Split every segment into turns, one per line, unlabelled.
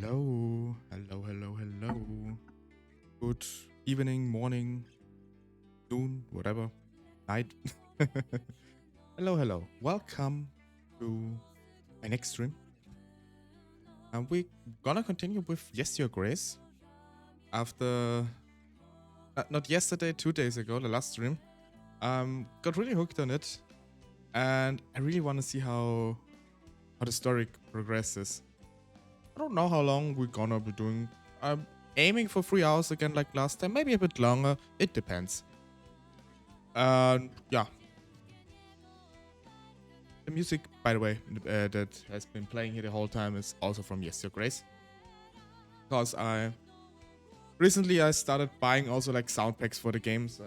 Hello, hello, hello, hello. Good evening, morning, noon, whatever, night. Hello, hello. Welcome to my next stream. And we're gonna continue with Yes, Your Grace. After, not yesterday, 2 days ago, the last stream. Got really hooked on it. And I really want to see how the story progresses. I don't know how long we're gonna be doing. I'm aiming for 3 hours again like last time. Maybe a bit longer. It depends. And yeah. The music, by the way, that has been playing here the whole time is also from Yes, Your Grace. Because recently I started buying also like sound packs for the games,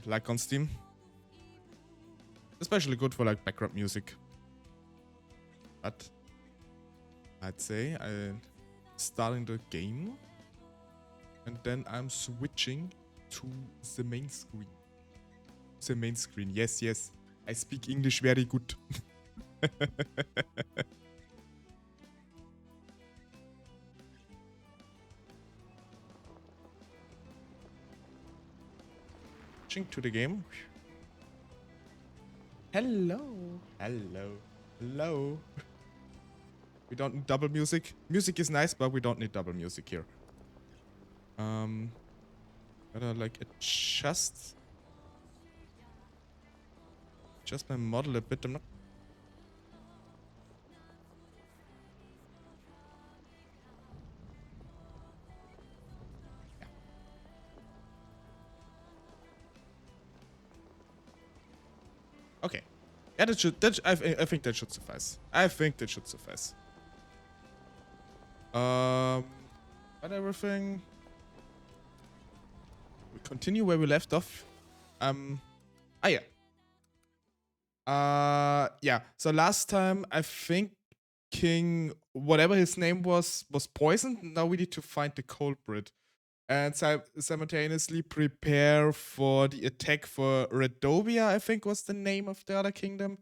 like on Steam. Especially good for like background music. But I'd say I'm starting the game. And then I'm switching to the main screen. The main screen, yes, yes. I speak English very good. Switching to the game. Hello. Hello. Hello. We don't need double music. Music is nice, but we don't need double music here. Gotta like adjust my model a bit. I'm not. Yeah. Okay. Yeah, I think that should suffice. But everything. We continue where we left off. Yeah. Yeah. So last time I think King whatever his name was poisoned. Now we need to find the culprit and simultaneously prepare for the attack for Redovia, I think was the name of the other kingdom.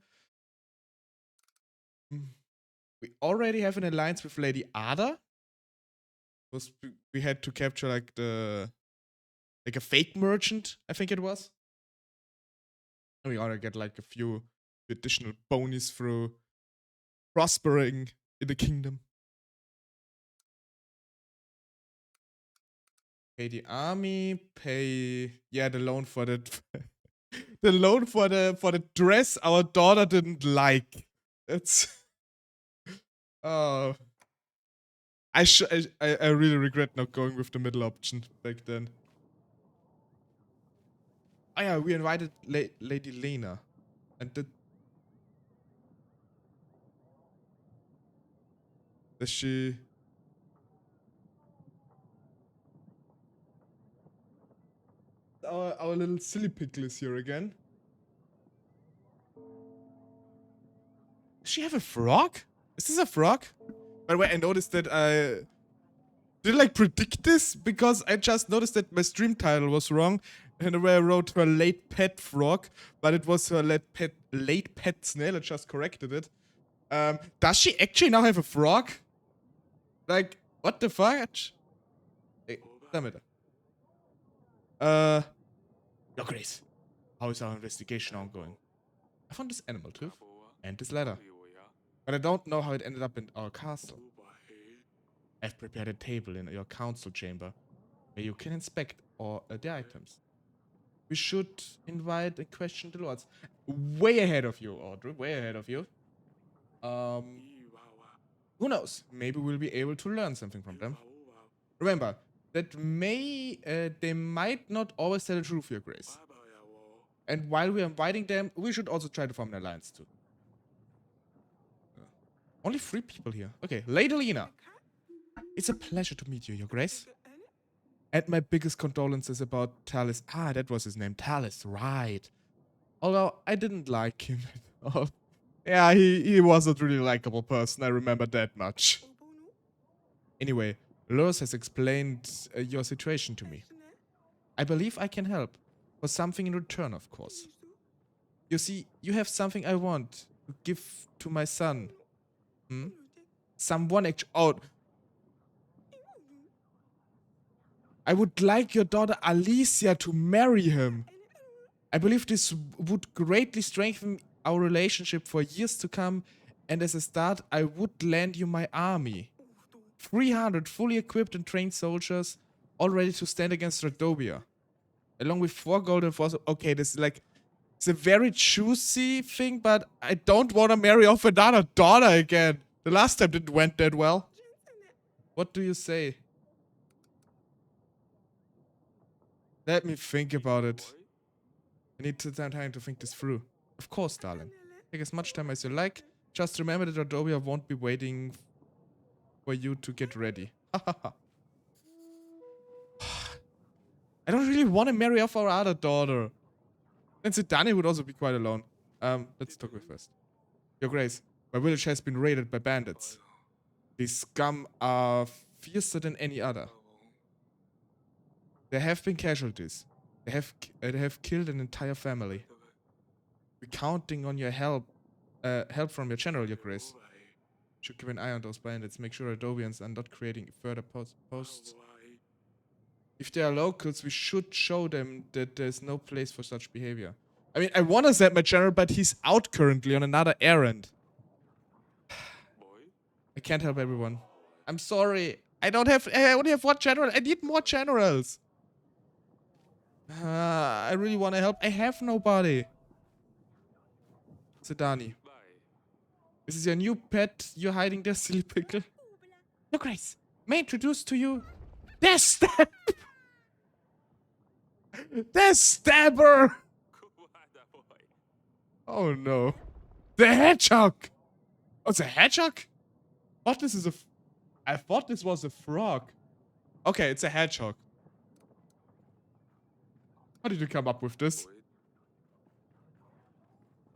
We already have an alliance with Lady Ada. We had to capture like a fake merchant, I think it was. And we ought to get like a few additional bonies through prospering in the kingdom. Pay the army, pay the loan for the the loan for the dress our daughter didn't like. It's oh, I really regret not going with the middle option back then. Oh yeah, we invited Lady Lena, and does she? Our little silly pickle is here again. Does she have a frog? Is this a frog? By the way, I noticed that I did like predict this because I just noticed that my stream title was wrong, and where I wrote her late pet frog, but it was her late pet snail. I just corrected it. Does she actually now have a frog? Like, what the fuck? Hey, damn it. Your Grace, how is our investigation ongoing? I found this animal tooth and this letter, but I don't know how it ended up in our castle. I've prepared a table in your council chamber where you can inspect all the items. We should invite and question the lords. Way ahead of you, Audrey. Way ahead of you. Who knows? Maybe we'll be able to learn something from them. Remember, that they might not always tell the truth, Your Grace. And while we're inviting them, we should also try to form an alliance too. Only 3 people here. Okay, Lady Lena. It's a pleasure to meet you, Your Grace. And my biggest condolences about Talis. Ah, that was his name. Talis, right. Although I didn't like him at all. Yeah, he wasn't really a likable person, I remember that much. Anyway, Lurs has explained your situation to me. I believe I can help. For something in return, of course. You see, you have something I want to give to my son. Someone actually... Oh, I would like your daughter Alicia to marry him. I believe this would greatly strengthen our relationship for years to come, and as a start, I would lend you my army. 300 fully equipped and trained soldiers, all ready to stand against Radovia. Along with 4 golden forces. Okay, this is like, it's a very juicy thing, but I don't want to marry off another daughter again. The last time didn't went that well. What do you say? Let me think about it. I need some time to think this through. Of course, darling. Take as much time as you like. Just remember that Radovia won't be waiting for you to get ready. I don't really want to marry off our other daughter. And Zidane would also be quite alone. Let's talk with first. Your Grace, my village has been raided by bandits. These scum are fiercer than any other. There have been casualties. They have killed an entire family. We're counting on your help from your general, Your Grace. Should keep an eye on those bandits. Make sure Adobians are not creating further posts. If they are locals, we should show them that there's no place for such behavior. I mean, I want to send my general, but he's out currently on another errand. I can't help everyone. I'm sorry. I only have 1 general. I need more generals. I really want to help. I have nobody. Zidane. This is your new pet you're hiding there, silly pickle. Your Grace, may I introduce to you the the stabber! Oh no. The hedgehog! Oh, it's a hedgehog? What? This is I thought this was a frog. Okay, it's a hedgehog. How did you come up with this?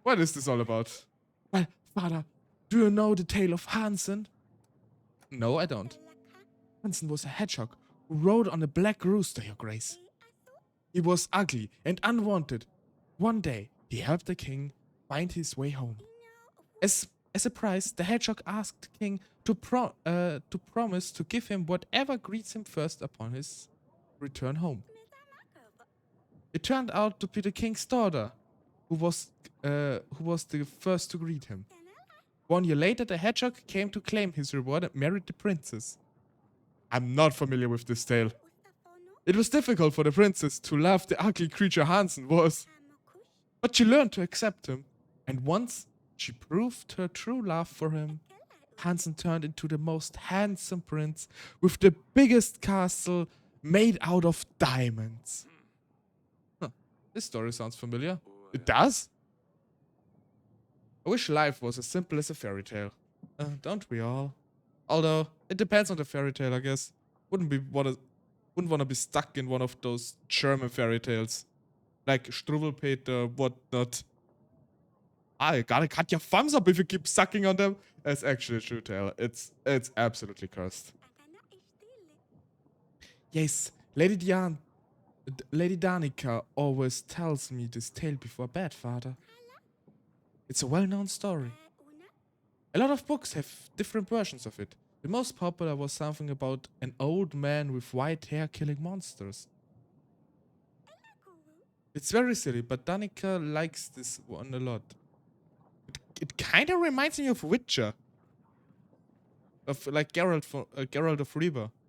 What is this all about? Well, Father, do you know the tale of Hansen? No, I don't. Hansen was a hedgehog who rode on a black rooster, Your Grace. He was ugly and unwanted. One day, he helped the king find his way home. As a prize, the hedgehog asked the king to promise to give him whatever greets him first upon his return home. It turned out to be the king's daughter, who was the first to greet him. 1 year later, the hedgehog came to claim his reward and married the princess. I'm not familiar with this tale. It was difficult for the princess to love the ugly creature Hansen was, but she learned to accept him, and once she proved her true love for him, Hansen turned into the most handsome prince with the biggest castle made out of diamonds. Huh. This story sounds familiar. It does? I wish life was as simple as a fairy tale. Don't we all? Although, it depends on the fairy tale, I guess. Wouldn't want to be stuck in one of those German fairy tales. Like Struwwelpeter, whatnot. I gotta cut your thumbs up if you keep sucking on them. It's actually a true tale. It's absolutely cursed. Yes, Lady Danica always tells me this tale before bed, Father. It's a well-known story. A lot of books have different versions of it. The most popular was something about an old man with white hair killing monsters. It's very silly, but Danica likes this one a lot. It kind of reminds me of Witcher. Of like Geralt of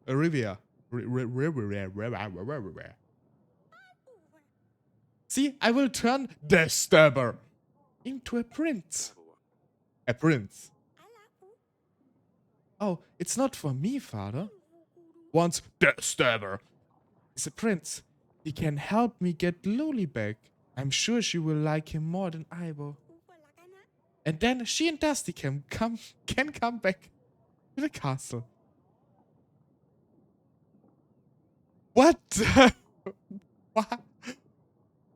Rivia. See, I will turn the stabber into a prince. A prince. Oh, it's not for me, Father. Once the stabber is a prince, he can help me get Luli back. I'm sure she will like him more than I will. And then she and Dusty can come back to the castle. What?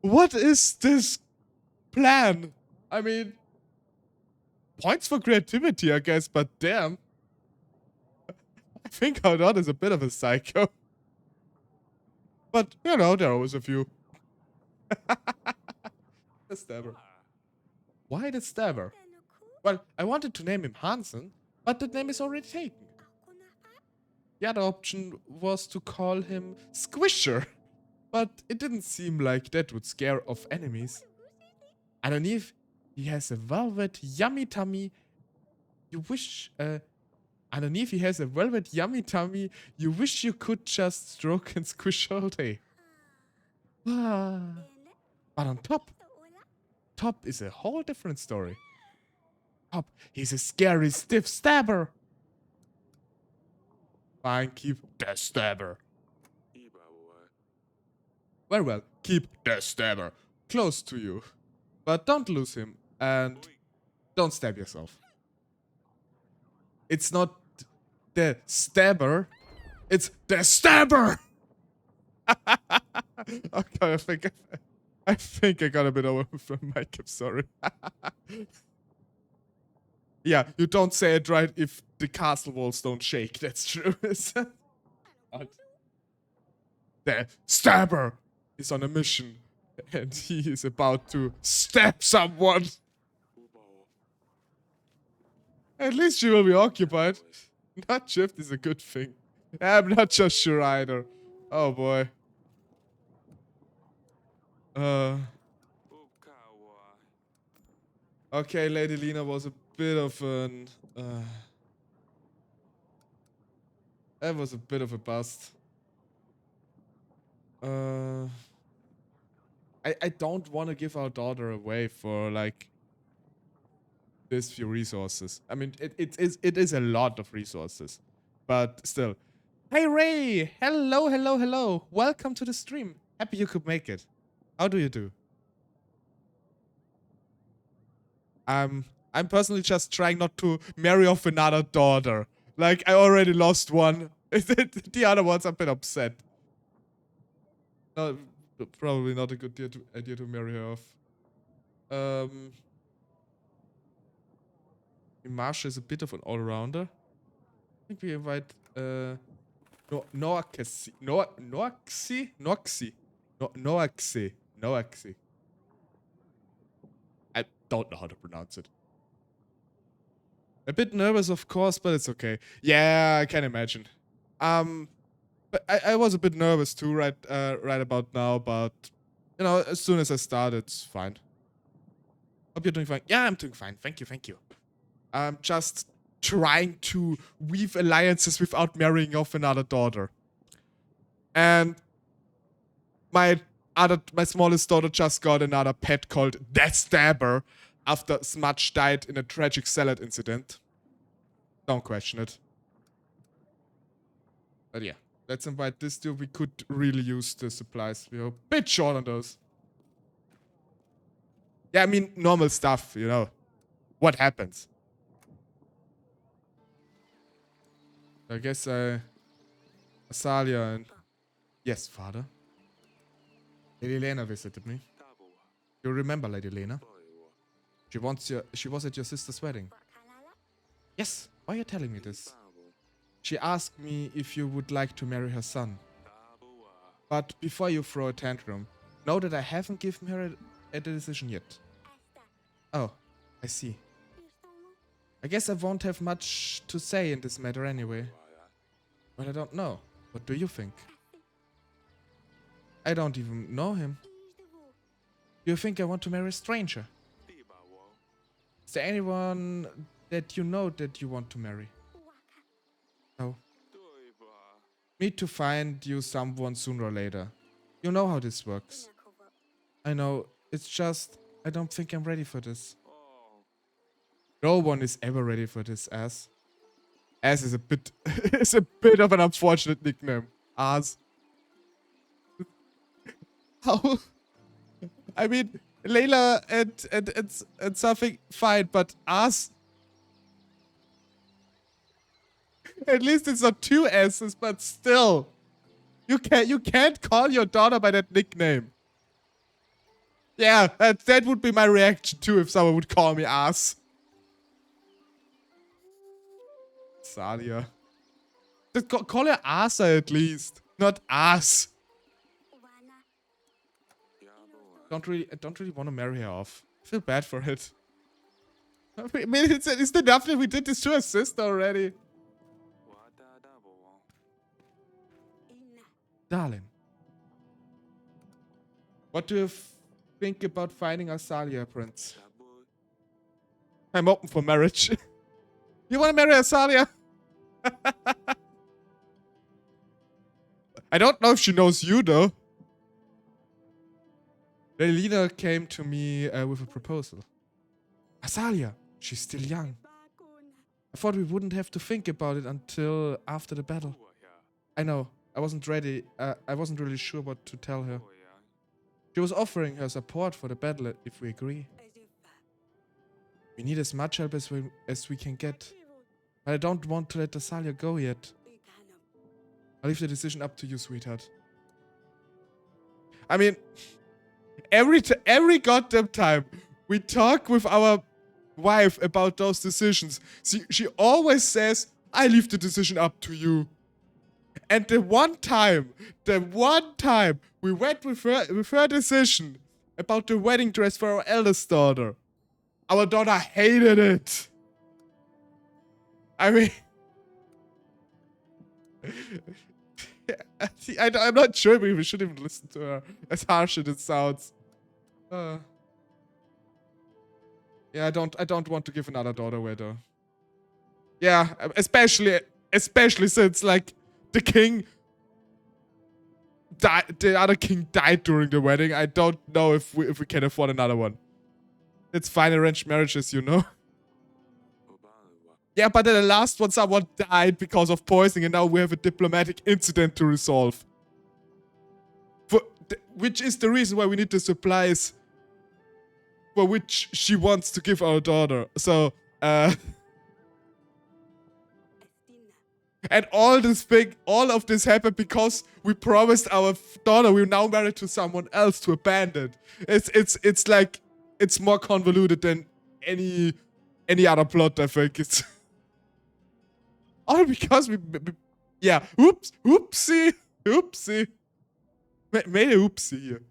What is this plan? I mean, points for creativity, I guess, but damn. I think Howdon is a bit of a psycho. But, you know, there are always a few. The stabber. Why the stabber? Well, I wanted to name him Hansen, but that name is already taken. The other option was to call him Squisher, but it didn't seem like that would scare off enemies. Underneath, he has a velvet yummy tummy. You wish, underneath he has a velvet yummy tummy. You wish you could just stroke and squish all day. Ah. But on top is a whole different story. Top, he's a scary stiff stabber. Fine, keep the stabber. Very well, keep the stabber close to you. But don't lose him and don't stab yourself. It's not the stabber, it's the stabber! Okay, I think I got a bit over from mic, I'm sorry. Yeah, you don't say it right if the castle walls don't shake, that's true. The stabber is on a mission and he is about to stab someone. At least she will be occupied. Not shift is a good thing. I'm not just sure either. Oh boy. Okay, Lady Lena was a bit of an... that was a bit of a bust. I don't want to give our daughter away for, like, this few resources. I mean, it is a lot of resources. But still. Hey, Ray! Hello, hello, hello. Welcome to the stream. Happy you could make it. How do you do? I'm personally just trying not to marry off another daughter. Like, I already lost one. The other one's a bit upset. No, probably not a good idea to marry her off. Marsha is a bit of an all-rounder. I think we invite Noaxi. I don't know how to pronounce it. A bit nervous, of course, but it's okay. Yeah, I can imagine. But I was a bit nervous too, right about now. But you know, as soon as I start, it's fine. Hope you're doing fine. Yeah, I'm doing fine. Thank you. I'm just trying to weave alliances without marrying off another daughter. And my smallest daughter just got another pet called Death Stabber after Smudge died in a tragic salad incident. Don't question it. But yeah, let's invite this dude. We could really use the supplies. We're a bit short on those. Yeah, I mean, normal stuff, you know. What happens? I guess Asalia and... Yes, father. Lady Lena visited me. You remember Lady Lena? She was at your sister's wedding. Yes, why are you telling me this? She asked me if you would like to marry her son. But before you throw a tantrum, know that I haven't given her a decision yet. Oh, I see. I guess I won't have much to say in this matter anyway. But I don't know. What do you think? I don't even know him. Do you think I want to marry a stranger? Is there anyone that you know that you want to marry? No. Need to find you someone sooner or later. You know how this works. I know. It's just, I don't think I'm ready for this. No one is ever ready for this, Ass. Ass is a bit is a bit of an unfortunate nickname. Ass. How? I mean, Layla and something fine, but Ass. At least it's not two S's, but still. You can't call your daughter by that nickname. Yeah, that would be my reaction too if someone would call me Ass. Sadia. Just call her Asa at least, not Ass. I don't really want to marry her off. I feel bad for it. I mean, it's enough that we did this to her sister already. Darling, what do you think about finding Asalia, Prince? I'm open for marriage. You want to marry Asalia? I don't know if she knows you, though. Lelina came to me with a proposal. Asalia, she's still young. I thought we wouldn't have to think about it until after the battle. I know, I wasn't ready. I wasn't really sure what to tell her. She was offering her support for the battle if we agree. We need as much help as we can get. But I don't want to let Asalia go yet. I'll leave the decision up to you, sweetheart. I mean, every goddamn time we talk with our wife about those decisions, she always says, I leave the decision up to you. And the one time we went with her decision about the wedding dress for our eldest daughter, our daughter hated it. I mean, I'm not sure if we should even listen to her, as harsh as it sounds. Yeah, I don't want to give another daughter away, though. Yeah, especially since, like, the king died, the other king died during the wedding. I don't know if we can afford another one. It's fine arranged marriages, you know. Yeah, but then the last one, someone died because of poisoning, and now we have a diplomatic incident to resolve. Which is the reason why we need the supplies for which she wants to give our daughter. So, and all of this happened because we promised our daughter we're now married to someone else, to abandon. It's like, it's more convoluted than any other plot, I think. It's all because we yeah, oopsie. Made a oopsie here.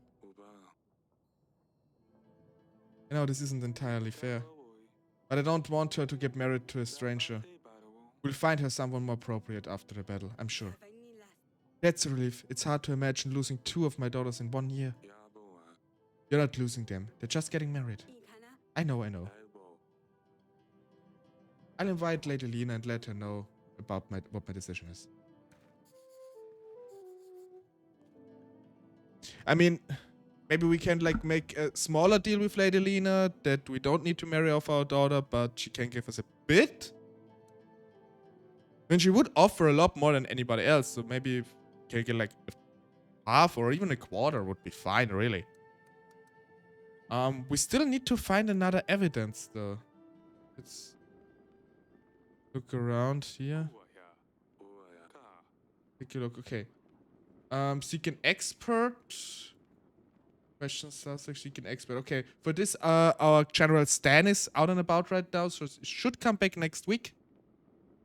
You know, this isn't entirely fair. But I don't want her to get married to a stranger. We'll find her someone more appropriate after the battle, I'm sure. That's a relief. It's hard to imagine losing 2 of my daughters in 1 year. You're not losing them. They're just getting married. I know. I'll invite Lady Lena and let her know about what my decision is. I mean, maybe we can, like, make a smaller deal with Lady Lena that we don't need to marry off our daughter, but she can give us a bit. I mean, she would offer a lot more than anybody else, so maybe if we can get, like, half or even a quarter would be fine, really. We still need to find another evidence, though. Let's look around here. Take a look. Okay. Seek an expert. Question suspect. Seek an expert. Okay. For this, our General Stan is out and about right now, so it should come back next week.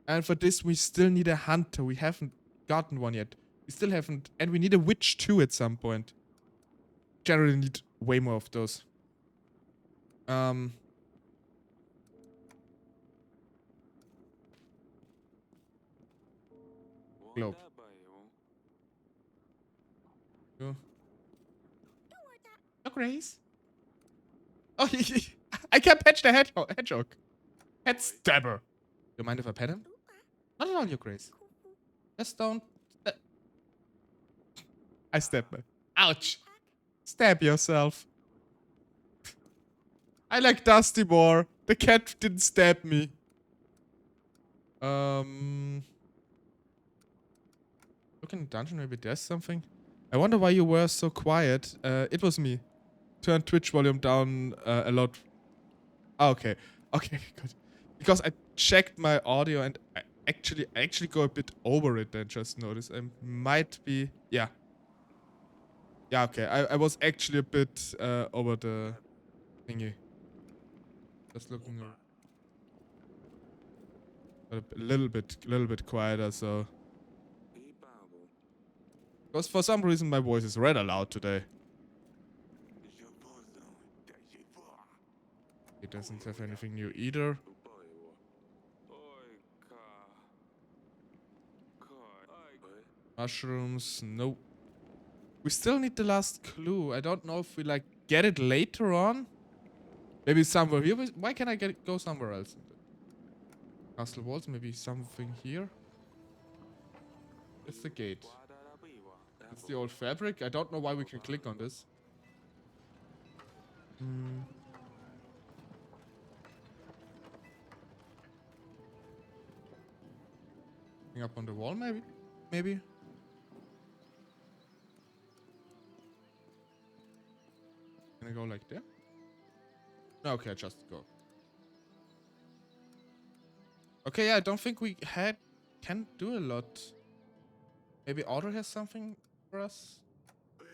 And for this, we still need a hunter. We haven't gotten one yet. We still haven't. And we need a witch too at some point. Generally need way more of those. Globe. Go. Oh, Grace. Oh, I can't patch the hedgehog. Head stabber. You mind if I pet him? Not at all, Your Grace. Just don't. I stabbed him. Ouch. Stab yourself. I like Dusty more. The cat didn't stab me. Look in the dungeon, maybe there's something. I wonder why you were so quiet. It was me. Turn Twitch volume down a lot. Oh, okay. Okay, good. Because I checked my audio and I actually go a bit over it then, just noticed. I might be... Yeah. Yeah, okay. I was actually a bit over the thingy. Just looking a little bit quieter, so... Because for some reason my voice is rather loud today. It doesn't have anything new either. Mushrooms, nope. We still need the last clue. I don't know if we like get it later on. Maybe somewhere here. Why can't I go somewhere else? Castle walls. Maybe something here. It's the gate. It's the old fabric. I don't know why we can click on this. Hang up on the wall, maybe? Maybe? Can I go like there? No, okay, just go. Okay, yeah, I don't think we can do a lot. Maybe Order has something for us?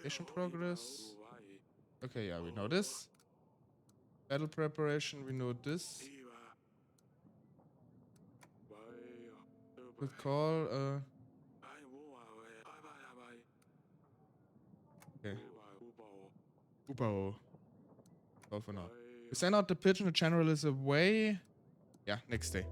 Mission progress. Okay, yeah, we know this. Battle preparation, we know this. Good call, okay. Ubao. All for now. We send out the pigeon, the general is away. Yeah, next day.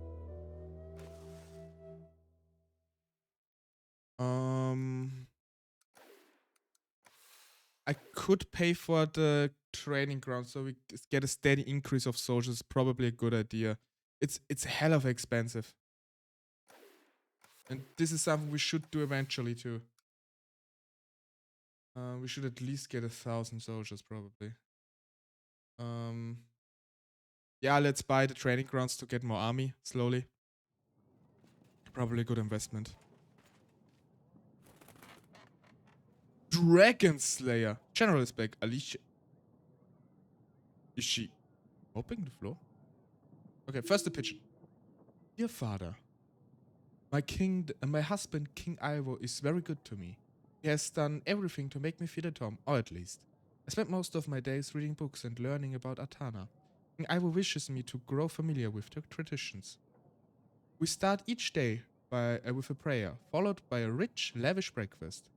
I could pay for the training ground so we get a steady increase of soldiers. Probably a good idea. It's hell of expensive. And this is something we should do eventually too. We should at least get 1,000 soldiers probably. Yeah, let's buy the training grounds to get more army slowly. Probably a good investment. Dragon Slayer. General is back. Alicia. Is she mopping the floor? Okay, first the pigeon. Dear father, my husband, King Ivo, is very good to me. He has done everything to make me feel at home, or at least. I spent most of my days reading books and learning about Atana. King Ivo wishes me to grow familiar with the traditions. We start each day with a prayer, followed by a rich, lavish breakfast.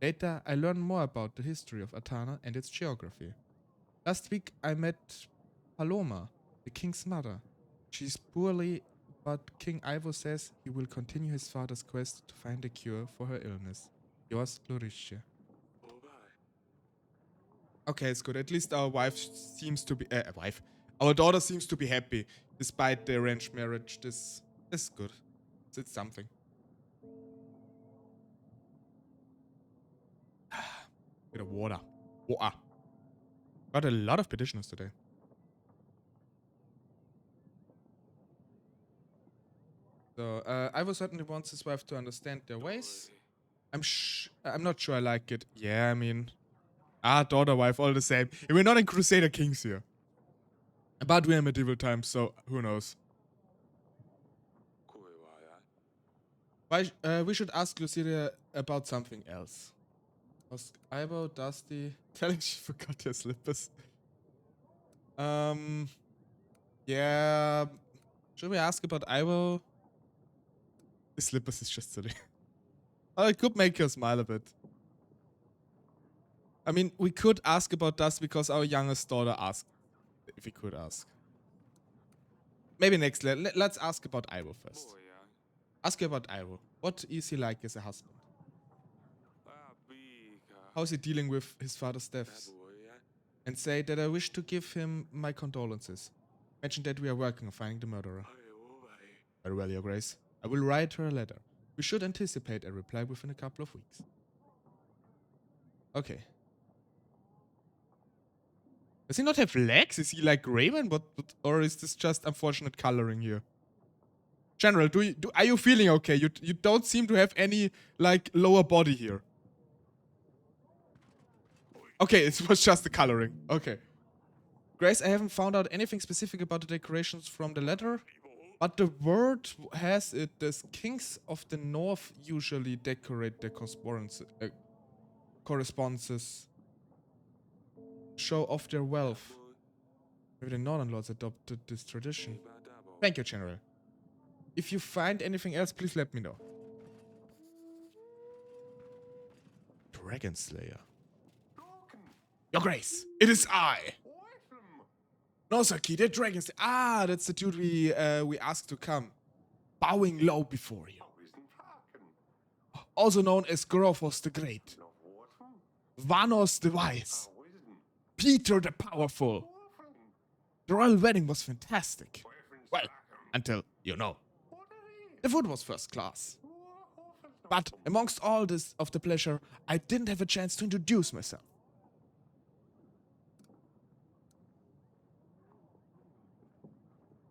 Later, I learn more about the history of Atana and its geography. Last week, I met Paloma, the king's mother. She's poorly, but King Ivo says he will continue his father's quest to find a cure for her illness. Yours, Florisce. Okay, it's good. At least our wife seems to be... Our daughter seems to be happy, despite the arranged marriage. This is good. It's something. Bit of water. Water. Got a lot of petitioners today. So, Ivo certainly wants his wife to understand their ways. I'm not sure I like it. Yeah, I mean... daughter, wife, all the same. We're not in Crusader Kings here. But we're in medieval times, so who knows. We should ask Lucilia about something else. Ask Ivo, Dusty, telling she forgot her slippers. Yeah. Should we ask about Ivo? The slippers is just silly. Oh, it could make her smile a bit. I mean, we could ask about Dusty because our youngest daughter asked if we could ask. Maybe next. Let's ask about Ivo first. Ask about Ivo. What is he like as a husband? How is he dealing with his father's deaths? And say that I wish to give him my condolences. Mention that we are working on finding the murderer. Very well, Your Grace. I will write her a letter. We should anticipate a reply within a couple of weeks. Okay. Does he not have legs? Is he like Raven? Or is this just unfortunate coloring here? General, are you feeling okay? You don't seem to have any like lower body here. Okay, it was just the coloring. Okay. Grace, I haven't found out anything specific about the decorations from the letter, but the word has it as kings of the north usually decorate their correspondences. Show off their wealth. Maybe the northern lords adopted this tradition. Thank you, General. If you find anything else, please let me know. Dragon Slayer. Your Grace, it is I. Nosaki, the Dragon Slayer. Ah, that's the dude we asked to come. Bowing low before you. Also known as Grofos the Great. Vanos the Wise, Peter the Powerful. The royal wedding was fantastic. Well, until, the food was first class. But amongst all this of the pleasure, I didn't have a chance to introduce myself.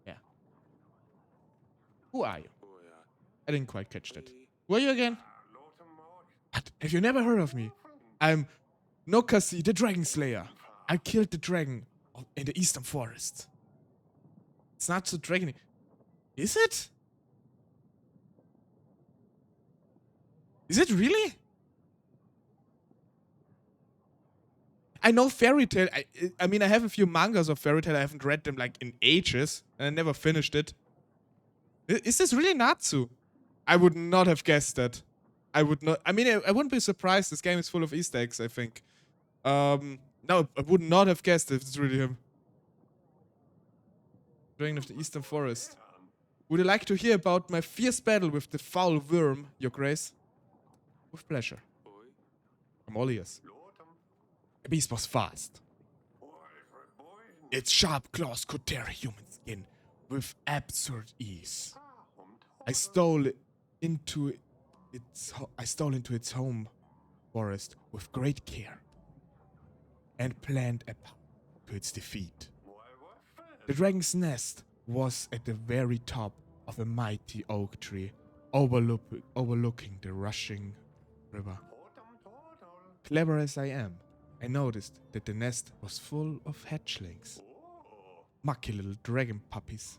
Yeah. Who are you? I didn't quite catch that. Who are you again? What? Have you never heard of me? I'm Nokasi, the Dragon Slayer. I killed the dragon in the Eastern Forest. It's not so dragony. Is it? Is it really? I know Fairy Tail. I mean, I have a few mangas of Fairy Tail. I haven't read them like in ages, and I never finished it. Is this really Natsu? I would not have guessed that. I would not. I mean, I wouldn't be surprised. This game is full of Easter eggs, I think. No, I would not have guessed if it's really him. Dragon of the Eastern Forest. Would you like to hear about my fierce battle with the foul worm, Your Grace? With pleasure. I'm all ears. The beast was fast. Its sharp claws could tear human skin with absurd ease. I stole into its home forest with great care and planned a path to its defeat. The dragon's nest was at the very top of a mighty oak tree overlooking the rushing river. Clever as I am, I noticed that the nest was full of hatchlings, mucky little dragon puppies.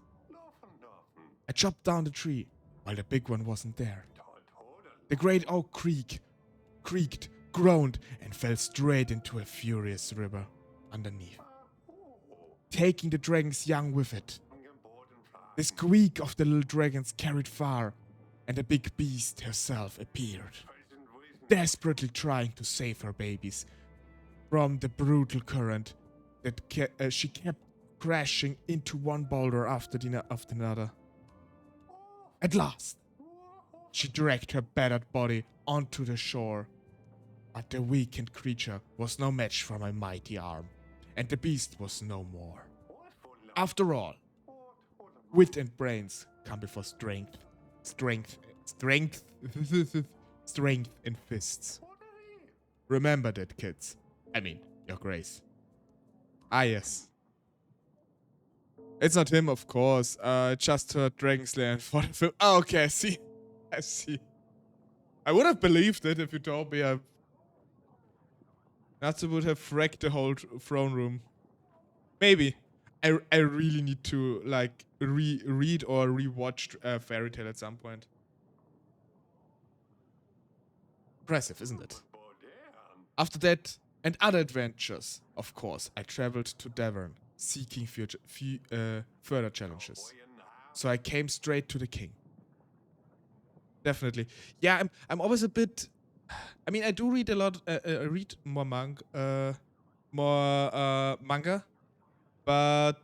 I chopped down the tree while the big one wasn't there. The great oak creaked, groaned, and fell straight into a furious river underneath, taking the dragon's young with it. The squeak of the little dragons carried far, and the big beast herself appeared, desperately trying to save her babies from the brutal current that she kept crashing into one boulder after another. At last, she dragged her battered body onto the shore, but the weakened creature was no match for my mighty arm, and the beast was no more. After all, wit and brains come before strength and fists. Remember that, kids. I mean, Your Grace. Ah, yes. It's not him, of course. Just heard Dragon Slayer and thought of him. Oh, okay, I see. I see. I would have believed it if you told me. Natsu would have wrecked the whole throne room. Maybe. I really need to, like, read or rewatch Fairy Tail at some point. Impressive, isn't it? After that, and other adventures, of course, I traveled to Devon, seeking further challenges. So I came straight to the king. Definitely. Yeah, I'm always a bit... I mean, I do read a lot... I read more manga. But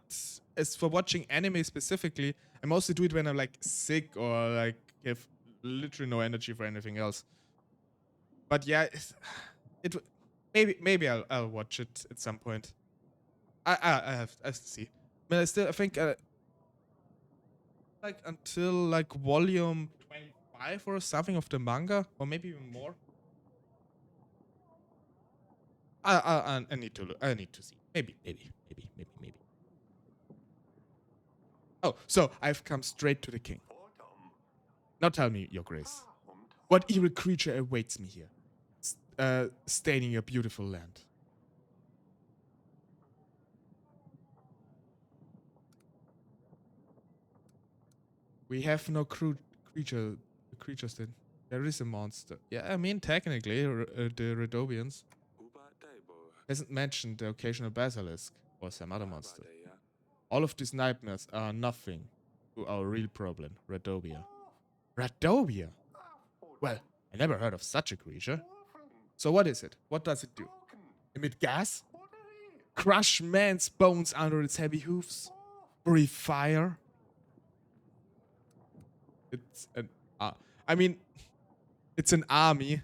as for watching anime specifically, I mostly do it when I'm, like, sick or, like, have literally no energy for anything else. But yeah, maybe I'll watch it at some point. I have to see. But I think like until like volume 25 or something of the manga, or maybe even more. I need to look. I need to see. Maybe. Oh, so I've come straight to the king. Now tell me, Your Grace, what evil creature awaits me here, staining your beautiful land? We have no creatures then. There is a monster. Yeah, I mean, technically, the Redobians hasn't mentioned the occasional basilisk or some other monster. All of these nightmares are nothing to our real problem, Radobia. Radobia? Well, I never heard of such a creature. So what is it? What does it do? Emit gas? Crush man's bones under its heavy hoofs? Breathe fire? It's an... I mean, it's an army.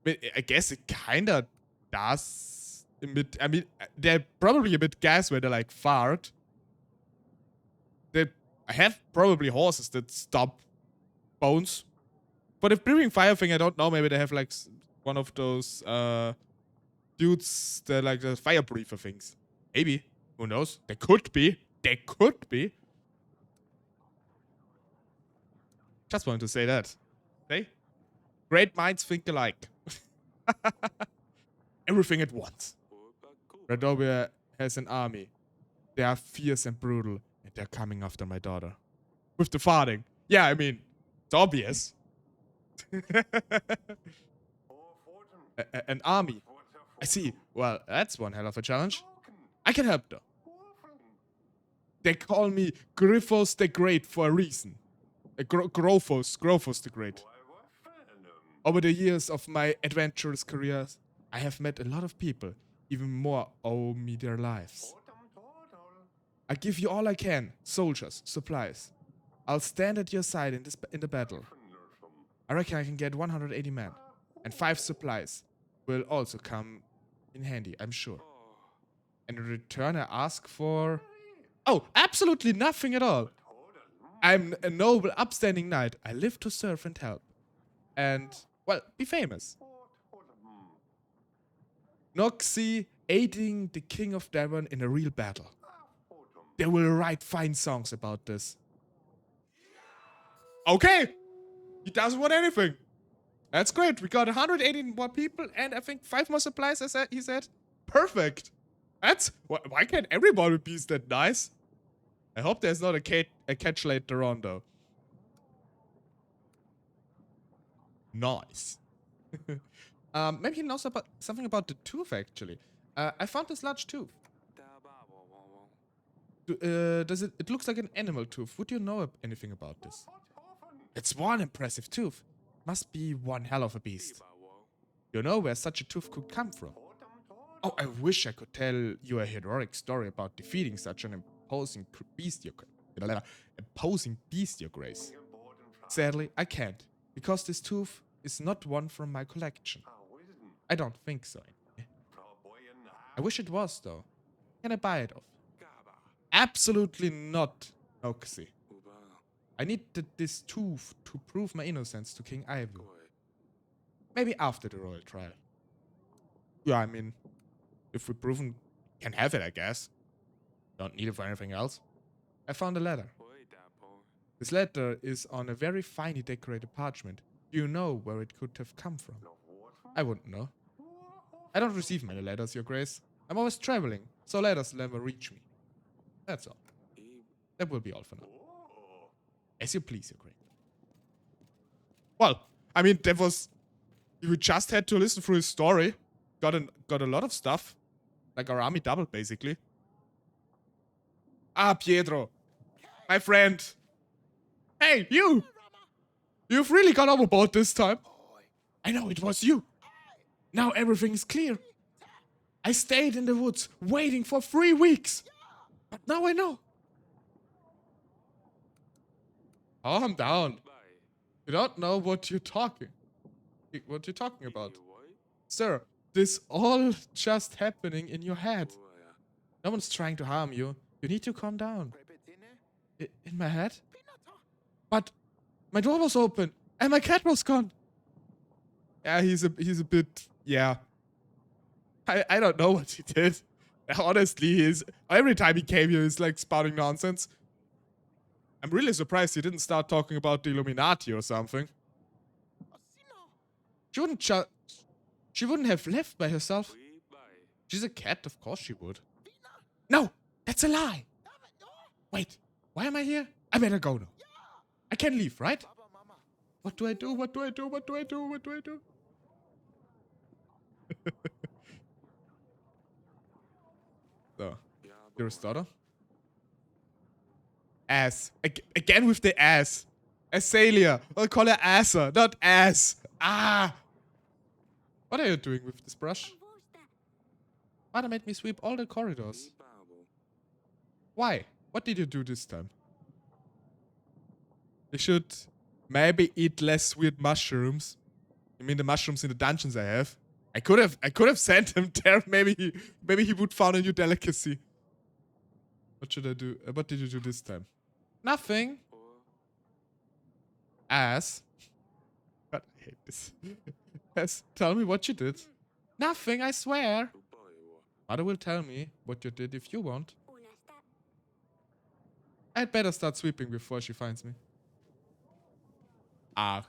But I guess it kinda does emit. I mean, they're probably emit gas when they like fart. They have probably horses that stop bones. But if breathing fire thing, I don't know. Maybe they have like one of those dudes that like the fire breather things. Maybe. Who knows? They could be. They could be. Just wanted to say that. Okay? Great minds think alike. Everything at once. Radovia has an army. They are fierce and brutal, and they're coming after my daughter. With the farting. Yeah, I mean, it's obvious. An army. I see. Well, that's one hell of a challenge. I can help though. They call me Griffos the Great for a reason. Grophos the Great. Over the years of my adventurous career, I have met a lot of people. Even more owe me their lives. I give you all I can. Soldiers, supplies. I'll stand at your side in the battle. I reckon I can get 180 men. And 5 supplies will also come in handy, I'm sure. And in return I ask for... Oh, absolutely nothing at all. I'm a noble, upstanding knight. I live to serve and help. And, well, be famous. Noxie aiding the King of Devon in a real battle. They will write fine songs about this. Okay! He doesn't want anything. That's great. We got 180 more people and I think 5 more supplies, he said. Perfect. That's... Why can't everybody be that nice? I hope there's not a catch later on, though. Nice. Maybe he knows about something about the tooth, actually. I found this large tooth. It looks like an animal tooth. Would you know anything about this? It's one impressive tooth. Must be one hell of a beast. You know where such a tooth could come from? Oh, I wish I could tell you a heroic story about defeating such an imposing bestial grace. Sadly, I can't, because this tooth is not one from my collection. I don't think so. I wish it was, though. Can I buy it off? Absolutely not, Noxie. I need this tooth to prove my innocence to King Ivo. Maybe after the royal trial. Yeah, I mean, if we're proven, can have it, I guess. Don't need it for anything else. I found a letter. This letter is on a very finely decorated parchment. Do you know where it could have come from? I wouldn't know. I don't receive many letters, Your Grace. I'm always traveling, so letters never reach me. That's all. That will be all for now. As you please, Your Grace. Well, I mean, that was... We just had to listen through his story. Got a lot of stuff. Like our army doubled, basically. Ah, Pietro. My friend. Hey, you! You've really gone overboard this time. I know it was you. Now everything is clear. I stayed in the woods, waiting for 3 weeks. But now I know. Calm down. You don't know what you're talking about. Sir, this all just happening in your head. No one's trying to harm you. You need to calm down. In my head? But my door was open and my cat was gone. Yeah, he's a bit, yeah. I don't know what he did. Honestly, every time he came here, he's like spouting nonsense. I'm really surprised he didn't start talking about the Illuminati or something. She wouldn't have left by herself. She's a cat, of course she would. No, that's a lie. Wait, why am I here? I better go now. I can leave, right? What do I do? What do I do? What do I do? What do I do? So, dearest daughter. Ass. Again with the ass. Azalea. I'll call her Assa, not ass. Ah! What are you doing with this brush? Mother made me sweep all the corridors. Why? What did you do this time? You should maybe eat less weird mushrooms. You mean the mushrooms in the dungeons I have? I could have sent him there. Maybe he would found a new delicacy. What should I do? What did you do this time? Nothing. Ass. God, I hate this. Ass, tell me what you did. Nothing, I swear. Mother will tell me what you did if you want. I'd better start sweeping before she finds me. Ah.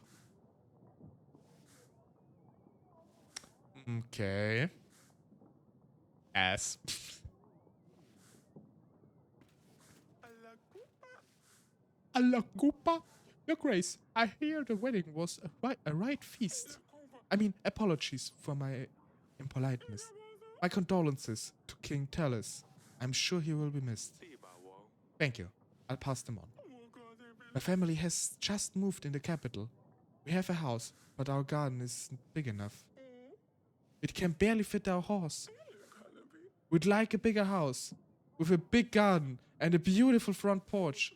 Okay. Ass. Allah Koopa. Your Grace, I hear the wedding was a right feast. I mean, apologies for my impoliteness. My condolences to King Talus. I'm sure he will be missed. Thank you. I'll pass them on. My family has just moved in the capital. We have a house, but our garden isn't big enough. It can barely fit our horse. We'd like a bigger house, with a big garden and a beautiful front porch.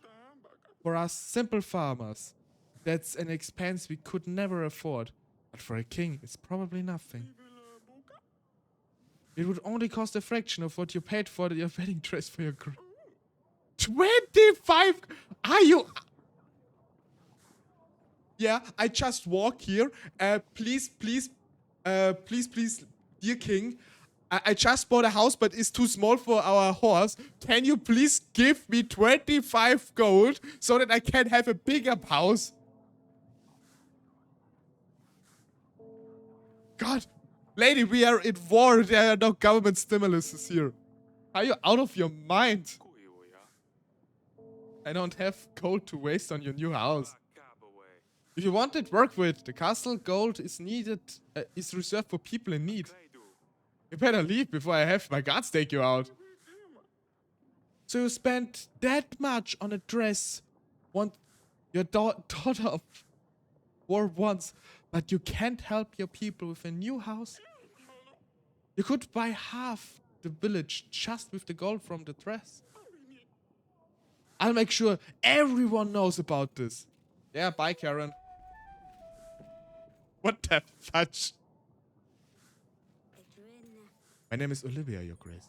For us simple farmers, that's an expense we could never afford. But for a king, it's probably nothing. It would only cost a fraction of what you paid for your wedding dress for your 25? Are you... Yeah, I just walk here. Please, dear king. I just bought a house, but it's too small for our horse. Can you please give me 25 gold so that I can have a bigger house? God, lady, we are in war. There are no government stimuluses here. Are you out of your mind? I don't have gold to waste on your new house. If you want it, work with. The castle gold is needed, is reserved for people in need. You better leave before I have my guards take you out. So you spent that much on a dress your daughter of war once, but you can't help your people with a new house? You could buy half the village just with the gold from the dress. I'll make sure everyone knows about this. Yeah, bye, Karen. What the fudge? My name is Olivia, Your Grace.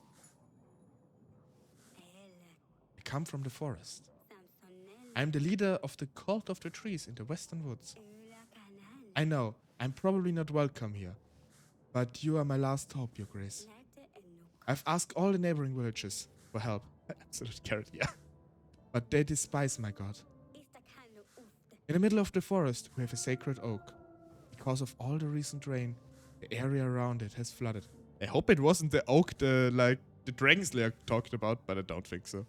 I come from the forest. I am the leader of the Cult of the Trees in the Western Woods. I know, I'm probably not welcome here, but you are my last hope, Your Grace. I've asked all the neighboring villages for help. Absolute carrot, yeah. But they despise my god. In the middle of the forest, we have a sacred oak. Because of all the recent rain, the area around it has flooded. I hope it wasn't the oak the Dragon Slayer talked about, but I don't think so.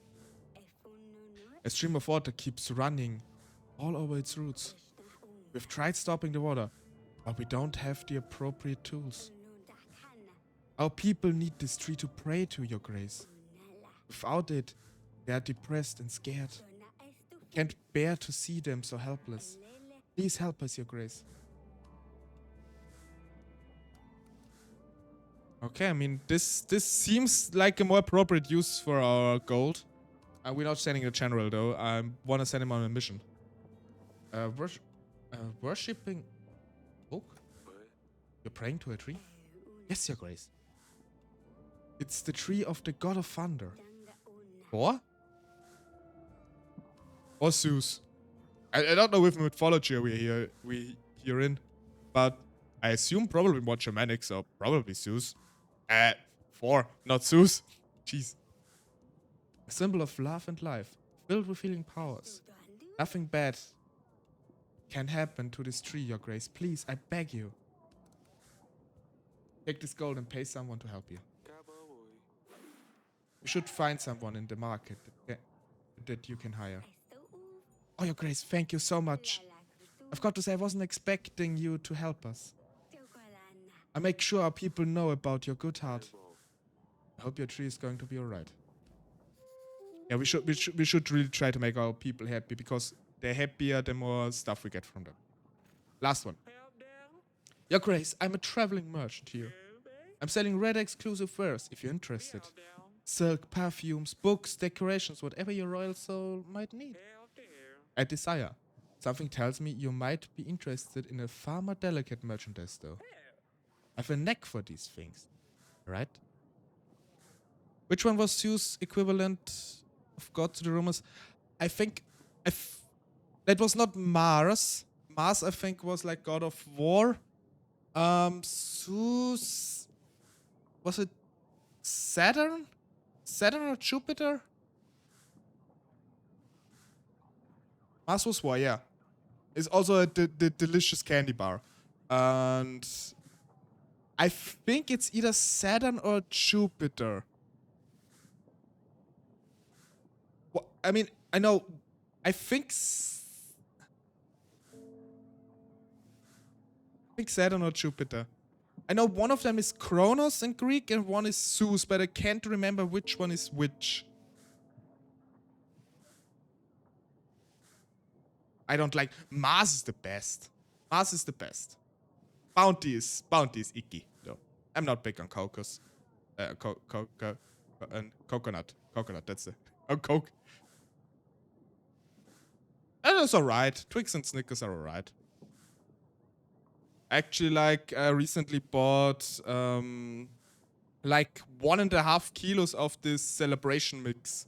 A stream of water keeps running all over its roots. We've tried stopping the water, but we don't have the appropriate tools. Our people need this tree to pray to, Your Grace. Without it, they are depressed and scared. We can't bear to see them so helpless. Please help us, Your Grace. Okay, I mean, this seems like a more appropriate use for our gold. We're not sending a general, though. I want to send him on a mission. Worshipping oak? You're praying to a tree? Yes, Your Grace. It's the tree of the god of thunder. Or? Or Zeus. I don't know which mythology we're here in, but I assume probably more Germanic, so probably Zeus. Thor, not Zeus. Jeez. A symbol of love and life, filled with healing powers. Nothing bad can happen to this tree, Your Grace. Please, I beg you. Take this gold and pay someone to help you. You should find someone in the market that you can hire. Oh, Your Grace, thank you so much. I've got to say, I wasn't expecting you to help us. I make sure our people know about your good heart. I hope your tree is going to be alright. Yeah, we should really try to make our people happy, because they're happier the more stuff we get from them. Last one. Your Grace, I'm a traveling merchant here. I'm selling red exclusive wares if you're interested. Silk, perfumes, books, decorations, whatever your royal soul might need. I desire. Something tells me you might be interested in a far more delicate merchandise, though. I have a knack for these things, right? Which one was Zeus' equivalent of God to the Romans? I think that was not Mars. Mars, I think, was like God of War. Zeus, was it Saturn? Saturn or Jupiter? Mars was War, yeah. It's also the delicious candy bar. And I think it's either Saturn or Jupiter. Well, I mean, I know, I think Saturn or Jupiter. I know one of them is Kronos in Greek and one is Zeus, but I can't remember which one is which. I don't like... Mars is the best. Mars is the best. Bounty is icky, though. I'm not big on cocos. Coconut. Coconut, that's the... Oh, Coke. That's alright. Twix and Snickers are alright. Actually, like, I recently bought, like 1.5 kilos of this celebration mix.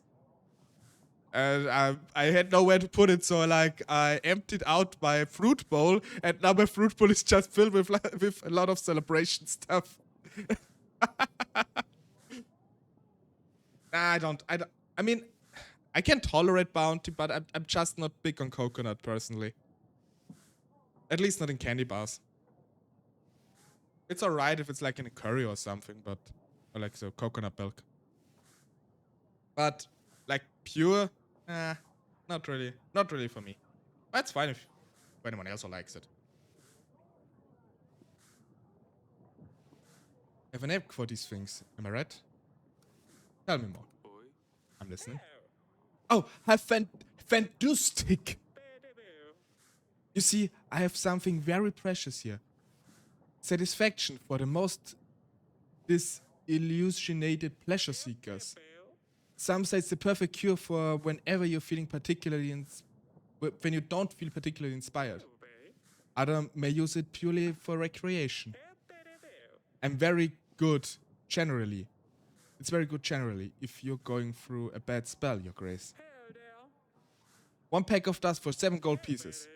And I had nowhere to put it, so like I emptied out my fruit bowl, and now my fruit bowl is just filled with a lot of celebration stuff. I mean, I can tolerate Bounty, but I'm just not big on coconut personally. At least not in candy bars. It's alright if it's like in a curry or something, but or like so coconut milk. But like pure, not really for me. That's fine if anyone else likes it. I have an app for these things. Am I right? Tell me more. I'm listening. Oh, have fantastic. You see, I have something very precious here. Satisfaction for the most disillusionated pleasure seekers. Some say it's the perfect cure for whenever you're feeling when you don't feel particularly inspired. Others may use it purely for recreation. I'm very good generally. It's very good generally if you're going through a bad spell, Your Grace. 1 pack of dust for 7 gold pieces.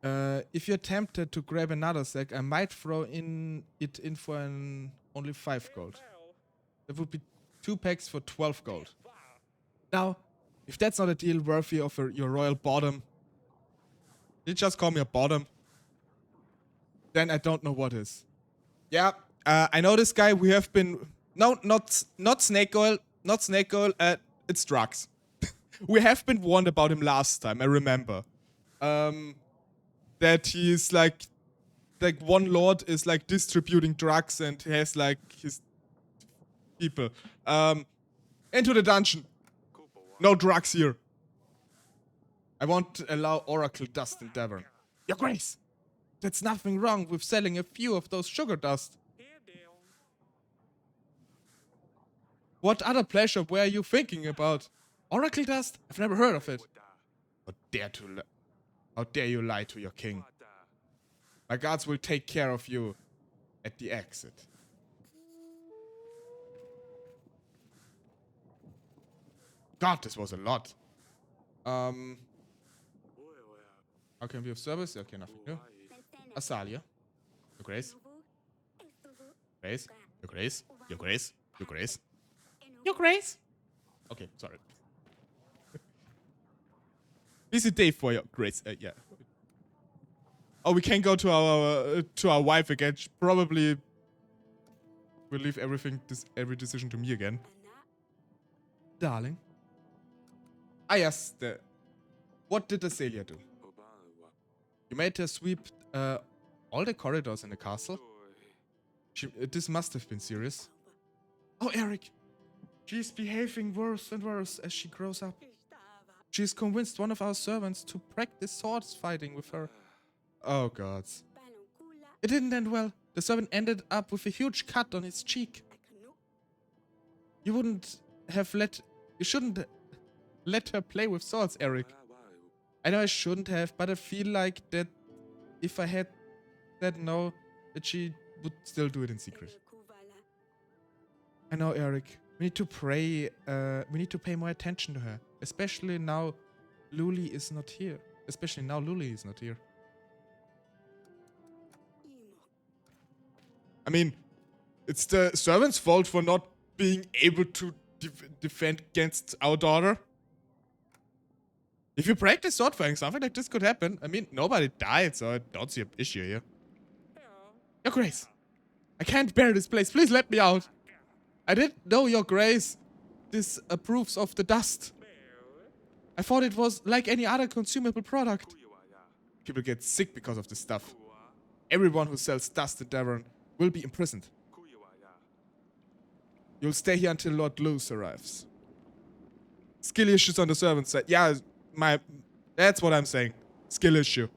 If you're tempted to grab another sack, I might throw it in for only 5 gold. That would be 2 packs for 12 gold. Now, if that's not a deal worthy of your royal bottom, you just call me a bottom, then I don't know what is. Yeah, I know this guy. We have been... No, not snake oil. Not snake oil. It's drugs. We have been warned about him last time, I remember. That he is like one lord is like distributing drugs and he has like his people. Into the dungeon. No drugs here. I won't allow Oracle dust in Devon. Your Grace, that's nothing wrong with selling a few of those sugar dust. What other pleasure were you thinking about? Oracle dust? I've never heard of it. How dare you lie to your king? My guards will take care of you at the exit. God, this was a lot. How can we be of service? Okay, nothing new. Asalia. Your Grace. Grace. Your Grace. Your Grace. Your Grace. Your Grace. Okay, sorry. Busy day for Your Grace. Yeah. Oh, we can go to our wife again. She probably will leave every decision to me again. Darling. Ah, yes. What did Asalia do? You made her sweep all the corridors in the castle? This must have been serious. Oh, Eric. She's behaving worse and worse as she grows up. She's convinced one of our servants to practice swords fighting with her. Oh, gods. It didn't end well. The servant ended up with a huge cut on his cheek. You shouldn't let her play with swords, Eric. I know I shouldn't have, but I feel like that if I had said no, that she would still do it in secret. I know, Eric. We need to pray. We need to pay more attention to her, especially now Luli is not here. I mean, it's the servant's fault for not being able to defend against our daughter. If you practice sword fighting, something like this could happen. I mean, nobody died, so I don't see an issue here. Your Grace, I can't bear this place. Please let me out. I didn't know, Your Grace. This approves of the dust. I thought it was like any other consumable product. People get sick because of this stuff. Everyone who sells dust in Devon will be imprisoned. You'll stay here until Lord Luz arrives. Skill issues on the servant side. Yeah, that's what I'm saying. Skill issue.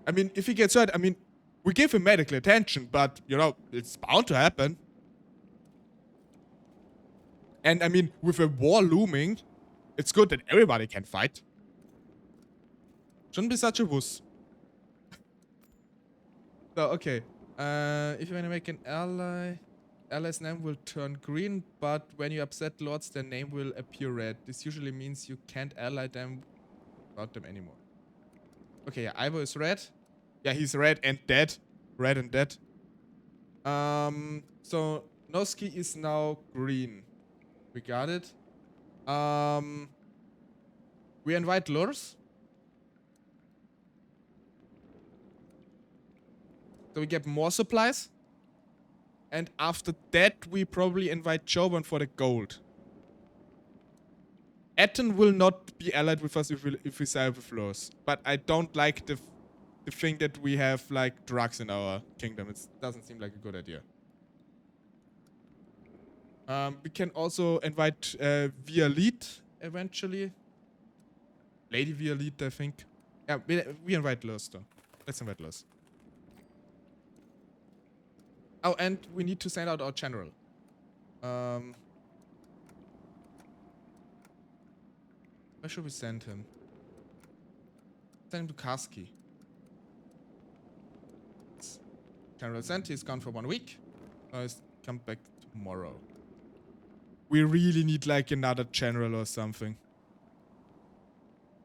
I mean, if he gets hurt, I mean, we give him medical attention, but, you know, it's bound to happen. And, I mean, with a war looming, it's good that everybody can fight. Shouldn't be such a wuss. So, okay. If you want to make an ally, ally's name will turn green, but when you upset lords, their name will appear red. This usually means you can't ally them without them anymore. Okay, yeah, Ivo is red. Yeah, he's red and dead. Red and dead. So Noski is now green. We got it. We invite Lurs. So we get more supplies. And after that, we probably invite Joban for the gold. Etten will not be allied with us if we side with Lurs. But I don't like the thing that we have, like, drugs in our kingdom. It doesn't seem like a good idea. We can also invite Vialit eventually. Lady Vialit, I think. Yeah, we invite Lurs though. Let's invite Lurs. Oh, and we need to send out our general. Where should we send him? Send him to Karski. General sent. He's gone for 1 week. He's come back tomorrow. We really need like another general or something.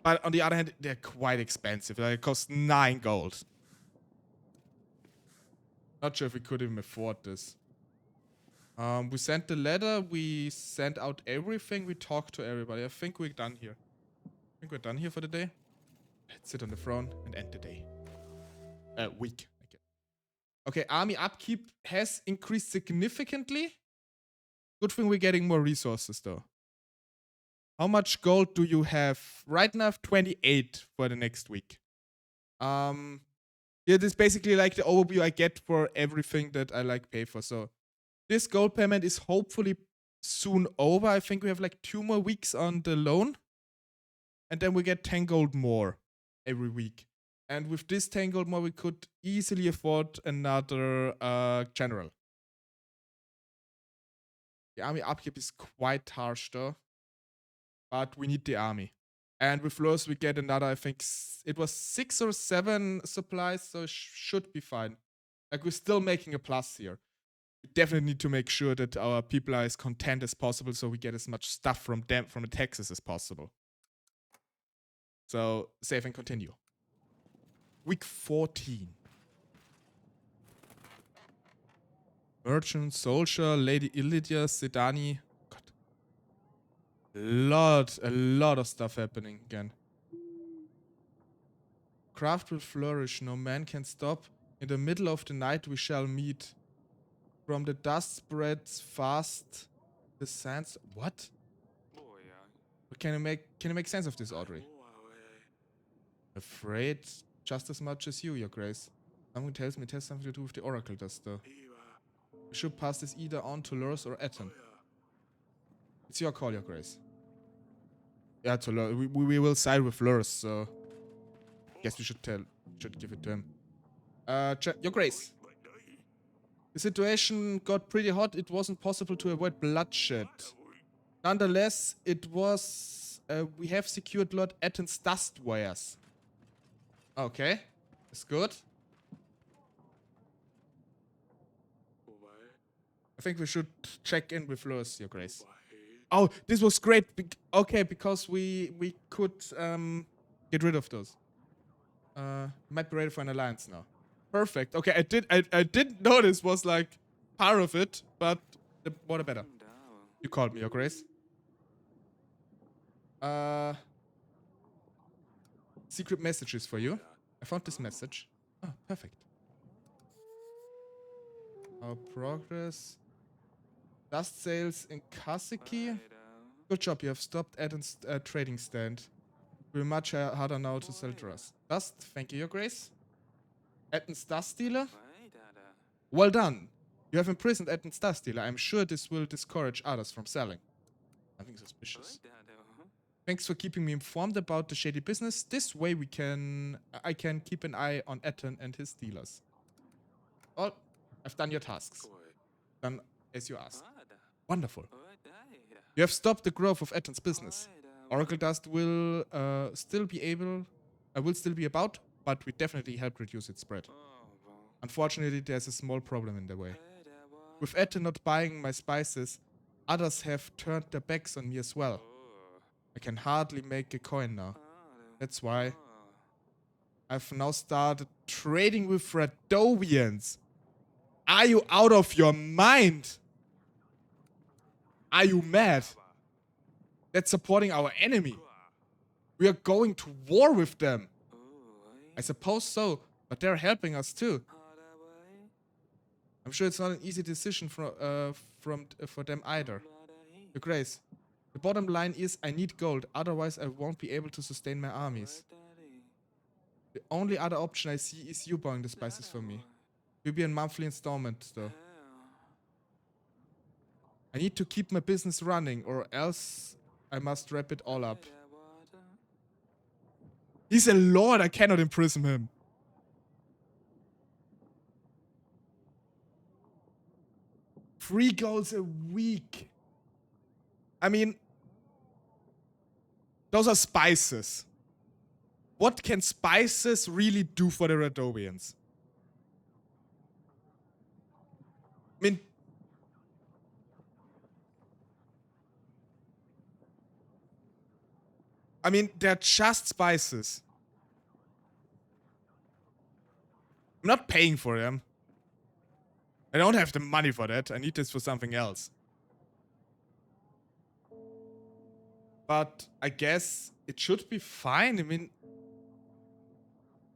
But on the other hand, they're quite expensive. Like, it costs 9 gold. Not sure if we could even afford this. We sent the letter. We sent out everything. We talked to everybody. I think we're done here. I think we're done here for the day. Let's sit on the throne and end the day. Week. Okay, army upkeep has increased significantly. Good thing we're getting more resources though. How much gold do you have? Right now I have 28 for the next week. Yeah, this is basically like the overview I get for everything that I like pay for. So this gold payment is hopefully soon over. I think we have like 2 more weeks on the loan. And then we get 10 gold more every week. And with this 10 gold more, we could easily afford another general. The army upkeep is quite harsh though. But we need the army. And with Lurs, we get another, I think, it was 6 or 7 supplies, so it should be fine. Like, we're still making a plus here. We definitely need to make sure that our people are as content as possible, so we get as much stuff from them, from the taxes as possible. So, save and continue. Week 14. Merchant, Soldier, Lady Illidia, Sedani. A lot of stuff happening again. Craft will flourish, no man can stop. In the middle of the night we shall meet. From the dust spreads fast the sands. What? Can you make sense of this, Audrey? Afraid just as much as you, Your Grace. Someone tells me it has something to do with the oracle dust, though. We should pass this either on to Lurs or Etten. It's your call, Your Grace. Yeah, to Lurs. We will side with Lurs, so guess we should give it to him. Your Grace. The situation got pretty hot. It wasn't possible to avoid bloodshed. Nonetheless, it was... we have secured Lord Etton's dust wires. Okay. It's good. I think we should check in with Lewis, Your Grace. Oh, this was great. Okay, because we could get rid of those. Might be ready for an alliance now. Perfect. Okay, I didn't know this was like part of it, but the more the better. You called me, Your Grace. Secret messages for you. I found this message. Oh, perfect. Our progress. Dust sales in Kaseki. Good job, you have stopped Eden's trading stand. We're much harder now to sell to us. Dust, thank you, Your Grace. Eden's dust dealer. Well done. You have imprisoned Eden's dust dealer. I'm sure this will discourage others from selling. Nothing suspicious. Thanks for keeping me informed about the shady business. This way I can keep an eye on Etten and his dealers. Oh, I've done your tasks. Done as you asked. Wonderful. You have stopped the growth of Etten's business. Oracle Dust will still be about, but we definitely help reduce its spread. Unfortunately, there's a small problem in the way. With Etten not buying my spices, others have turned their backs on me as well. I can hardly make a coin now. That's why I've now started trading with Radovians. Are you out of your mind? Are you mad? That's supporting our enemy. We are going to war with them. I suppose so, but they're helping us too. I'm sure it's not an easy decision for them either. Your Grace, the bottom line is I need gold, otherwise I won't be able to sustain my armies. The only other option I see is you buying the spices for me. Will be a monthly installment though. I need to keep my business running or else I must wrap it all up. He's a lord, I cannot imprison him. Three goals a week. I mean, those are spices. What can spices really do for the Radovians? I mean, they're just spices. I'm not paying for them. I don't have the money for that. I need this for something else. But I guess it should be fine. I mean,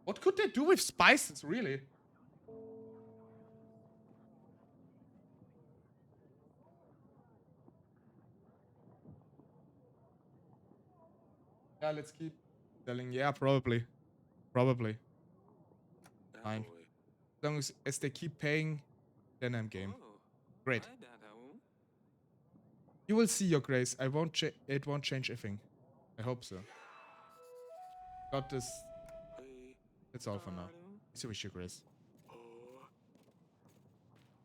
what could they do with spices, really? Yeah, let's keep selling. Yeah, probably. Probably. Fine. As long as they keep paying, then I'm game. Great. You will see, Your Grace. It won't change a thing. I hope so. Got this. That's all for now. So wish, Your Grace.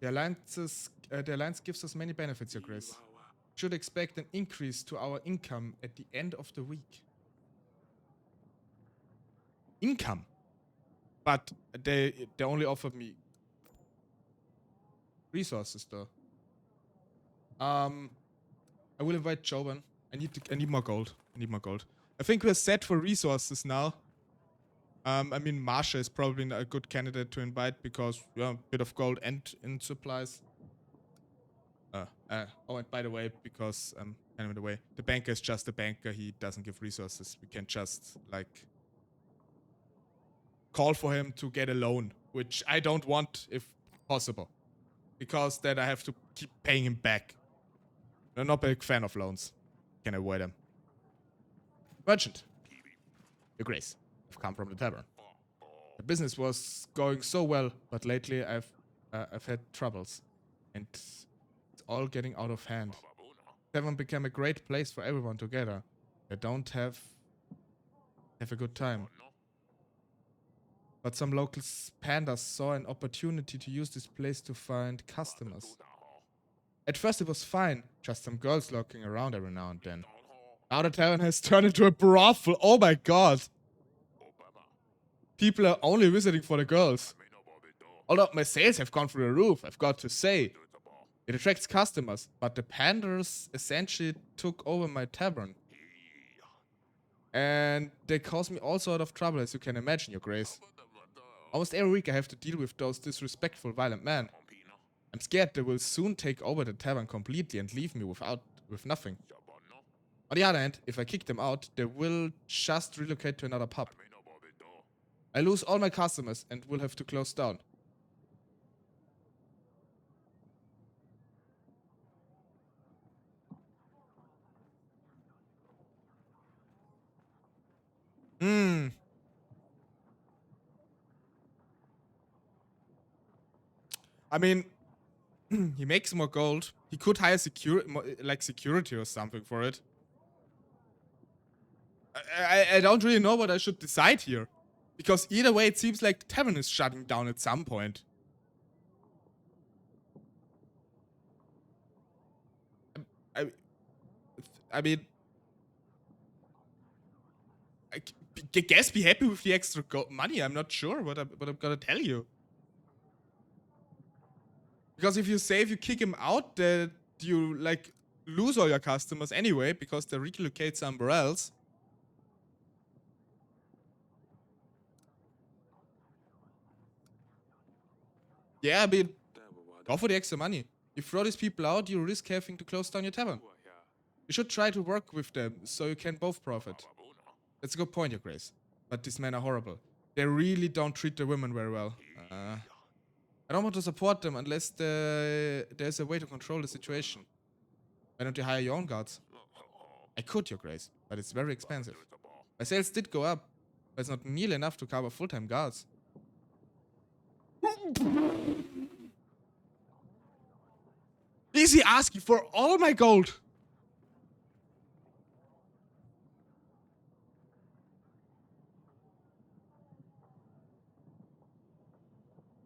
The alliance gives us many benefits, Your Grace. Should expect an increase to our income at the end of the week. Income? But they only offered me resources though. I will invite Joban. I need more gold. I think we're set for resources now. I mean, Marsha is probably a good candidate to invite because a bit of gold and in supplies. Oh, and by the way, because kind of the way the banker is just a banker, he doesn't give resources. We can just like call for him to get a loan, which I don't want if possible, because then I have to keep paying him back. I'm not a big fan of loans. Can avoid them. Merchant, Your Grace, I've come from the tavern. The business was going so well, but lately I've had troubles, and it's all getting out of hand. Tavern became a great place for everyone together. I don't have a good time. But some local pandas saw an opportunity to use this place to find customers. At first it was fine, just some girls lurking around every now and then. Now the tavern has turned into a brothel. Oh my god. People are only visiting for the girls. Although my sales have gone through the roof, I've got to say. It attracts customers, but the panders essentially took over my tavern. And they cause me all sort of trouble, as you can imagine, your grace. Almost every week I have to deal with those disrespectful, violent men. I'm scared they will soon take over the tavern completely and leave me with nothing. On the other hand, if I kick them out, they will just relocate to another pub. I lose all my customers and will have to close down. I mean, he makes more gold. He could hire security or something for it. I don't really know what I should decide here. Because either way, it seems like the tavern is shutting down at some point. I mean, I guess be happy with the extra money. I'm not sure what I'm gonna tell you. Because if you say if you kick him out, that you like lose all your customers anyway because they relocate somewhere else. Yeah, I mean, go for the extra money. If you throw these people out, you risk having to close down your tavern. You should try to work with them so you can both profit. That's a good point, your grace. But these men are horrible. They really don't treat the women very well. I don't want to support them unless there's a way to control the situation. Why don't you hire your own guards? I could, your grace, but it's very expensive. My sales did go up, but it's not nearly enough to cover full-time guards. Is he asking for all my gold?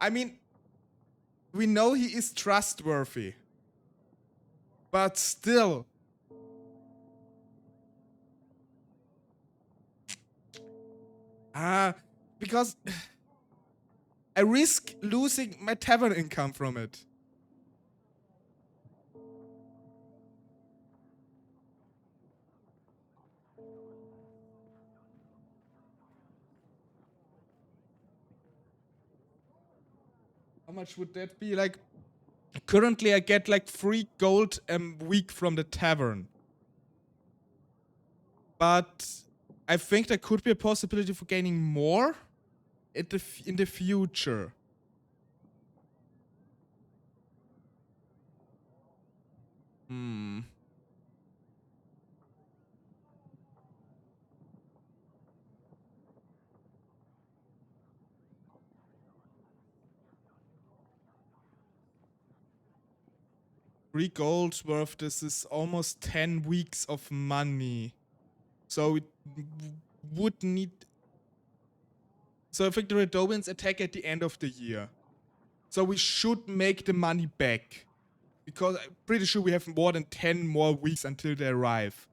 I mean, we know he is trustworthy. But still. Because I risk losing my tavern income from it. How much would that be? Like, currently I get like 3 gold a week from the tavern. But I think there could be a possibility for gaining more in the future. Three gold worth, this is almost 10 weeks of money. So it would need... So I think the Redovans attack at the end of the year. So we should make the money back. Because I'm pretty sure we have more than 10 more weeks until they arrive.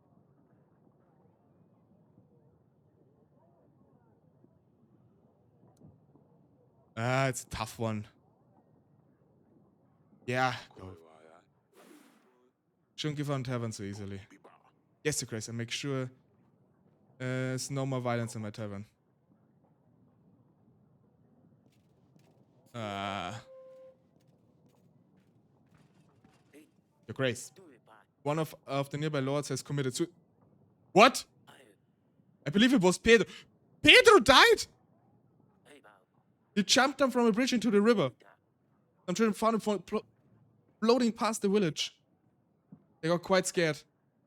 It's a tough one. Yeah, go. Shouldn't give on tavern so easily. Yes, Your Grace, and make sure there's no more violence in my tavern. Your Grace, one of the nearby lords has committed suicide. What? I believe it was Pedro. Pedro died! He jumped down from a bridge into the river. Some children found him floating past the village. They got quite scared.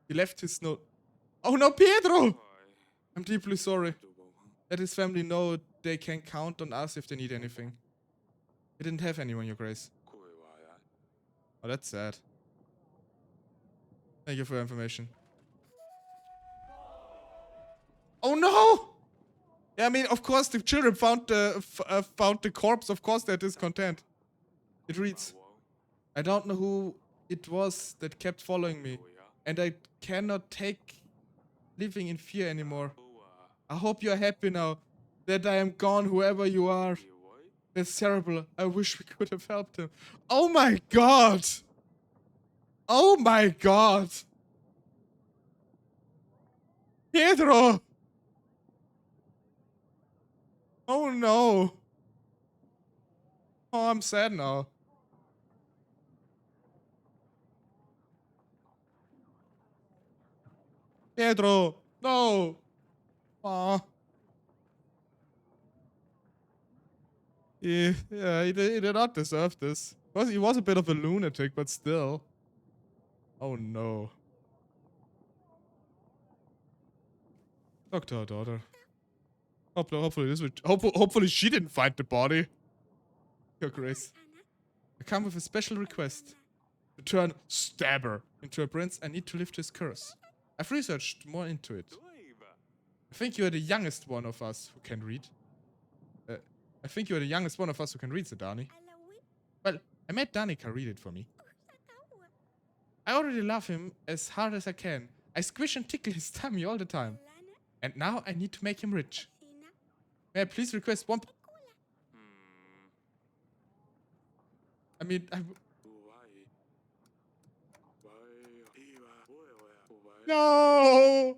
He left his note. Oh no, Pedro! I'm deeply sorry. Let his family know they can count on us if they need anything. He didn't have anyone, Your Grace. Oh, that's sad. Thank you for your information. Oh no! Yeah, I mean, of course, the children found the corpse. Of course, they're discontent. It reads, I don't know who it was that kept following me. And I cannot take living in fear anymore. I hope you're happy now that I am gone, whoever you are. That's terrible. I wish we could have helped him. Oh my god! Oh my god! Pedro! Oh no! Oh, I'm sad now. Pedro! No! Aw. Yeah, he did not deserve this. He was a bit of a lunatic, but still. Oh no. Talk to her daughter. Hopefully she didn't find the body. Your Grace. I come with a special request. To turn Stabber into a prince, I need to lift his curse. I've researched more into it. I think you are the youngest one of us who can read. Said Dani. Well, I made Danica read it for me. I already love him as hard as I can. I squish and tickle his tummy all the time. And now I need to make him rich. May I please request one... No!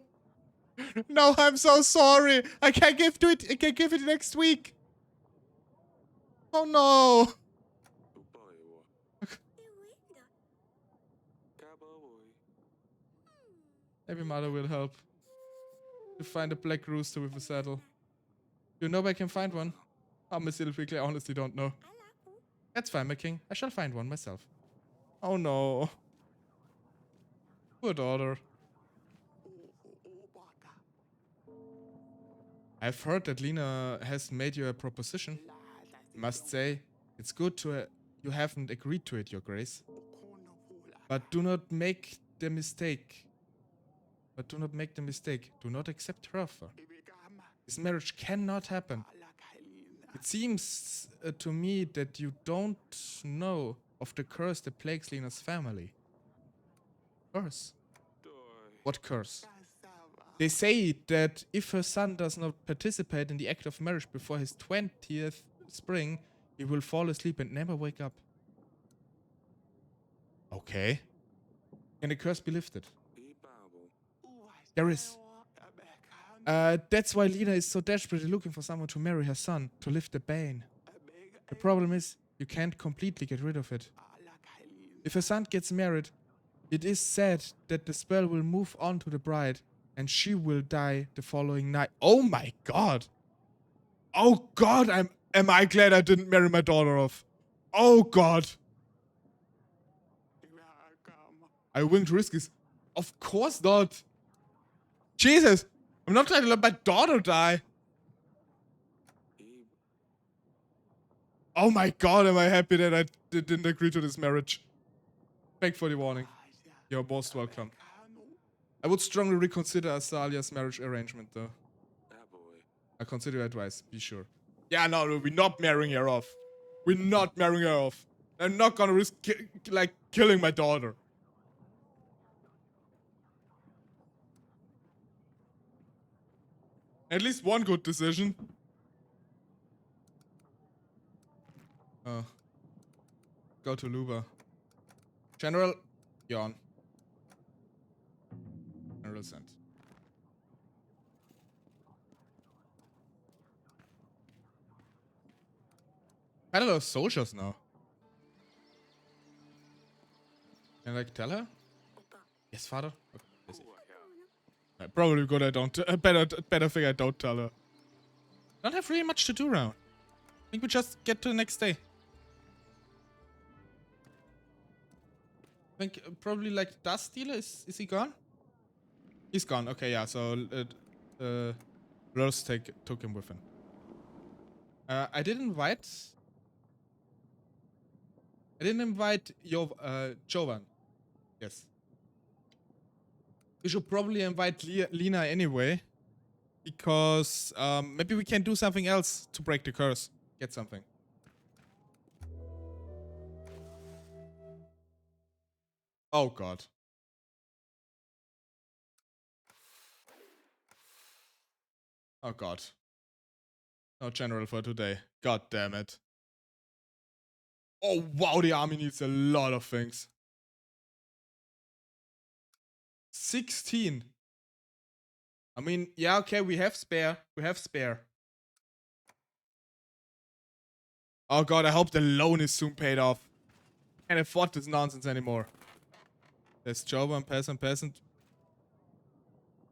No, I'm so sorry. I can't give it next week. Oh no. Maybe mother will help. To find a black rooster with a saddle. You know where I can find one? Oh, Miss Littlefinger, I honestly don't know. That's fine, my king. I shall find one myself. Oh no. Poor daughter. I've heard that Lena has made you a proposition. Must say, it's good to you haven't agreed to it, Your Grace. But do not make the mistake. Do not accept her offer. This marriage cannot happen. It seems to me that you don't know of the curse that plagues Lena's family. Curse? What curse? They say that if her son does not participate in the act of marriage before his 20th spring, he will fall asleep and never wake up. Okay. Can the curse be lifted? There is. That's why Lena is so desperately looking for someone to marry her son, to lift the bane. The problem is, you can't completely get rid of it. If her son gets married, it is said that the spell will move on to the bride, and she will die the following night. Oh my god! Oh god, am I glad I didn't marry my daughter off. Oh god! I wouldn't risk this. Of course not! Jesus! I'm not trying to let my daughter die! Oh my god, am I happy that I didn't agree to this marriage. Thank you for the warning. You're most welcome. I would strongly reconsider Azalia's marriage arrangement, though. I consider your advice, be sure. Yeah, no, we're not marrying her off. We're not marrying her off. I'm not gonna risk, killing my daughter. At least one good decision. Go to Luba. General, yawn. General sent. I don't know soldiers now. Can I tell her? Yes, father. Okay. Yes. Probably good. I don't. Better thing I don't tell her. Don't have really much to do around. I think we just get to the next day. I think probably Dust Dealer is he gone? He's gone. Okay, yeah. So Rose took him with him. I didn't invite Jovan. Yes. We should probably invite Lena anyway. Because maybe we can do something else to break the curse. Get something. Oh god. Oh god. No general for today. God damn it. Oh wow, the army needs a lot of things. 16. I mean, yeah, okay, we have spare. We have spare. Oh god, I hope the loan is soon paid off. Can't afford this nonsense anymore. There's Job and peasant.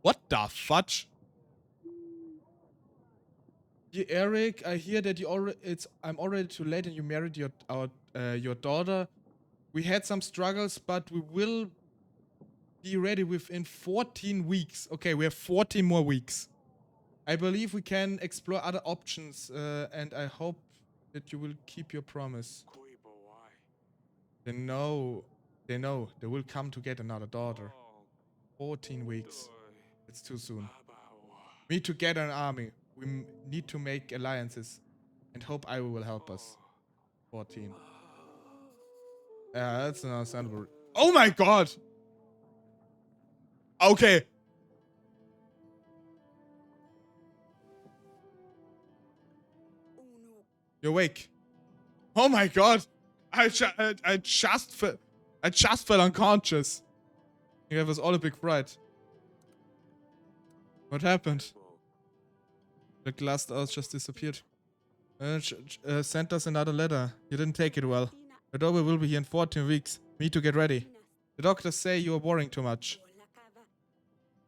What the fudge? Dear Eric, I hear that you already I'm already too late and you married your daughter. We had some struggles, but we will be ready within 14 weeks. Okay, we have 14 more weeks. I believe we can explore other options, and I hope that you will keep your promise. They know. They know. They will come to get another daughter. 14 weeks. It's too soon. We need to get an army. We need to make alliances and hope Iowa will help us. 14. Yeah, that's understandable. Oh my god! Okay. You're awake. Oh my god! I just fell unconscious. You gave us all a big fright. What happened? The glass house just disappeared. Sent us another letter. You didn't take it well. The daughter will be here in 14 weeks. We need to get ready. The doctors say you are worrying too much.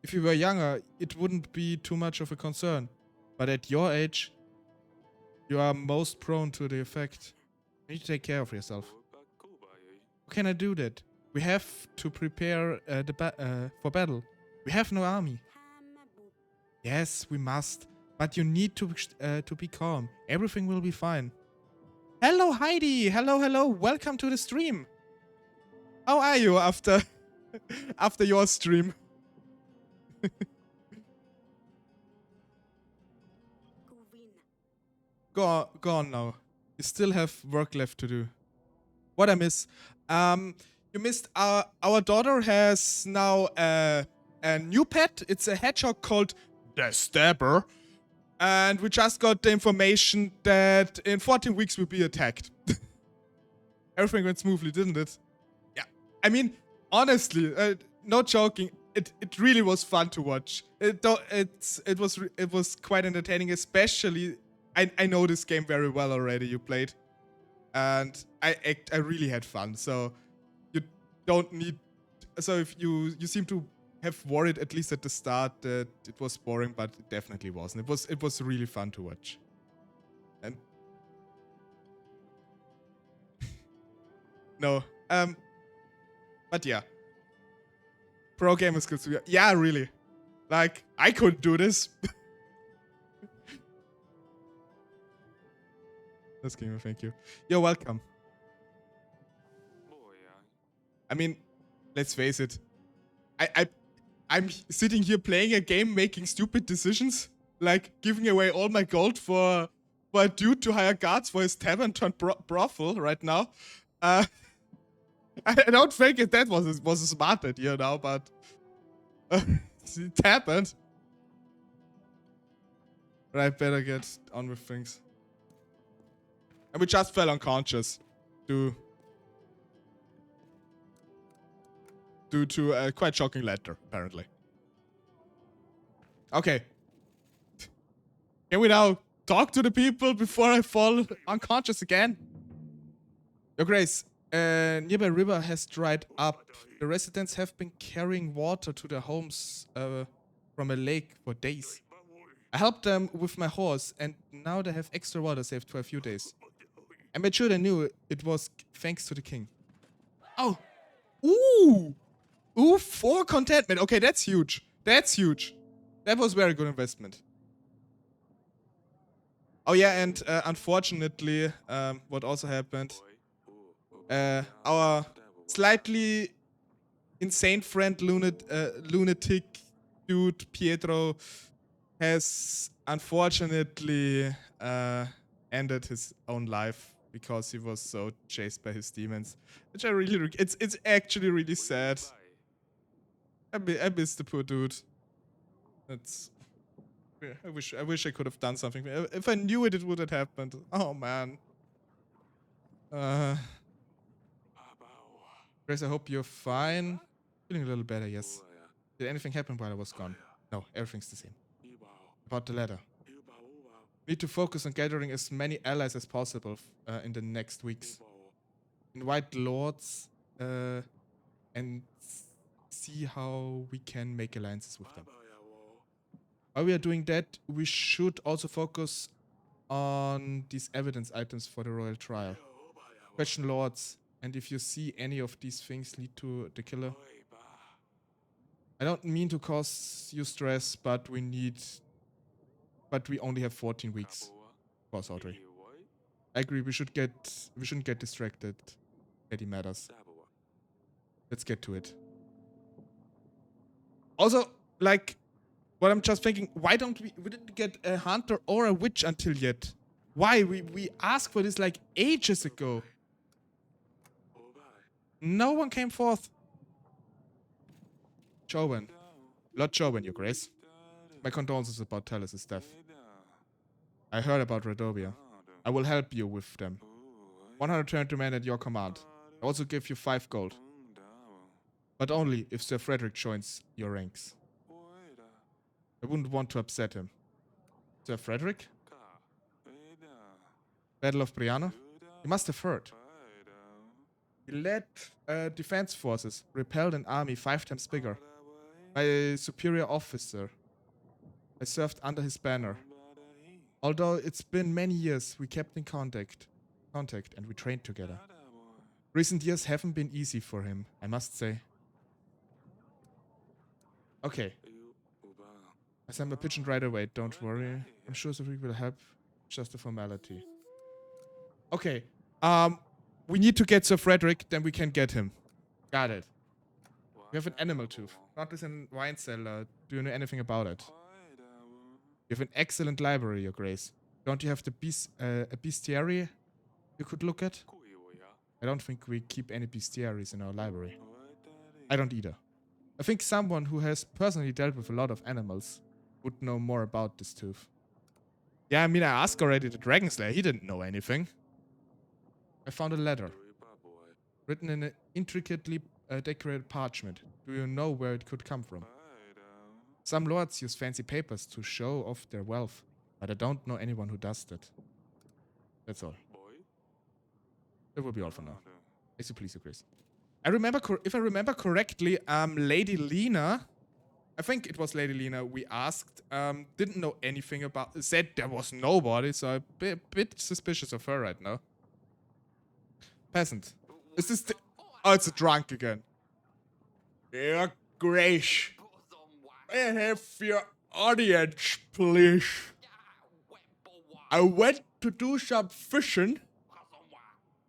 If you were younger, it wouldn't be too much of a concern. But at your age, you are most prone to the effect. You need to take care of yourself. How can I do that? We have to prepare for battle. We have no army. Yes, we must. But you need to be calm. Everything will be fine. Hello, Heidi. Hello. Welcome to the stream. How are you after your stream? Go on now. You still have work left to do. What I miss? You missed our daughter has now a new pet. It's a hedgehog called the Stabber. And we just got the information that in 14 weeks we'll be attacked. Everything went smoothly, didn't it? Yeah. I mean, honestly, no joking, it really was fun to watch. It was quite entertaining, especially I know this game very well already. You played, and I really had fun. So you don't need. So if you seem to have worried at least at the start that it was boring, but it definitely wasn't. It was really fun to watch. And no, but yeah, pro gamer skills. Yeah, really. Like I couldn't do this. That's gamer, thank you. You're welcome. I mean, let's face it. I'm sitting here playing a game, making stupid decisions, like giving away all my gold for a dude to hire guards for his tavern turned brothel right now. I don't think that was a smart idea now, but it happened. But I better get on with things. And we just fell unconscious due to a quite shocking letter, apparently. Okay. Can we now talk to the people before I fall unconscious again? Your Grace, a nearby river has dried up. The residents have been carrying water to their homes from a lake for days. I helped them with my horse, and now they have extra water saved for a few days. I made sure they knew it was thanks to the king. Oh! Ooh! Ooh, 4 contentment. Okay, that's huge. That's huge. That was very good investment. Oh yeah, and unfortunately, what also happened, our slightly insane friend, lunatic dude, Pietro, has unfortunately ended his own life because he was so chased by his demons, which I really it's actually really sad. I miss the poor dude. That's I wish I could have done something. If I knew it would have happened. Oh man. Grace, I hope you're fine. Feeling a little better, yes. Did anything happen while I was gone? No, everything's the same. About the ladder. Need to focus on gathering as many allies as possible in the next weeks. Invite lords and see how we can make alliances with them. While we are doing that, we should also focus on these evidence items for the royal trial. Question lords, and if you see any of these things lead to the killer. I don't mean to cause you stress, but we only have 14 weeks. Boss Audrey. I agree, we shouldn't get distracted. Petty matters. Let's get to it. Also, like, what I'm just thinking, why don't we didn't get a hunter or a witch until yet? Why? We asked for this like ages ago. No one came forth. Joven. Lord Joven, your grace. My condolences about Talis' death. I heard about Redovia. I will help you with them. 120 men at your command. I also give you 5 gold. But only if Sir Frederick joins your ranks. I wouldn't want to upset him. Sir Frederick? Battle of Brianna? You must have heard. He led defense forces, repelled an army 5 times bigger. By a superior officer. I served under his banner. Although it's been many years, we kept in contact and we trained together. Recent years haven't been easy for him, I must say. Okay. I sent a pigeon right away, don't worry. I'm sure Sofie will help. Just a formality. Okay. We need to get Sir Frederick, then we can get him. Got it. We have an animal tooth. Not as in wine cellar. Do you know anything about it? You have an excellent library, Your Grace. Don't you have the a bestiary you could look at? I don't think we keep any bestiaries in our library. I don't either. I think someone who has personally dealt with a lot of animals would know more about this tooth. Yeah, I mean, I asked already the Dragon Slayer. He didn't know anything. I found a letter. Written in an intricately decorated parchment. Do you know where it could come from? Some lords use fancy papers to show off their wealth, but I don't know anyone who does that. That's all. That will be all for now. As you please, Your Grace. I remember, if I remember correctly, Lady Lena, I think it was Lady Lena we asked, didn't know anything about, said there was nobody, so I'm a bit suspicious of her right now. Peasant. Is this the... Oh, it's a drunk again. Your Grace. I have your audience, please. I went to do some fishing.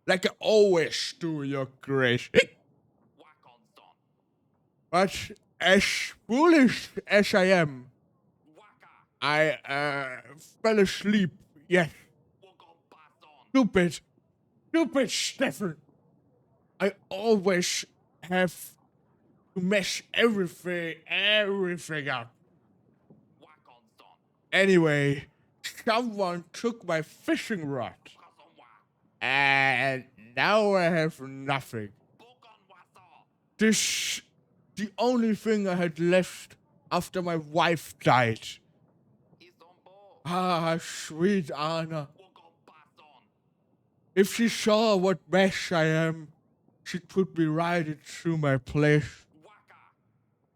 Like I always do, Your Grace. But as foolish as I am, I fell asleep. Yes. Stupid Stefan. I always have to mess everything up. Anyway, someone took my fishing rod. And now I have nothing. This the only thing I had left after my wife died. Ah, sweet Anna. If she saw what mess I am, she'd put me right into my place.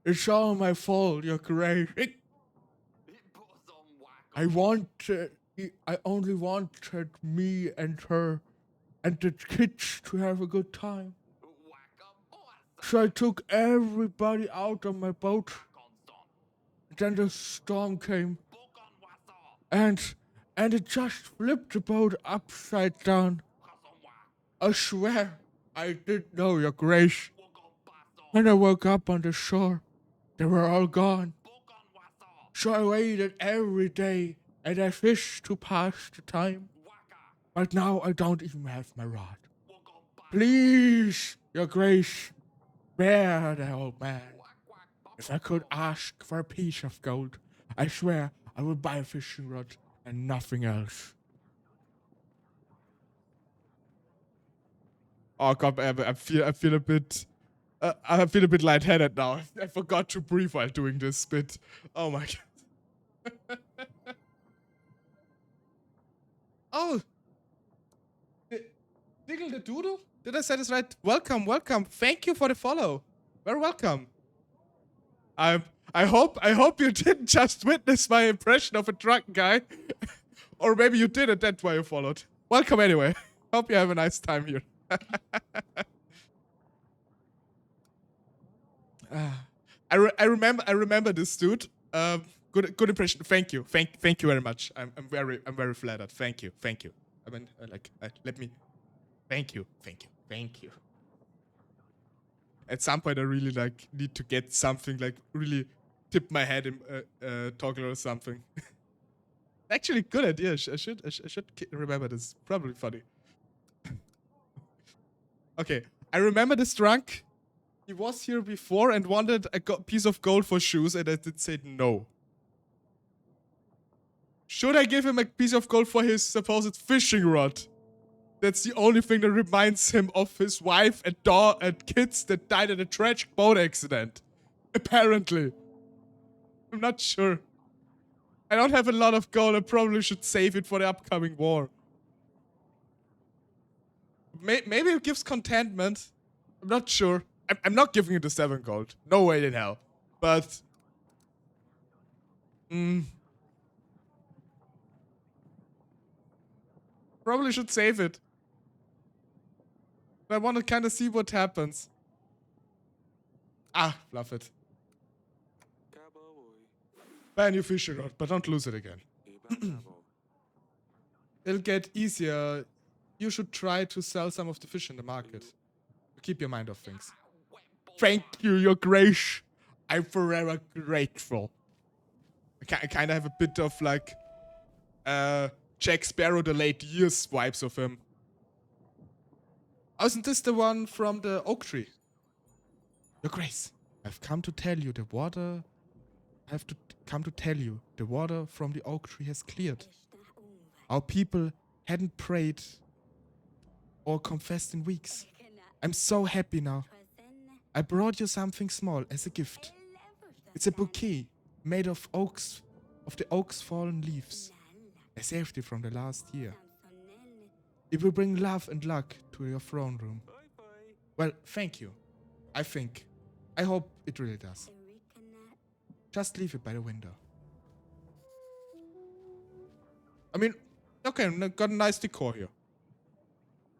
It's all my fault, Your Grace. I only wanted me and her and the kids to have a good time. So I took everybody out on my boat. Then the storm came. And it just flipped the boat upside down. I swear I didn't know, Your Grace. When I woke up on the shore, they were all gone. So I waited every day and I fished to pass the time. But now I don't even have my rod. Please, your grace, spare the old man. If I could ask for a piece of gold, I swear I would buy a fishing rod and nothing else. Oh god, I feel a bit lightheaded now. I forgot to breathe while doing this bit. Oh my god. Oh, Diggle the Doodle? Did I say this right? Welcome, welcome. Thank you for the follow. Very welcome. I hope you didn't just witness my impression of a drunk guy. Or maybe you did and that's why you followed. Welcome anyway. Hope you have a nice time here. I remember this dude. Good impression. Thank you. Thank you very much. I'm very flattered. Thank you. I mean, let me. Thank you. At some point, I really need to get something really tip my head in toggle or something. Actually, good idea. I should remember this. Probably funny. Okay, I remember this drunk. He was here before and wanted a piece of gold for shoes, and I did say no. Should I give him a piece of gold for his supposed fishing rod? That's the only thing that reminds him of his wife and dog and kids that died in a tragic boat accident. Apparently. I'm not sure. I don't have a lot of gold. I probably should save it for the upcoming war. Maybe it gives contentment. I'm not sure. I'm not giving it the 7 gold. No way in hell. But... probably should save it. I want to kind of see what happens. Ah, love it. Buy a new fishing rod, but don't lose it again. It'll get easier. You should try to sell some of the fish in the market. Keep your mind off things. Thank you, your grace. I'm forever grateful. I kind of have a bit of Jack Sparrow the late years vibes of him. Oh, isn't this the one from the oak tree? Your grace, I've come to tell you the water... the water from the oak tree has cleared. Our people hadn't prayed or confessed in weeks. I'm so happy now. I brought you something small as a gift. It's a bouquet made of the oak's fallen leaves. I saved it from the last year. It will bring love and luck to your throne room. Well, thank you. I hope it really does. Just leave it by the window. I mean, okay, got a nice decor here.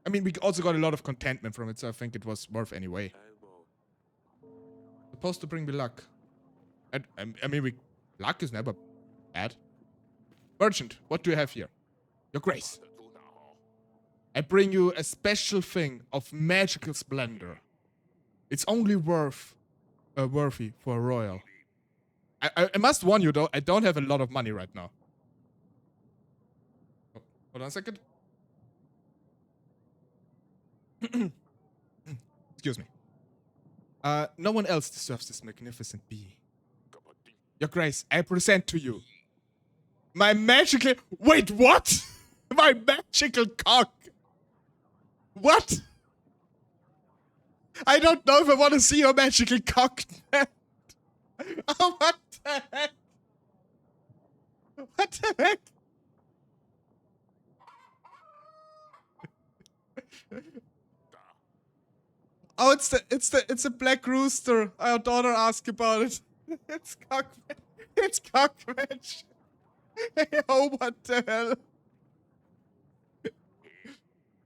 I mean, we also got a lot of contentment from it, so I think it was worth anyway. Supposed to bring me luck. I mean, luck is never bad. Merchant, what do you have here? Your grace. I bring you a special thing of magical splendor. It's only worthy for a royal. I must warn you though, I don't have a lot of money right now. Oh, hold on a second. Excuse me. No one else deserves this magnificent bee. Your grace, I present to you my magical... Wait, what? My magical cock. What? I don't know if I want to see your magical cock. Oh, what the heck? What the heck? Oh, it's a black rooster. Our daughter asked about it. It's cock. It's cock match. Oh, what the hell?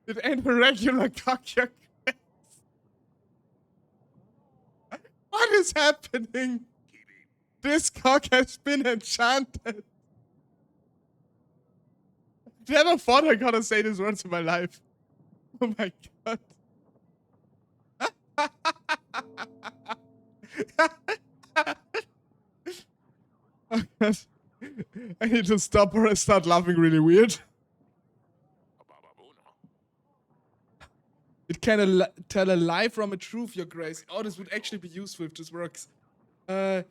It ain't a regular cock. What is happening? This cock has been enchanted. Never thought I gotta say these words in my life. Oh my god. Oh god. I need to stop or I start laughing really weird. can tell a lie from a truth, Your Grace. Oh, this would actually be useful if this works. And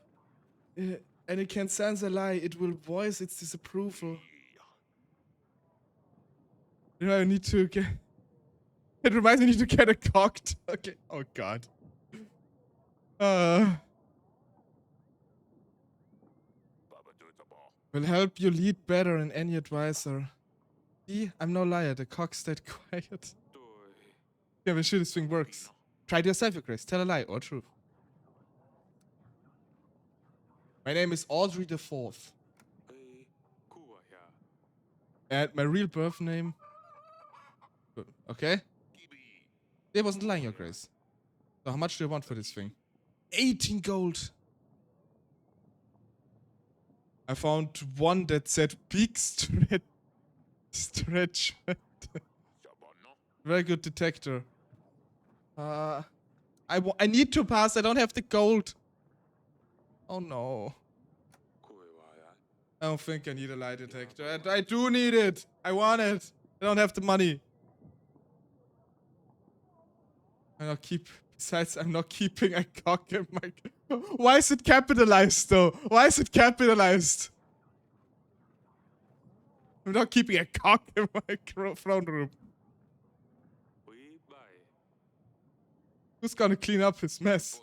it can sense a lie. It will voice its disapproval. You know, I need to get... It reminds me to get a cocked. Okay. Oh, God. Will help you lead better in any advisor. See, I'm no liar. The cock stayed quiet. Yeah, but sure this thing works. Try it yourself, Your Grace. Tell a lie or truth. My name is Audrey the Fourth. And my real birth name... Okay. They wasn't lying, Your Grace. So how much do you want for this thing? 18 gold. I found one that said big stretch. Very good detector. I need to pass. I don't have the gold. Oh no. I don't think I need a lie detector. I do need it. I want it. I don't have the money. Besides, I'm not keeping a cock in my... Why is it capitalized, though? Why is it capitalized? I'm not keeping a cock in my throne room. Who's gonna clean up his mess?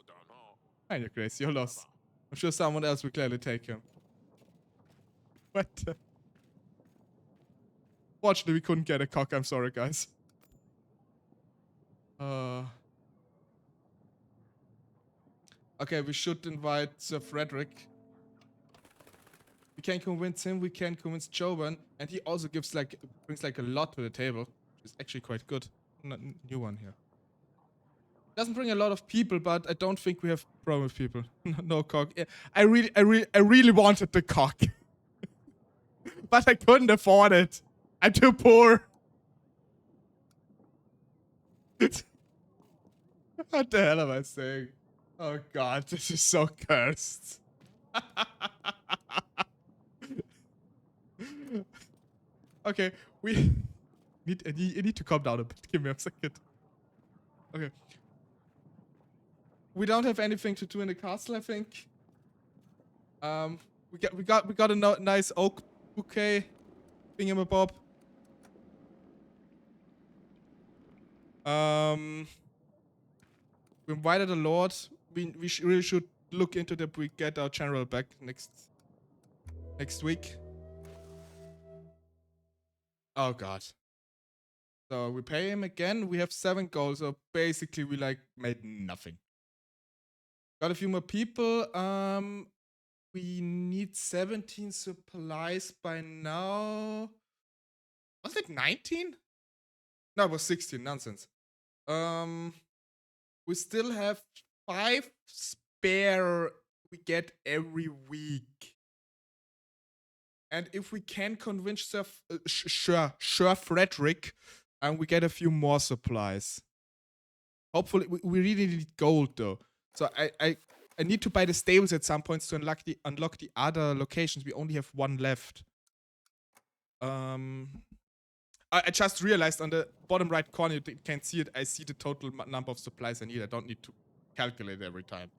Fine, Your Grace, you're lost. I'm sure someone else will gladly take him. What the... Fortunately, we couldn't get a cock. I'm sorry, guys. Okay, we should invite Sir Frederick. We can convince him, we can convince Jovan, and he also brings like a lot to the table, which is actually quite good. New one here. Doesn't bring a lot of people, but I don't think we have problem with people. No cock. Yeah, I really wanted the cock. But I couldn't afford it. I'm too poor. What the hell am I saying? Oh god, this is so cursed. Okay, I need to calm down a bit. Give me a second. Okay. We don't have anything to do in the castle, I think. We got a nice oak bouquet thingamabob. We invited a lord. We really should look into that. We get our general back next week. Oh god. So we pay him again. We have 7 gold. So basically we like made nothing. Got a few more people. We need 17 supplies by now. Was it 19? No, it was 16. Nonsense. We still have 5 spare we get every week. And if we can convince Sir Frederick, we get a few more supplies. Hopefully, we really need gold though. So I need to buy the stables at some points to unlock the other locations. We only have 1 left. I just realized on the bottom right corner, you can't see it. I see the total number of supplies I need. I don't need to calculate every time.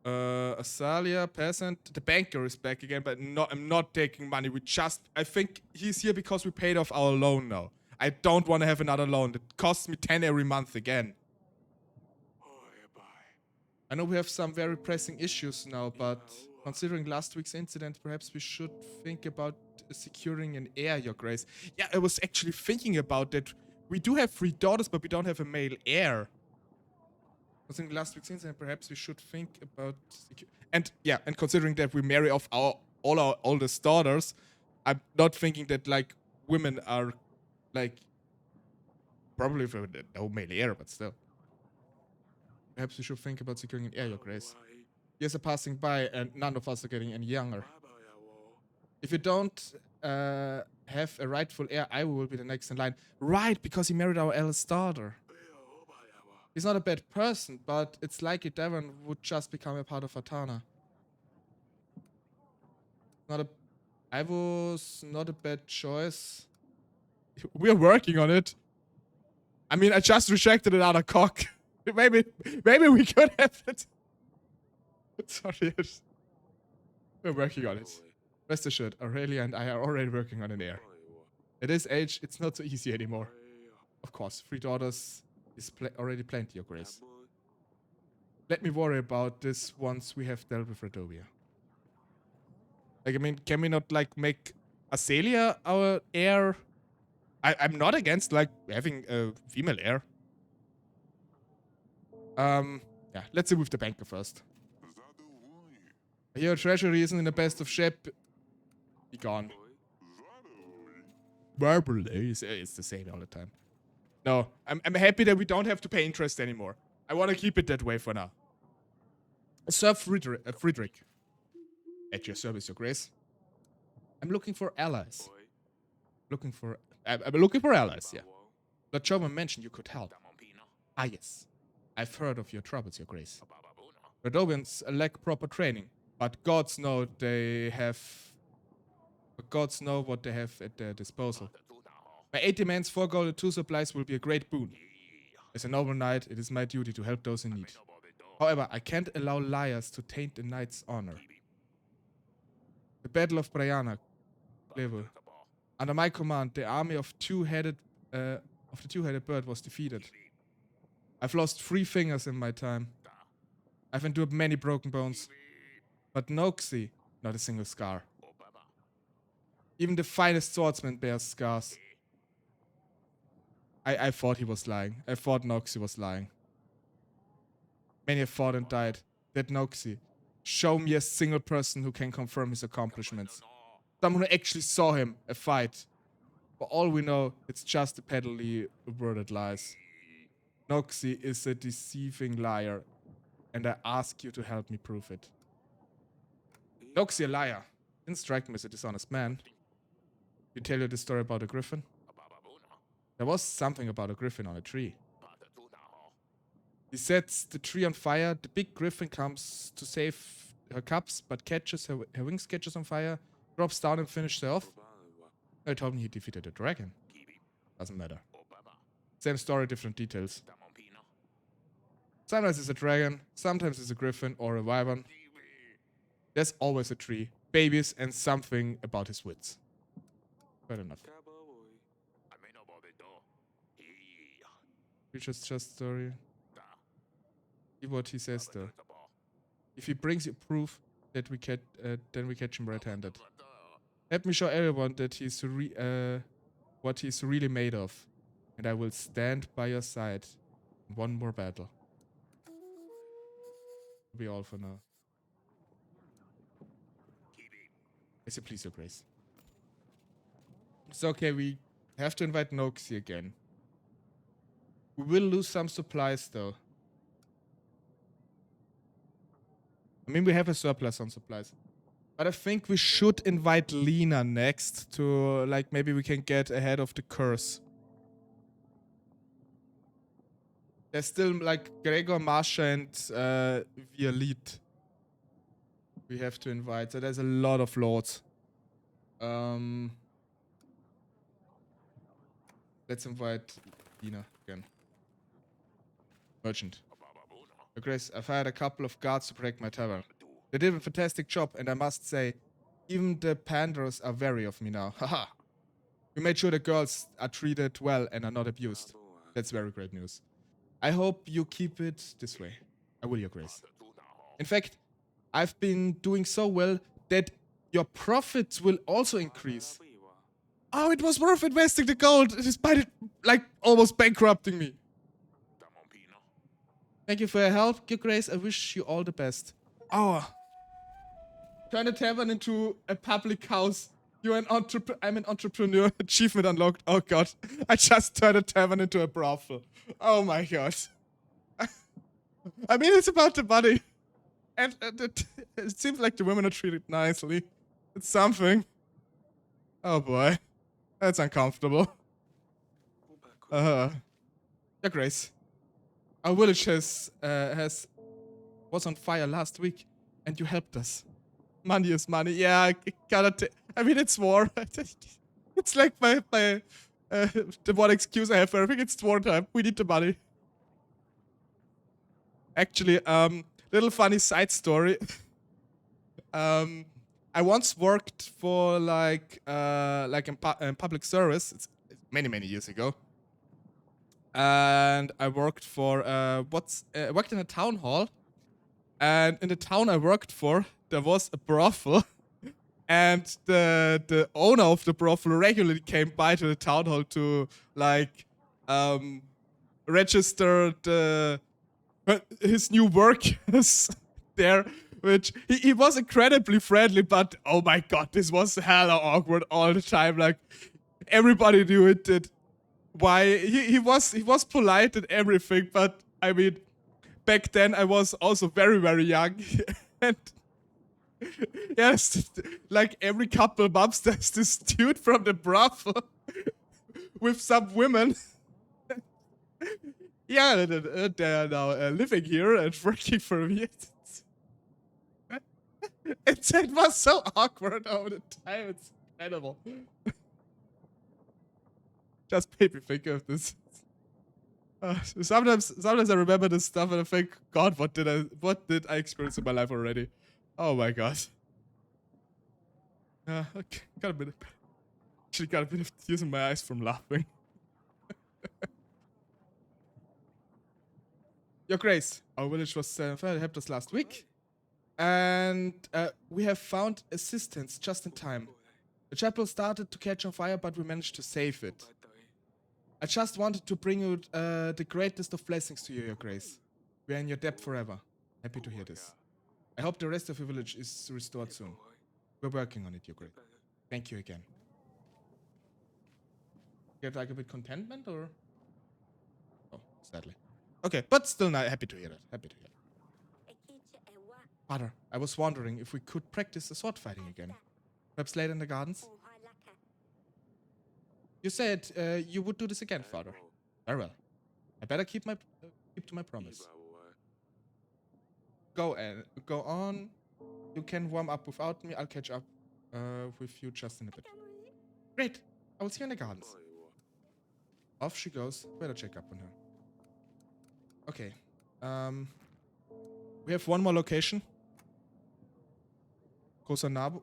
Asalia, peasant. The banker is back again, but I'm not taking money. I think he's here because we paid off our loan now. I don't want to have another loan. It costs me 10 every month again. I know we have some very pressing issues now, but considering last week's incident, perhaps we should think about securing an heir, Your Grace. Yeah, I was actually thinking about that. We do have 3 daughters, but we don't have a male heir. Considering last week's incident, perhaps we should think about... And considering that we marry off all our oldest daughters, I'm not thinking that, like, women are, like... Probably for no male heir, but still. Perhaps we should think about securing an heir, Your Grace. Years are passing by, and none of us are getting any younger. If you don't have a rightful heir, I will be the next in line. Right, because he married our eldest daughter. He's not a bad person, but it's likely Devon would just become a part of Atana. I was not a bad choice. We're working on it. I mean, I just rejected another cock. maybe we could have it. Sorry. We're working on it. Rest assured, Aurelia and I are already working on an heir. At this age, it's not so easy anymore. Of course, 3 daughters is already plenty, Your Grace. Let me worry about this once we have dealt with Radovia. Like, I mean, can we not, like, make Azelia our heir? I'm not against, like, having a female heir. Yeah, let's see with the banker first. Your treasury isn't in the best of shape. Be gone. Verbally, it's the same all the time. No, I'm happy that we don't have to pay interest anymore. I want to keep it that way for now. Sir Friedrich. At your service, Your Grace. I'm looking for allies. I'm looking for allies, yeah. Lord Choman mentioned you could help. Ah, yes. I've heard of your troubles, Your Grace. Radovians lack proper training, but gods know what they have at their disposal. My 80 men's 4 gold and 2 supplies will be a great boon. As a noble knight, it is my duty to help those in need. However, I can't allow liars to taint a knight's honor. The Battle of Braiana, Clevo. Under my command, the army of the two-headed bird was defeated. I've lost 3 fingers in my time. I've endured many broken bones. But Noxie, not a single scar. Even the finest swordsman bears scars. I thought he was lying. I thought Noxie was lying. Many have fought and died. That Noxie. Show me a single person who can confirm his accomplishments. Someone who actually saw him, a fight. For all we know, it's just a peddly worded lies. Noxie is a deceiving liar, and I ask you to help me prove it. Noxie a liar. Didn't strike me as a dishonest man. You tell you the story about a griffin? There was something about a griffin on a tree. He sets the tree on fire, the big griffin comes to save her cubs, but catches her wings catches on fire, drops down and finishes her off. They told me he defeated a dragon. Doesn't matter. Same story, different details. Sometimes it's a dragon, sometimes it's a griffin or a wyvern. There's always a tree, babies, and something about his wits. Fair enough. Creature's just story. See what he says though. If he brings you proof that then we catch him red-handed. Let me show everyone that he's what he's really made of, and I will stand by your side in one more battle. That'll be all for now. As you please, Your Grace. It's okay, we have to invite Noxie again. We will lose some supplies though. I mean, we have a surplus on supplies. But I think we should invite Lena next to, like, maybe we can get ahead of the curse. There's still, like, Gregor, Masha, and Violet. We have to invite. So there's a lot of lords. Let's invite Lena again. Merchant. Your Grace, I've hired a couple of guards to protect my tavern. They did a fantastic job, and I must say, even the Panthers are wary of me now. Haha. We made sure the girls are treated well and are not abused. That's very great news. I hope you keep it this way. I will, Your Grace. In fact, I've been doing so well that your profits will also increase. Oh, it was worth investing the gold, despite it, like, almost bankrupting me. Thank you for your help, Your Grace. I wish you all the best. Oh. Turn a tavern into a public house. I'm an entrepreneur. Achievement unlocked. Oh god. I just turned a tavern into a brothel. Oh my god. I mean, it's about the money. And it seems like the women are treated nicely. It's something. Oh boy. That's uncomfortable. Your Grace. Our village was on fire last week, and you helped us. Money is money. Yeah, I mean, it's war. It's like my The one excuse I have for everything, it's war time. We need the money. Actually, little funny side story. I once worked for like in public service. It's many years ago. And I worked for worked in a town hall. And in the town I worked for, there was a brothel. And the owner of the brothel regularly came by to the town hall to like register his new workers there, which he was incredibly friendly, but oh my god, this was hella awkward all the time. Like everybody knew it. Why he was polite and everything, but I mean, back then I was also very young, and yes, like every couple months there's this dude from the brothel with some women. Yeah, they're now living here and working for me. It was so awkward all the time. It's incredible. Just made me think of this. Sometimes I remember this stuff and I think, God, what did I experience in my life already? Oh my god. Okay, got a bit of tears in my eyes from laughing. Your Grace, our village was helped us last week, and we have found assistance just in time. The chapel started to catch on fire, but we managed to save it. I just wanted to bring you the greatest of blessings to you, Your Grace. We are in your debt forever. Happy to hear this. I hope the rest of your village is restored soon. We're working on it, Your Grace. Thank you again. Get like a bit contentment, or? Oh, sadly. Okay, but still not happy to hear that. Happy to hear that. Father, I was wondering if we could practice the sword fighting again. Perhaps later in the gardens? You said you would do this again, Father. Very well. I better keep to my promise. Go on. You can warm up without me. I'll catch up with you just in a bit. Great. I will see you in the gardens. Off she goes. Better check up on her. Okay. We have one more location. Kosano.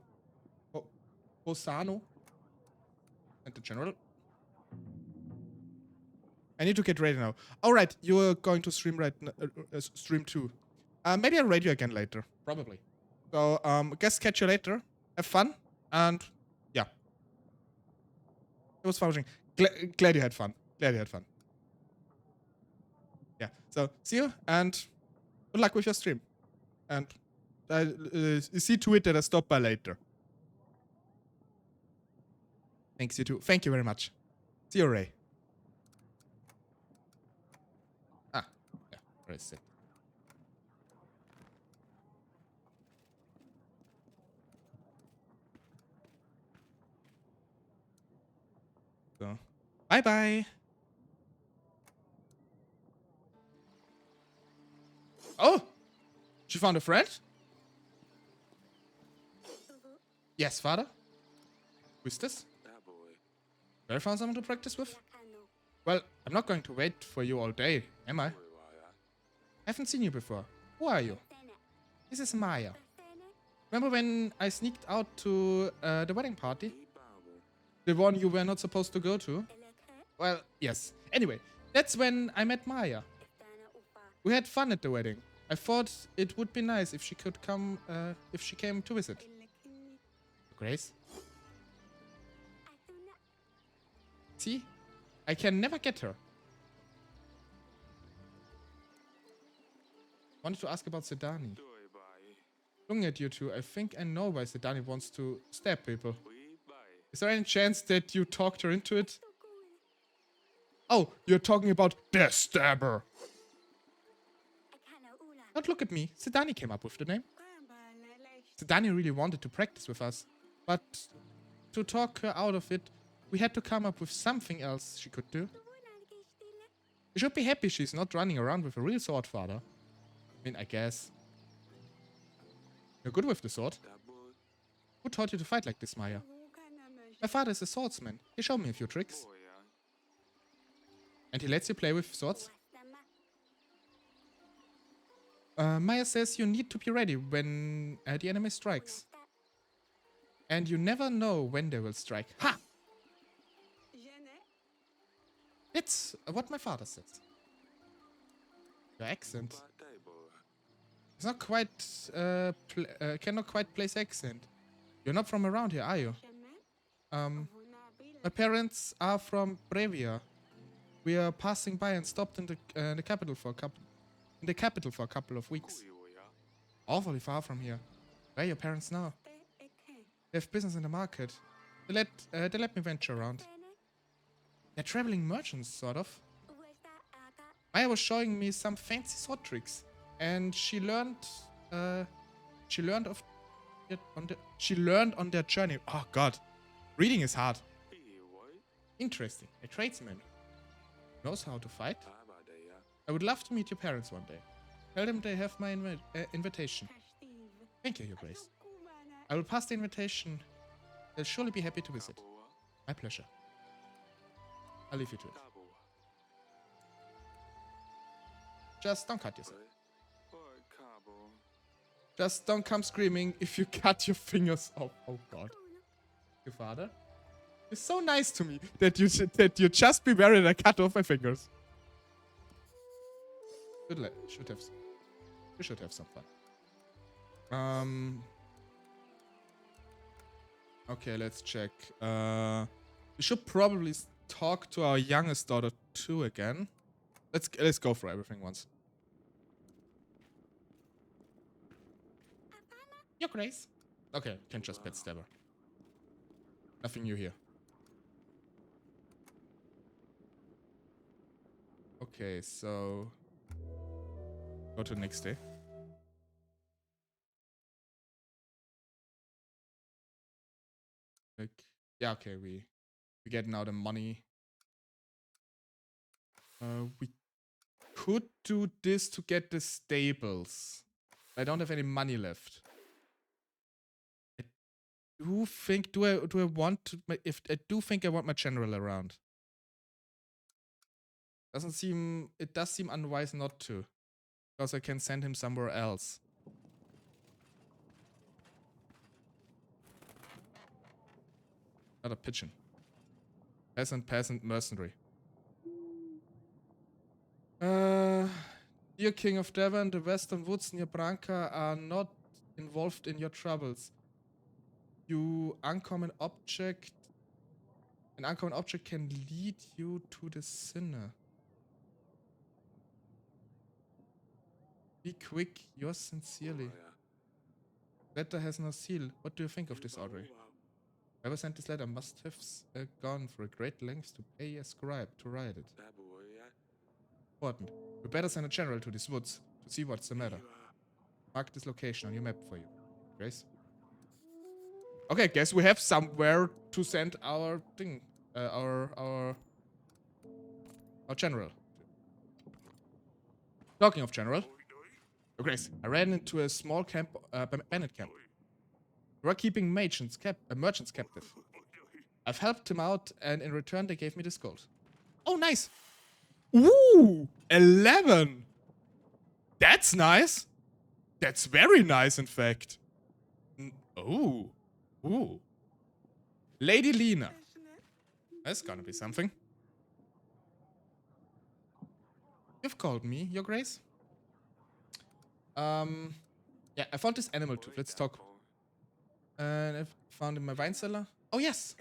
And the general. I need to get ready now. Alright, you're going to stream stream too. Maybe I'll raid you again later. Probably. So, guess catch you later. Have fun. And, yeah. It was fun. Glad you had fun. Yeah. So, see you. And good luck with your stream. And see to it that I stop by later. Thanks, you too. Thank you very much. See you, Ray. Ah, yeah, very sick. So, bye-bye. Oh, she found a friend? Yes, Father. Who's this? Have you found someone to practice with? Well, I'm not going to wait for you all day, am I? I haven't seen you before. Who are you? This is Maya. Remember when I sneaked out to the wedding party? The one you were not supposed to go to? Well, yes. Anyway, that's when I met Maya. We had fun at the wedding. I thought it would be nice if she could come, if she came to visit. Grace? See? I can never get her. Wanted to ask about Sedani. Looking at you two, I think I know why Sedani wants to stab people. Is there any chance that you talked her into it? Oh, you're talking about the stabber. Don't look at me. Sedani came up with the name. Sedani really wanted to practice with us. But to talk her out of it, we had to come up with something else she could do. You should be happy she's not running around with a real sword, Father. I mean, I guess. You're good with the sword. Who taught you to fight like this, Maya? My father is a swordsman. He showed me a few tricks. And he lets you play with swords. Maya says you need to be ready when the enemy strikes. And you never know when they will strike. Ha! It's what my father says. Your accent. It's not quite, cannot quite place accent. You're not from around here, are you? My parents are from Brevia. We are passing by and stopped in the capital for a couple of weeks. Awfully far from here. Where are your parents now? They have business in the market. They let me venture around. They're traveling merchants, sort of. Maya was showing me some fancy sword tricks, and she learned on their journey. Oh God, reading is hard. Interesting. A tradesman knows how to fight. I would love to meet your parents one day. Tell them they have my invitation. Thank you, Your Grace. I will pass the invitation. They'll surely be happy to visit. My pleasure. I'll leave you to it. Just don't cut yourself. Just don't come screaming if you cut your fingers off. Oh God. Your father? It's so nice to me that you just be worried I cut off my fingers. We should have some fun. Okay, let's check. We should probably talk to our youngest daughter too again. Let's go for everything once. Your Grace. Okay, can just pet stabber. Nothing new here. Okay, so go to the next day. Like, yeah, okay, we get now the money. We could do this to get the stables. I don't have any money left. I do think do I want to, if I do think I want my general around. It does seem unwise not to. Because I can send him somewhere else. Not a pigeon. Peasant, mercenary. Dear King of Devon, the western woods near Branca are not involved in your troubles. An uncommon object can lead you to the sinner. Be quick, yours sincerely. Letter has no seal. What do you think of this, Audrey? Whoever sent this letter must have gone for a great length to pay a scribe to write it. Important. We better send a general to these woods to see what's the matter. Mark this location on your map for you. Grace? Okay, guess we have somewhere to send our thing. Our general. Talking of general. Oh, Grace, I ran into a small camp, bandit camp. We were keeping merchants captive. I've helped him out, and in return, they gave me this gold. Oh, nice! Ooh! 11! That's nice! That's very nice, in fact. Oh. Ooh. Lady Lena. That's gonna be something. You've called me, Your Grace? Yeah, I found this animal tooth. Let's talk. And I found in my wine cellar. Oh, yes!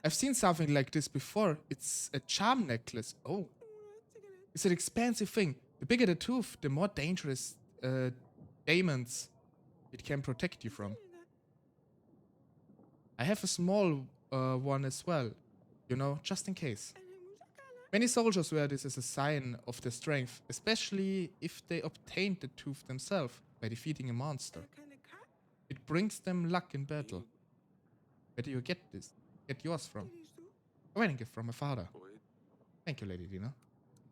I've seen something like this before. It's a charm necklace. Oh. It's an expensive thing. The bigger the tooth, the more dangerous demons it can protect you from. I have a small one as well. You know, just in case. Many soldiers wear this as a sign of their strength, especially if they obtained the tooth themselves by defeating a monster. It brings them luck in battle. Where do you get this? Get yours from? A wedding gift from my father. Thank you, Lady Dina.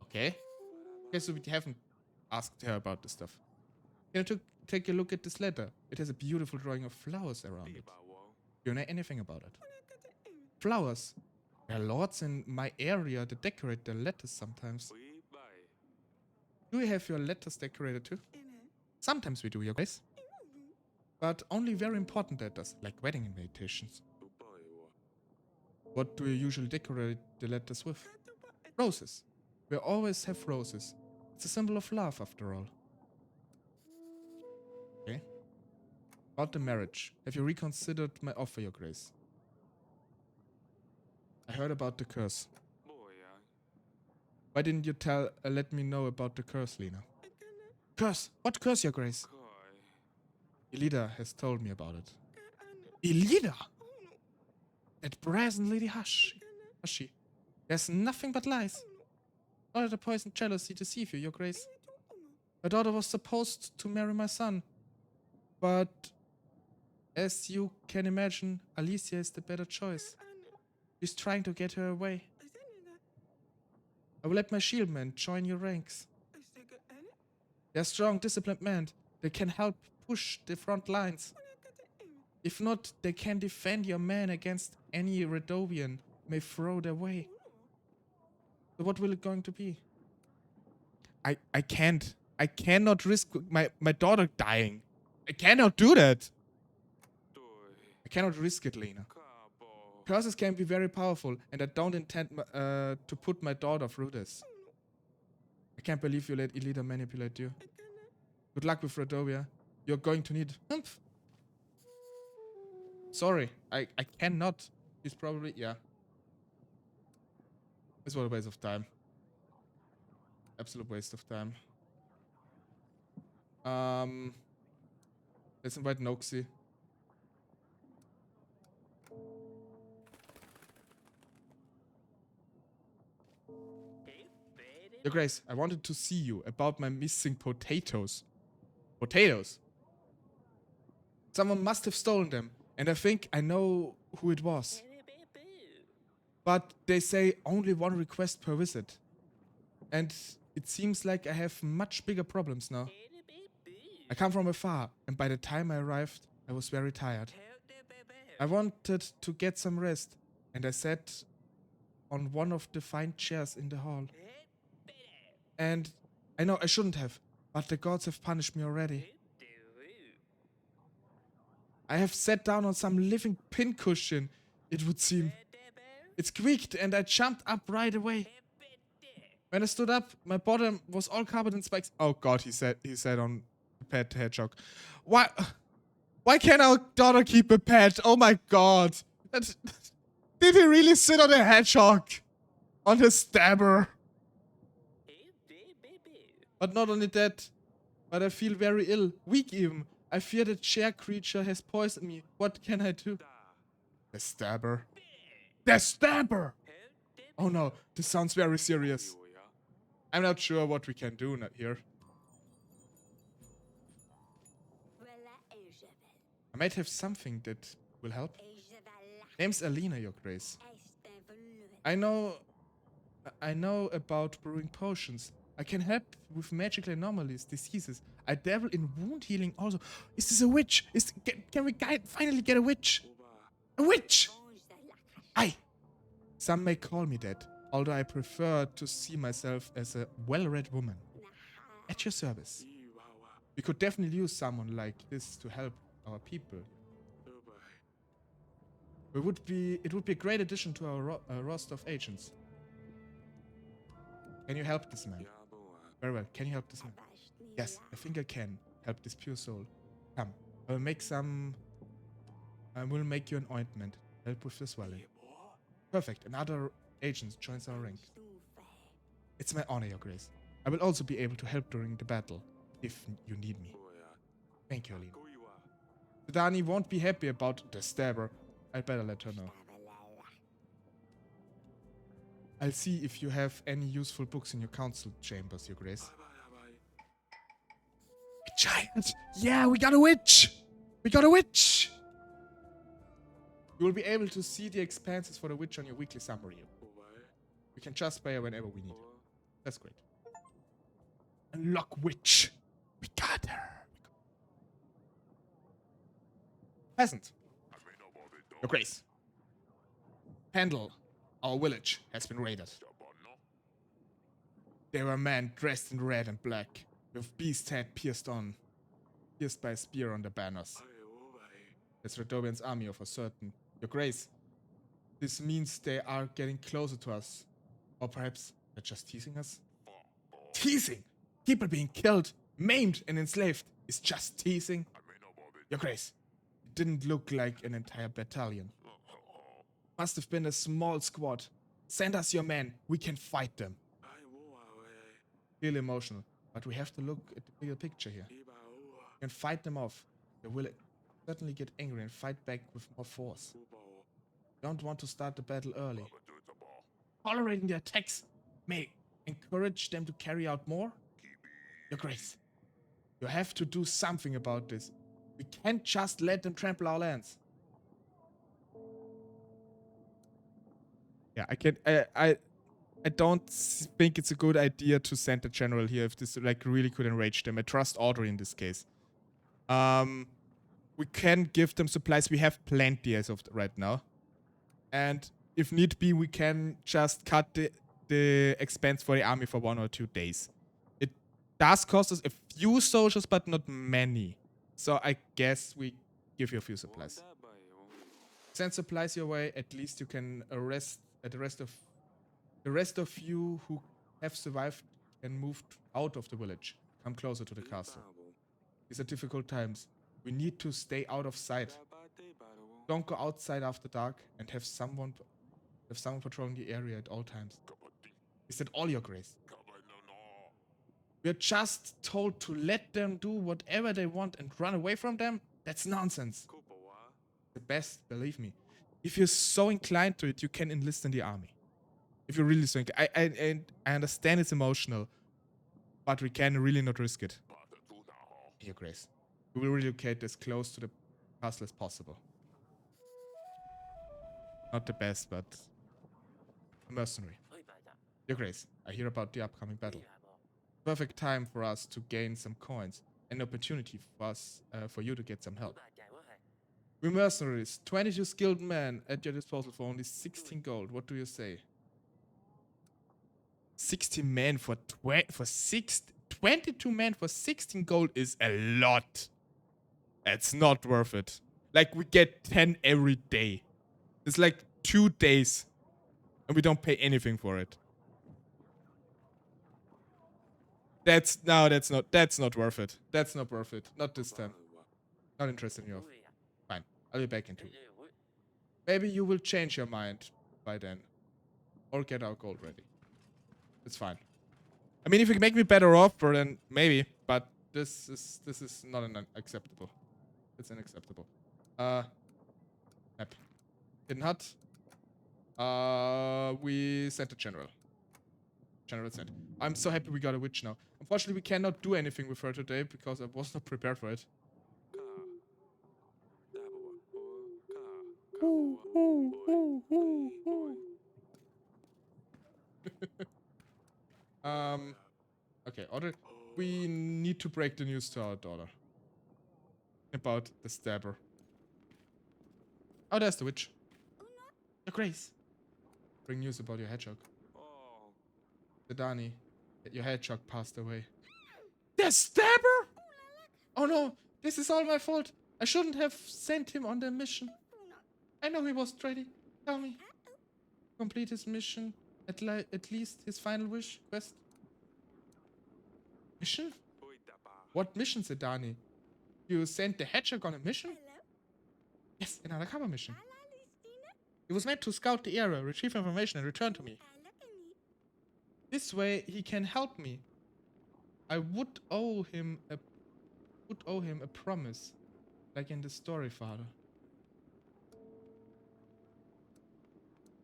Okay. Okay, so we haven't asked her about this stuff. Can you take a look at this letter? It has a beautiful drawing of flowers around it. Do you know anything about it? Flowers? There are lords in my area that decorate their letters sometimes. Do you have your letters decorated too? Sometimes we do, Your Grace. But only very important letters, like wedding invitations. What do you usually decorate the letters with? Roses. We always have roses. It's a symbol of love, after all. Okay. About the marriage. Have you reconsidered my offer, Your Grace? I heard about the curse. Why didn't you let me know about the curse, Lena? Curse? What curse, Your Grace? Elida has told me about it. Elida? That brazen lady, hush. Hush. There's nothing but lies. Don't let the poisoned jealousy deceive you, Your Grace. My daughter was supposed to marry my son. But as you can imagine, Alicia is the better choice. She's trying to get her away. I will let my shieldmen join your ranks. They're strong, disciplined men. They can help push the front lines. If not, they can defend your men against any Redovian may throw their way. So what will it going to be? I can't. I cannot risk my daughter dying. I cannot do that. I cannot risk it, Lena. Curses can be very powerful, and I don't intend to put my daughter through this. I can't believe you let Elida manipulate you. Good luck with Redovia. You're going to need... Sorry, I cannot. He's probably... Yeah. It's what a waste of time. Absolute waste of time. Let's invite Noxy. Your Grace, I wanted to see you about my missing potatoes. Potatoes? Someone must have stolen them, and I think I know who it was. But they say only one request per visit. And it seems like I have much bigger problems now. I come from afar, and by the time I arrived, I was very tired. I wanted to get some rest, and I sat on one of the fine chairs in the hall. And I know I shouldn't have, but the gods have punished me already. I have sat down on some living pincushion, it would seem. It squeaked and I jumped up right away. When I stood up, my bottom was all covered in spikes. Oh god, he said on a pet hedgehog. Why can't our daughter keep a pet? Oh my god. Did he really sit on a hedgehog? On his stabber? But not only that, but I feel very ill, weak even. I fear the chair creature has poisoned me. What can I do? The stabber. The stabber! Oh no, this sounds very serious. I'm not sure what we can do here. I might have something that will help. Name's Alina, Your Grace. I know about brewing potions. I can help with magical anomalies, diseases. I dabble in wound healing also. Is this a witch? Can we finally get a witch? A witch! Aye. Some may call me that, although I prefer to see myself as a well-read woman. At your service. We could definitely use someone like this to help our people. It would be a great addition to our roster of agents. Can you help this man? Very well. Can you help this man? Yes, I think I can help this pure soul. Come, I will make you an ointment. Help with the swelling. Perfect. Another agent joins our rank. It's my honor, Your Grace. I will also be able to help during the battle, if you need me. Thank you, Alina. Dani won't be happy about the stabber. I'd better let her know. I'll see if you have any useful books in your council chambers, Your Grace. A giant! Yeah, we got a witch! We got a witch! You will be able to see the expenses for the witch on your weekly summary. We can just pay her whenever we need her. That's great. Unlock witch! We got her! Peasant. Your Grace. Handle Our village has been raided. There were men dressed in red and black, with beast head pierced by a spear on the banners. It's Redovian's army for certain. Your Grace, this means they are getting closer to us. Or perhaps they're just teasing us? Teasing? People being killed, maimed, and enslaved is just teasing? Your Grace, it didn't look like an entire battalion. Must have been a small squad. Send us your men, we can fight them. Feel emotional, but we have to look at the bigger picture here. We can fight them off. They will certainly get angry and fight back with more force. Don't want to start the battle early. Tolerating their attacks may encourage them to carry out more? Your Grace, you have to do something about this. We can't just let them trample our lands. Yeah, I don't think it's a good idea to send the general here if this like really could enrage them. I trust Audrey in this case. We can give them supplies. We have plenty as of right now. And if need be, we can just cut the expense for the army for 1 or 2 days. It does cost us a few soldiers, but not many. So I guess we give you a few supplies. Send supplies your way. At least you can arrest the rest of you who have survived and moved out of the village. Come closer to the castle. These are difficult times. We need to stay out of sight. Don't go outside after dark and have someone patrolling the area at all times. Is that all, Your Grace? We're just told to let them do whatever they want and run away from them? That's nonsense. The best, believe me. If you're so inclined to it, you can enlist in the army. If you're really so inclined. I understand it's emotional, but we can really not risk it. Your Grace, we will relocate as close to the castle as possible. Not the best, but a mercenary. Your Grace, I hear about the upcoming battle. Perfect time for us to gain some coins. An opportunity for you to get some help. We mercenaries, 22 skilled men at your disposal for only 16 gold. What do you say? 60 men for 22 men for 16 gold is a lot. It's not worth it. Like, we get 10 every day. It's like 2 days. And we don't pay anything for it. That's not worth it. That's not worth it. Not this time. Not interested in you. Fine. I'll be back in 2. Maybe you will change your mind by then. Or get our gold ready. It's fine. I mean, if you can make me better off, then maybe. But this is not acceptable. It's unacceptable. Map. Hidden hut. We sent a general. General sent. I'm so happy we got a witch now. Unfortunately, we cannot do anything with her today because I was not prepared for it. Okay, Audrey, we need to break the news to our daughter about the stabber. Oh, there's the witch. Your Grace. Bring news about your hedgehog. Sedani, your hedgehog passed away. The stabber? Oh no, this is all my fault. I shouldn't have sent him on the mission. I know he was ready. Tell me. Complete his mission. At least his final wish. Quest. Mission? What mission, Sedani? You sent the hedgehog on a mission? Yes, an undercover mission. He was meant to scout the area, retrieve information, and return to me. This way, he can help me. I would owe him a promise, like in the story, Father.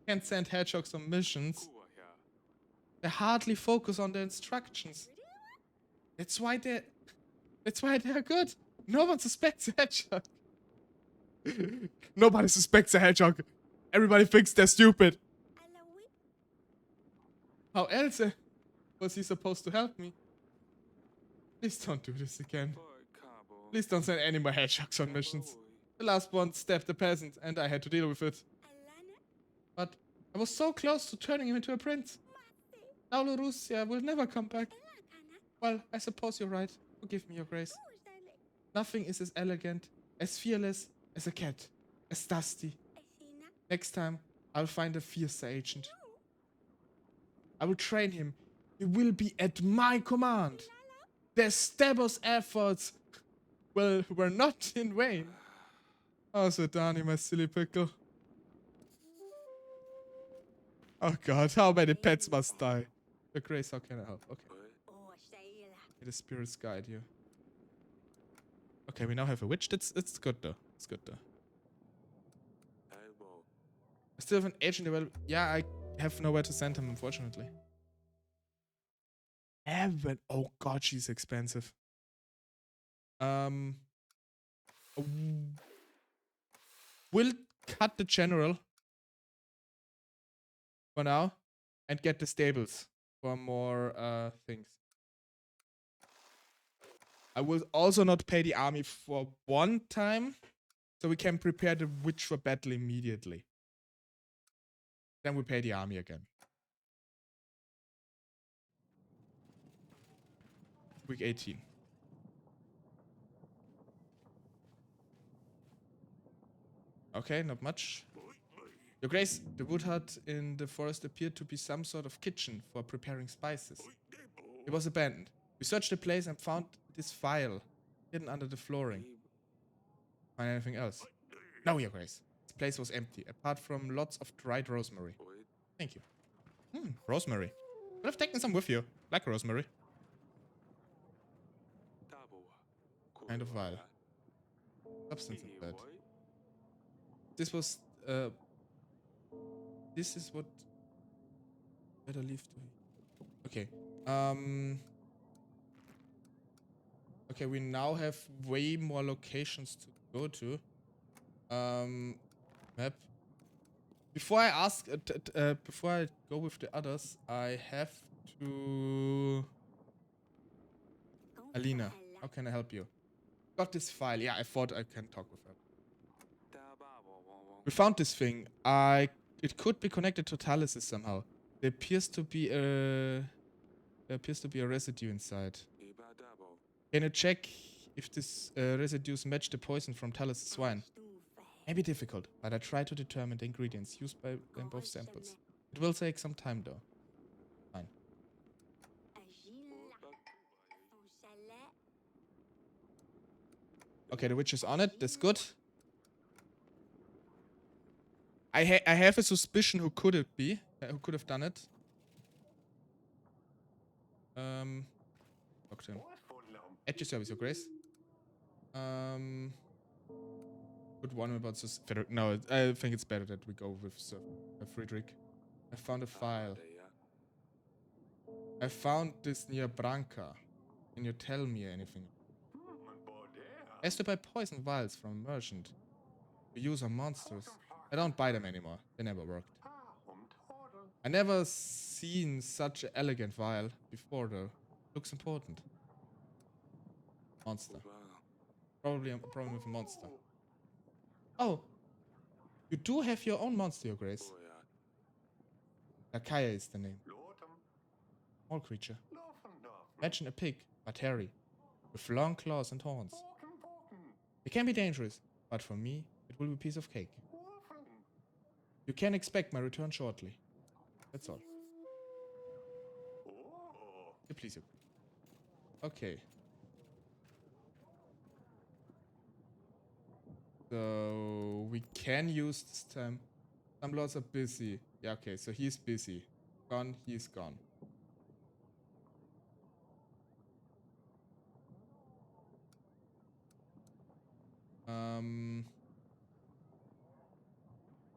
Can't send hedgehogs on missions. They hardly focus on the instructions. That's why they're good. No one suspects a hedgehog. Nobody suspects a hedgehog. Everybody thinks they're stupid. How else was he supposed to help me? Please don't do this again. Please don't send any more hedgehogs on missions. The last one stabbed the peasant and I had to deal with it. But I was so close to turning him into a prince. Now Lorussia will never come back. Well, I suppose you're right. Forgive me, Your Grace. Nothing is as elegant, as fearless as a cat, as dusty. Next time, I'll find a fiercer agent. I will train him. He will be at my command. The Stabos' efforts were not in vain. Oh, Sodani, my silly pickle. Oh god, how many pets must die? Your Grace, how can I help? Okay. May the spirits guide you. Okay, we now have a witch. It's good though. It's good though. I still have an agent available. Yeah, I have nowhere to send him, unfortunately. Evan. Oh god, she's expensive. We'll cut the general for now and get the stables for more things. I will also not pay the army for one time, so we can prepare the witch for battle immediately. Then we pay the army again. Week 18. Okay, not much. Your Grace, the wood hut in the forest appeared to be some sort of kitchen for preparing spices. It was abandoned. We searched the place and found this file hidden under the flooring. Find anything else? No, Your Grace. This place was empty, apart from lots of dried rosemary. Thank you. Rosemary. Could have taken some with you. Like rosemary. Kind of vial. Substance inside. This was, this is what... Better leave to... Okay. Okay, we now have way more locations to go to. Map. Before I ask, before I go with the others, I have to... Alina, how can I help you? Got this file. Yeah, I thought I can talk with her. We found this thing. It could be connected to Thales somehow. There appears to be a residue inside. Can you check if this residues match the poison from Thales' swine? Maybe difficult, but I try to determine the ingredients used in both samples. It will take some time though. Fine. Okay, the witch is on it. That's good. I have a suspicion who could it be? Who could have done it? Talk to him. At your service, Your Grace. Good one about Frederick. No, I think it's better that we go with Friedrich. I found a file. I found this near Branca. Can you tell me anything? I used to buy poison vials from a merchant. We use on monsters. I don't buy them anymore. They never worked. I never seen such an elegant vial before though. Looks important. Monster. Probably a problem with a monster. Oh. You do have your own monster, Your Grace. Lakaya is the name. Small creature. Imagine a pig, but hairy. With long claws and horns. It can be dangerous, but for me, it will be a piece of cake. You can expect my return shortly. That's all. Yeah, please. Okay. So we can use this time. Some lords are busy. Yeah, okay, so he's busy. Gone, he's gone.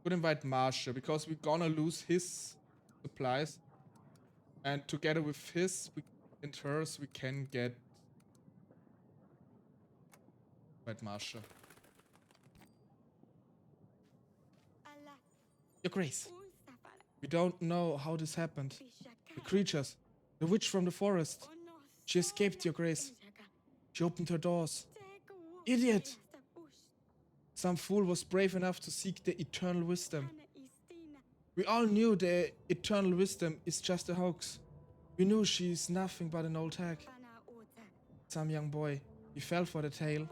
Could invite Marsha because we're gonna lose his supplies. And together with his and hers, we can get invite Marsha. Your Grace, we don't know how this happened. The creatures, the witch from the forest. She escaped, Your Grace. She opened her doors. Idiot! Some fool was brave enough to seek the eternal wisdom. We all knew the eternal wisdom is just a hoax. We knew she's nothing but an old hag. Some young boy. He fell for the tale.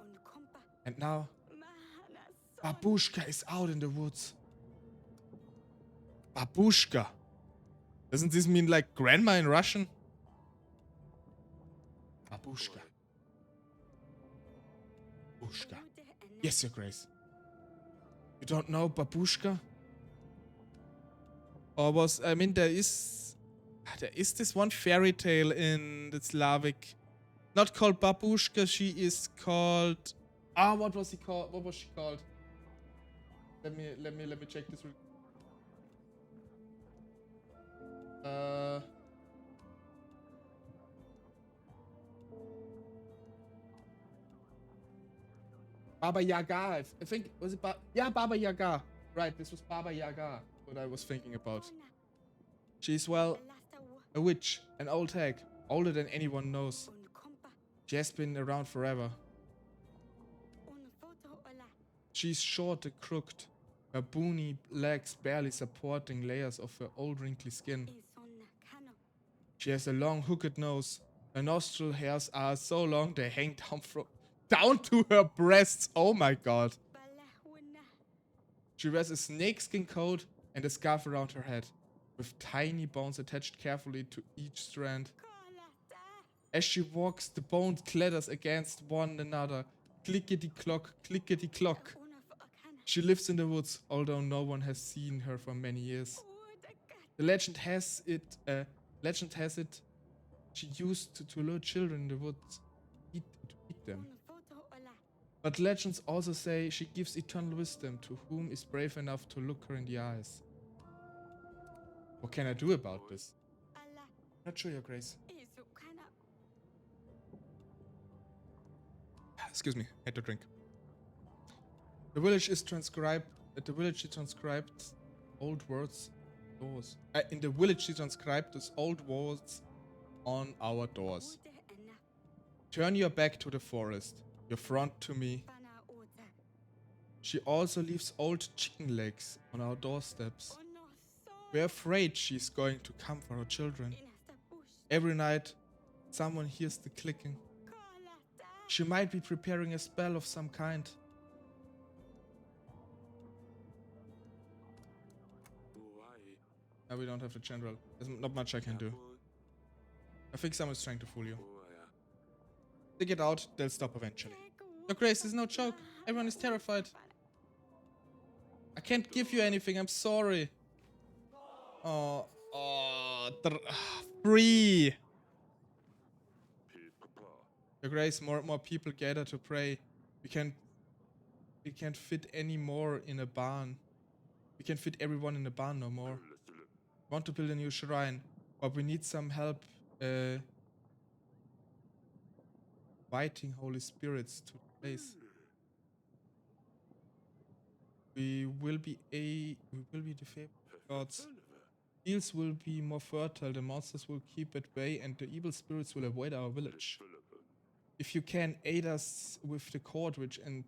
And now, Babushka is out in the woods. Babushka. Doesn't this mean like grandma in Russian? Babushka. Babushka. Yes, Your Grace. You don't know Babushka? Or there is this one fairy tale in the Slavic, not called Babushka, she is called, what was she called? Let me check this. Baba Yaga, I think, was it Baba Yaga. Right, this was Baba Yaga, what I was thinking about. She's, well, a witch, an old hag, older than anyone knows. She has been around forever. She's short and crooked, her bony legs barely supporting layers of her old wrinkly skin. She has a long hooked nose. Her nostril hairs are so long they hang down to her breasts. Oh my god. She wears a snakeskin coat and a scarf around her head, with tiny bones attached carefully to each strand. As she walks, the bones clatters against one another. Clickety-clock, clickety-clock. She lives in the woods, although no one has seen her for many years. The legend has it, she used to lure children in the woods to eat them. But legends also say she gives eternal wisdom to whom is brave enough to look her in the eyes. What can I do about this? Not sure, Your Grace. Excuse me, had to drink. The village is transcribed. She transcribed old words. Doors. In the village, she transcribed those old words on our doors. Turn your back to the forest, your front to me. She also leaves old chicken legs on our doorsteps. We're afraid she's going to come for our children. Every night, someone hears the clicking. She might be preparing a spell of some kind. No, we don't have the general. There's not much I can do. I think someone's trying to fool you. Dig it out, they'll stop eventually. Your Grace, this is no joke. Everyone is terrified. I can't give you anything, I'm sorry. Oh, free. Your Grace, more people gather to pray. We can't fit any more in a barn. We can't fit everyone in a barn no more. We want to build a new shrine, but we need some help inviting holy spirits to the place. We will be the favorite gods. Fields will be more fertile, the monsters will keep at bay, and the evil spirits will avoid our village. If you can aid us with the cordage and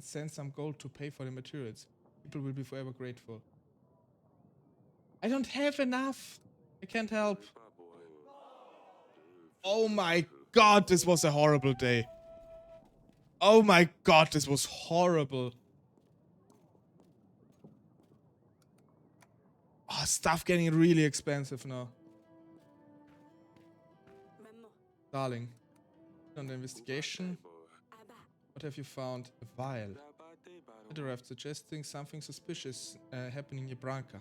send some gold to pay for the materials, people will be forever grateful. I don't have enough. I can't help. Oh my god, this was a horrible day. Oh my god, this was horrible. Oh, stuff getting really expensive now. Darling, on the investigation. What have you found? A vial. It arrived suggesting something suspicious happening near Branca.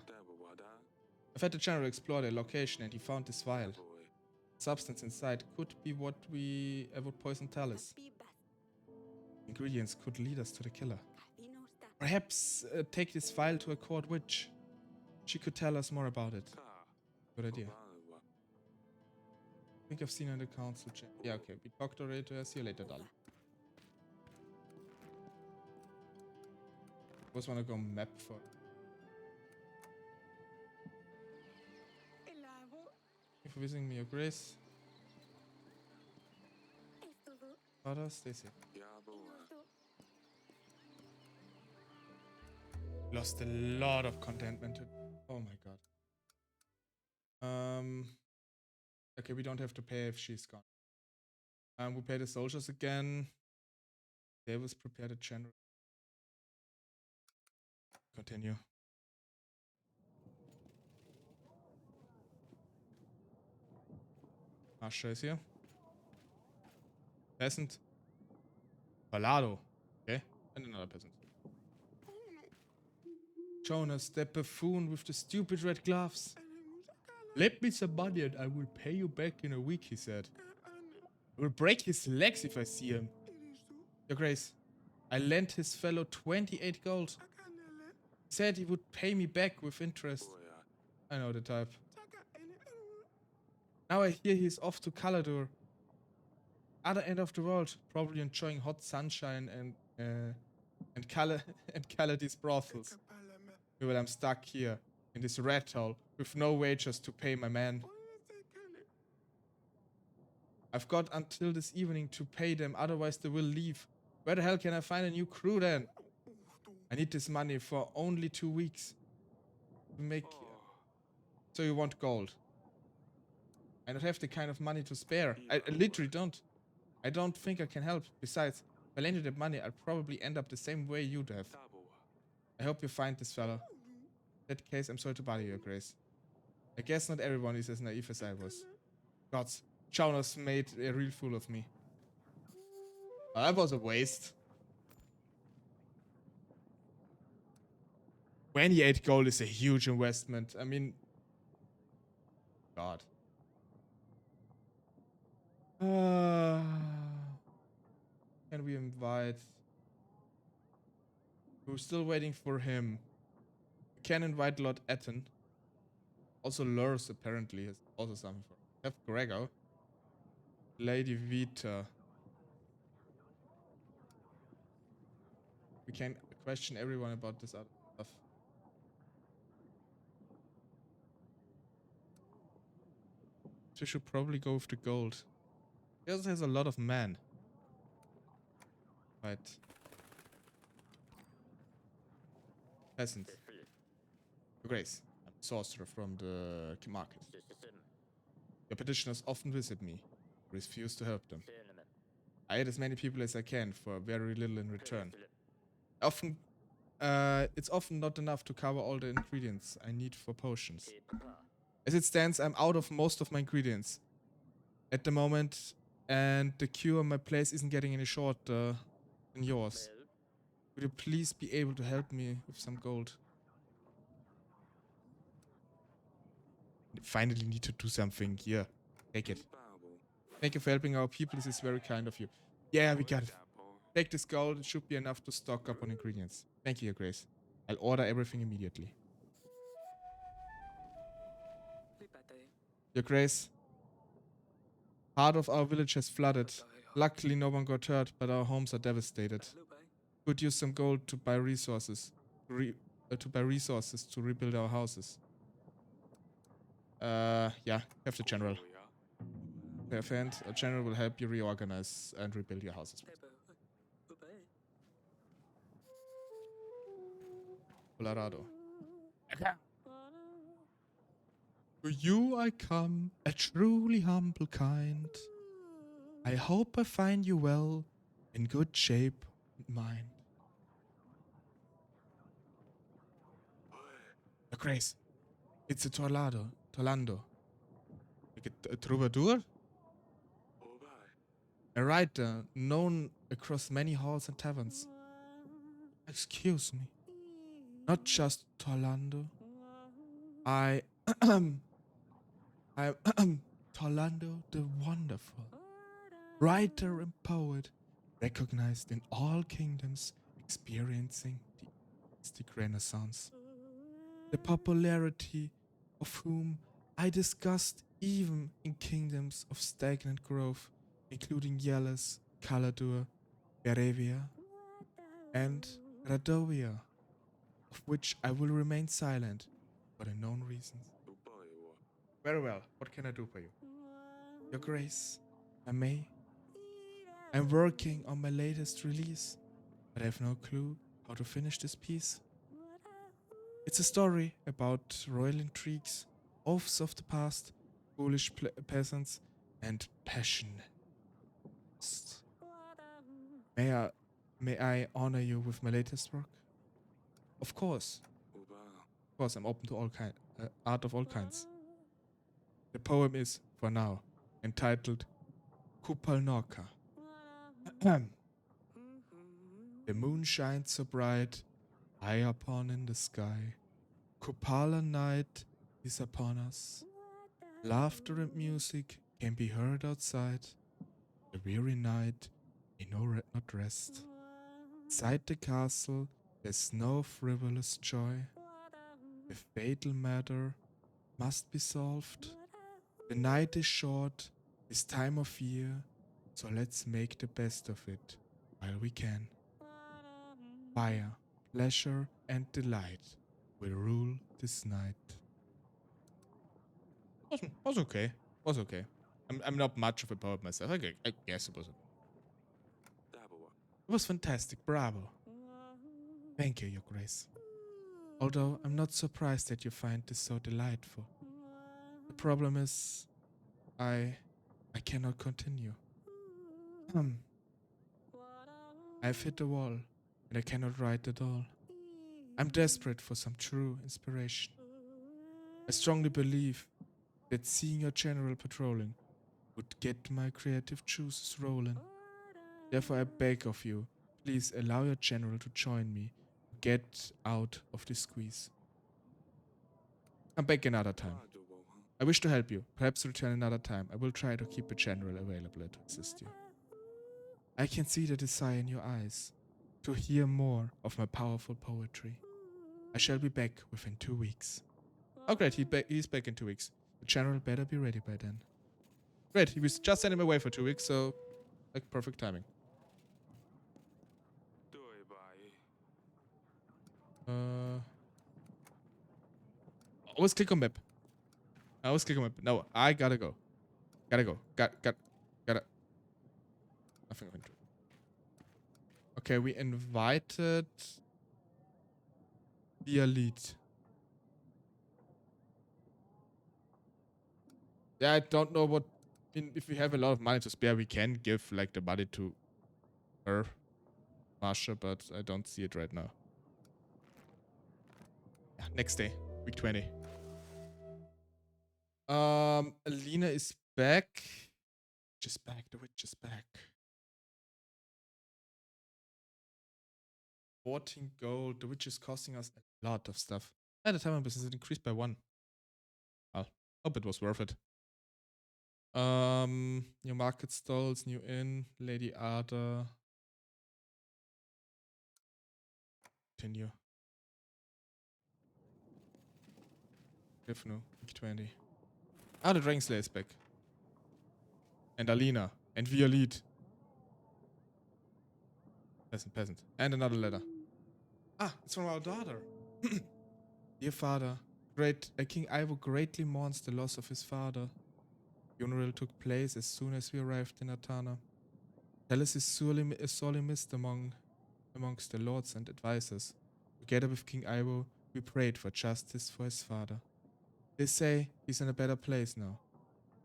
I've had the general explore the location and he found this vial. The substance inside could be what poison Talus. Ingredients could lead us to the killer. Perhaps take this vial to a court witch. She could tell us more about it. Good idea. I think I've seen her in the council chamber. Yeah, okay. We talked already to her. See you later, darling. I always want to go map for. Thank you for visiting me, Your Grace. Father, stay safe. Lost a lot of contentment. Oh my god. Okay, we don't have to pay if she's gone. We pay the soldiers again. They was prepared a general. Continue. Marsha is here. Peasant. Palado. Okay. And another peasant. Jonas, the buffoon with the stupid red gloves. Let me some money and I will pay you back in a week, he said. I will break his legs if I see him. Your Grace, I lent his fellow 28 gold. He said he would pay me back with interest. I know the type. Now I hear he's off to Calador. Other end of the world, probably enjoying hot sunshine and Calador's brothels. While I'm stuck here in this rat hole with no wages to pay my man. I've got until this evening to pay them, otherwise they will leave. Where the hell can I find a new crew then? I need this money for only 2 weeks. To make... So you want gold? I don't have the kind of money to spare. I literally don't. I don't think I can help. Besides, if I lend you that money, I'll probably end up the same way you'd have. I hope you find this fellow. In that case, I'm sorry to bother you, Your Grace. I guess not everyone is as naive as I was. Gods, Jonas made a real fool of me. Well, that was a waste. 28 gold is a huge investment. I mean... God. Can we invite... We're still waiting for him. We can invite Lord Etten. Also Lurs apparently has also something for him. Have Gregor. Lady Vita. We can question everyone about this other stuff. We should probably go with the gold. He also has a lot of men. Right. Peasant. Your Grace, I'm a sorcerer from the market. Your petitioners often visit me. I refuse to help them. I aid as many people as I can for very little in return. It's often not enough to cover all the ingredients I need for potions. As it stands, I'm out of most of my ingredients at the moment, and the cure in my place isn't getting any shorter than yours. Would you please be able to help me with some gold? Finally need to do something. Here, take it. Thank you for helping our people. This is very kind of you. Yeah, we got it. Take this gold. It should be enough to stock up on ingredients. Thank you, Your Grace. I'll order everything immediately. Your Grace, part of our village has flooded. Luckily, no one got hurt, but our homes are devastated. Could use some gold to buy resources. To rebuild our houses. Yeah, have the general. Perfect. A general will help you reorganize and rebuild your houses. Colorado. To you I come, a truly humble kind. I hope I find you well, in good shape and mind. Your Grace, it's a Torlando. Like a troubadour? A writer known across many halls and taverns. Excuse me. Not just Torlando. I'm Torlando the Wonderful. Writer and poet, recognized in all kingdoms, experiencing the artistic renaissance. The popularity of whom I discussed even in kingdoms of stagnant growth, including Yalas, Calador, Berevia, and Radovia, of which I will remain silent for unknown reasons. Very well, what can I do for you? Your Grace, I may. I'm working on my latest release, but I have no clue how to finish this piece. It's a story about royal intrigues, oaths of the past, foolish peasants, and passion. May I, may I honor you with my latest work? Of course. Of course, I'm open to all art of all kinds. The poem is, for now, entitled Kupalnorka. The moon shines so bright, high upon in the sky. Kupala night is upon us. Laughter and music can be heard outside. The weary night may not rest. Inside the castle there's no frivolous joy. The fatal matter must be solved. The night is short, this time of year, so let's make the best of it while we can. Fire, pleasure, and delight will rule this night. Was okay. Was okay. I'm not much of a poet myself. I guess it was. It was fantastic. Bravo. Thank you, Your Grace. Although I'm not surprised that you find this so delightful. The problem is, I cannot continue. I've hit the wall, and I cannot write at all. I'm desperate for some true inspiration. I strongly believe that seeing your general patrolling would get my creative juices rolling. Therefore, I beg of you, please allow your general to join me to get out of this squeeze. Come back another time. I wish to help you. Perhaps return another time. I will try to keep a general available to assist you. I can see the desire in your eyes to hear more of my powerful poetry. I shall be back within 2 weeks. Oh great, he's back in 2 weeks. The general better be ready by then. Great, he was just sent him away for 2 weeks, so like perfect timing. Always click on map. I always click on map. No, I gotta go. Gotta go. Gotta. Nothing of interest. Okay, we invited the elite. Yeah, I don't know what. If we have a lot of money to spare, we can give like the money to her, Marsha, but I don't see it right now. Yeah, next day, week 20. Alina is back. Just back. The witch is back. 14 gold. The witch is costing us a lot of stuff. At the time, my business increased by 1. Well, hope it was worth it. New market stalls, new inn, Lady Ada. Continue. Gryffno, week 20. Ah, the Dragon Slayer is back. And Alina. And we are lead. Peasant. And another letter. Ah, it's from our daughter. Dear father, King Ivo greatly mourns the loss of his father. Funeral took place as soon as we arrived in Atana. Talis is sorely missed amongst the lords and advisors. Together with King Ivo, we prayed for justice for his father. They say he's in a better place now.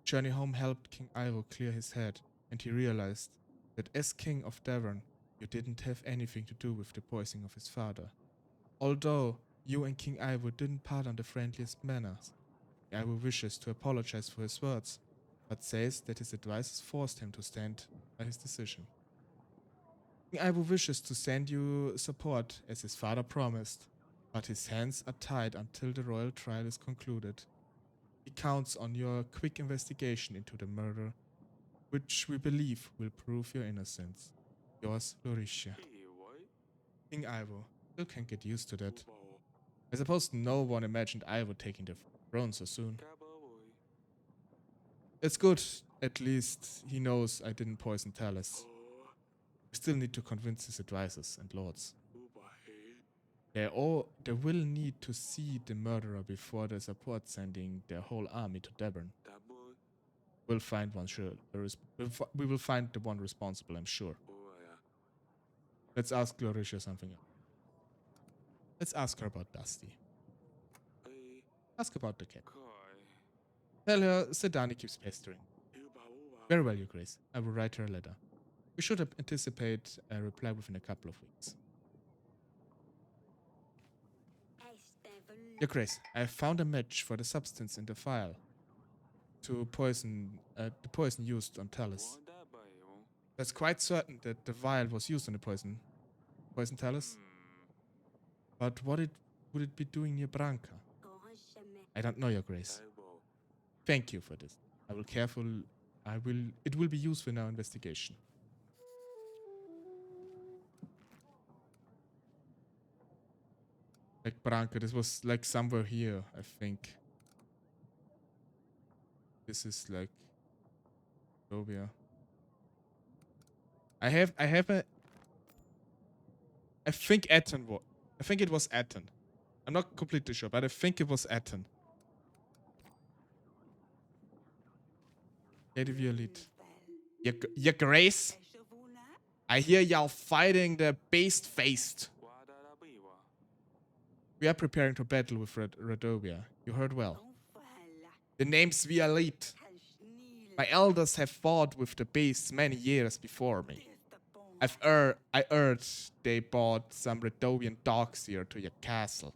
Journey home helped King Ivo clear his head, and he realized that as King of Devon, you didn't have anything to do with the poisoning of his father. Although you and King Ivo didn't part on the friendliest manners, King Ivo wishes to apologize for his words, but says that his advisors forced him to stand by his decision. King Ivo wishes to send you support as his father promised, but his hands are tied until the royal trial is concluded. He counts on your quick investigation into the murder, which we believe will prove your innocence. Yours, Lauricia. King Ivo still can't get used to that. I suppose no one imagined Ivo taking the throne so soon. It's good, at least he knows I didn't poison Talis. We still need to convince his advisors and lords. They will need to see the murderer before they support sending their whole army to Devon. We'll find one sure. We will find the one responsible, I'm sure. Let's ask Lauricia something else. Let's ask her about Dusty. Ask about the cat. Tell her Sedani keeps pestering. Very well, Your Grace. I will write her a letter. We should anticipate a reply within a couple of weeks. Your Grace, I have found a match for the substance in the vial to poison the poison used on Talus. That's quite certain that the vial was used on the poison Talus. But would it be doing near Branca? I don't know, Your Grace. Thank you for this. It will be useful in our investigation. Like Branca, this was like somewhere here, I think. This is like Robia. I think Etten was. I think it was Etten. I'm not completely sure, but I think it was Etten. Lady Violet. Your Grace? I hear y'all fighting the beast-faced. We are preparing to battle with Radovia. You heard well. The name's Violet. My elders have fought with the beasts many years before me. I heard they brought some Radovian dogs here to your castle.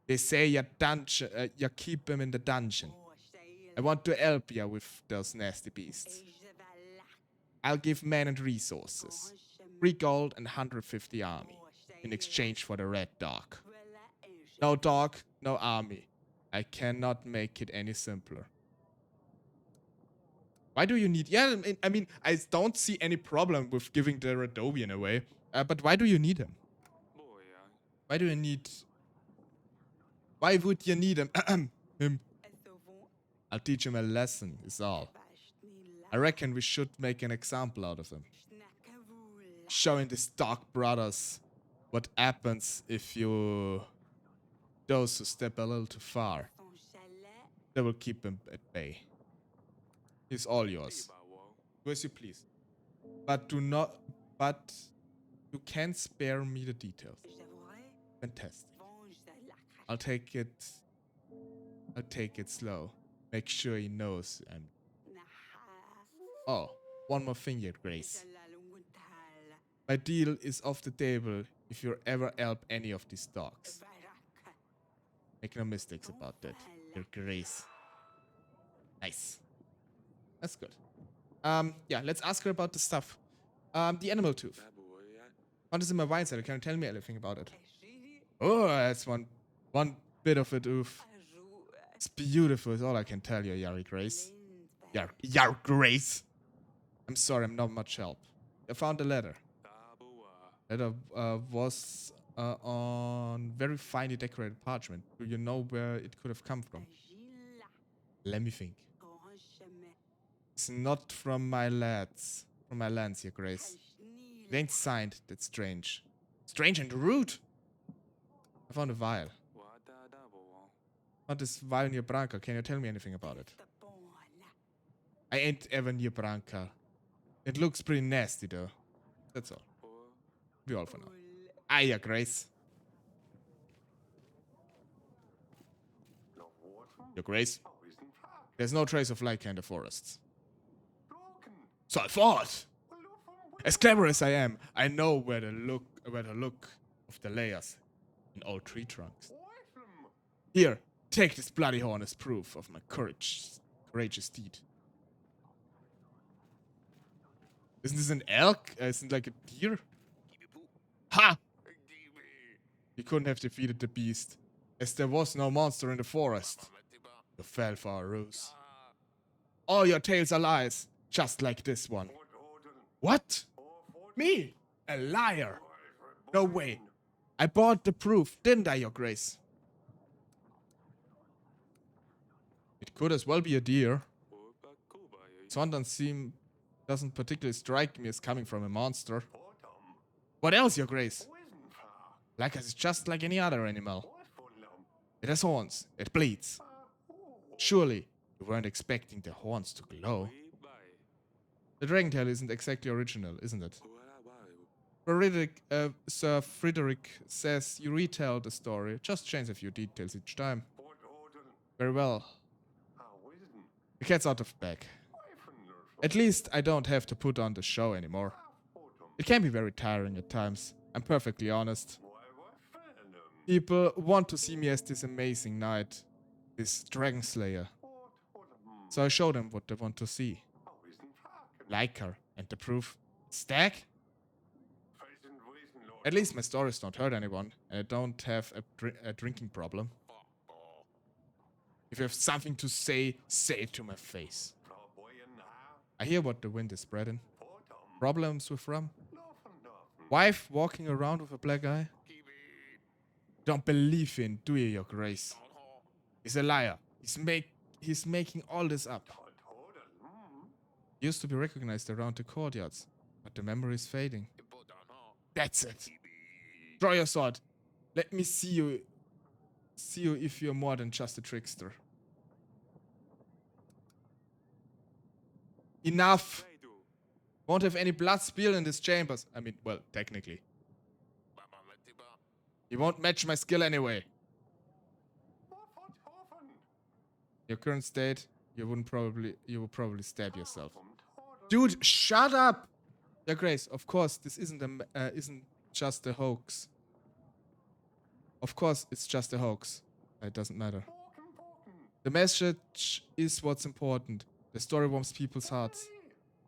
They say you keep them in the dungeon. I want to help you with those nasty beasts. I'll give men and resources. 3 gold and 150 army in exchange for the red dog. No dog, no army. I cannot make it any simpler. Why do you need... Yeah, I mean, I don't see any problem with giving the Radovian away. But why do you need him? Why do you need... Why would you need him? Him. I'll teach him a lesson, is all. I reckon we should make an example out of him. Showing these dark brothers what happens if you... Those who step a little too far. They will keep him at bay. He's all yours. Do as you please. But do not... But you can spare me the details. Fantastic. I'll take it slow. Make sure he knows I'm... Oh, one more thing, Your Grace. My deal is off the table if you ever help any of these dogs. Make no mistakes about that, Your Grace. Nice. That's good. Yeah, let's ask her about the stuff. The animal tooth. Found this in my wine cellar. Can you tell me anything about it? Oh, that's one bit of it. Oof. It's beautiful, is all I can tell you, Yari Grace. Yar Grace. I'm sorry, I'm not much help. I found a letter. Letter was on very finely decorated parchment. Do you know where it could have come from? Let me think. It's not from my lands, Your Grace. It ain't signed, that's strange. Strange and rude! I found a vial. Found this vial near Branca. Can you tell me anything about it? I ain't ever near Branca. It looks pretty nasty though. That's all. Be all for now. Ah, Your Grace. Your Grace. There's no trace of Lyca in the forests. So I thought. As clever as I am, I know where to look of the layers in old tree trunks. Here, take this bloody horn as proof of my courageous deed. Isn't this an elk? Isn't it like a deer? Ha! You couldn't have defeated the beast, as there was no monster in the forest. You fell for our ruse. All your tales are lies, just like this one. What? Me? A liar? No way. I bought the proof, didn't I, Your Grace? It could as well be a deer. This one doesn't particularly strike me as coming from a monster. What else, Your Grace? Like it's just like any other animal. It has horns. It bleeds. Surely, you weren't expecting the horns to glow. The dragon tail isn't exactly original, isn't it? Sir Frederick says you retell the story, just change a few details each time. Very well. The cat's out of the bag. At least I don't have to put on the show anymore. It can be very tiring at times. I'm perfectly honest. People want to see me as this amazing knight, this dragon slayer. So I show them what they want to see. Like her, and the proof. Stag? At least my stories don't hurt anyone, and I don't have a drinking problem. If you have something to say, say it to my face. I hear what the wind is spreading. Problems with rum? Wife walking around with a black eye? Don't believe in, do you, your grace? He's a liar. He's making all this up. He used to be recognized around the courtyards, but the memory is fading. That's it. Draw your sword. Let me see you if you're more than just a trickster. Enough! Won't have any blood spill in these chambers. I mean, well, technically. You won't match my skill anyway. Your current state, you would probably stab yourself. Dude, shut up! Your Grace, of course, this isn't just a hoax. Of course, it's just a hoax. It doesn't matter. The message is what's important. The story warms people's hearts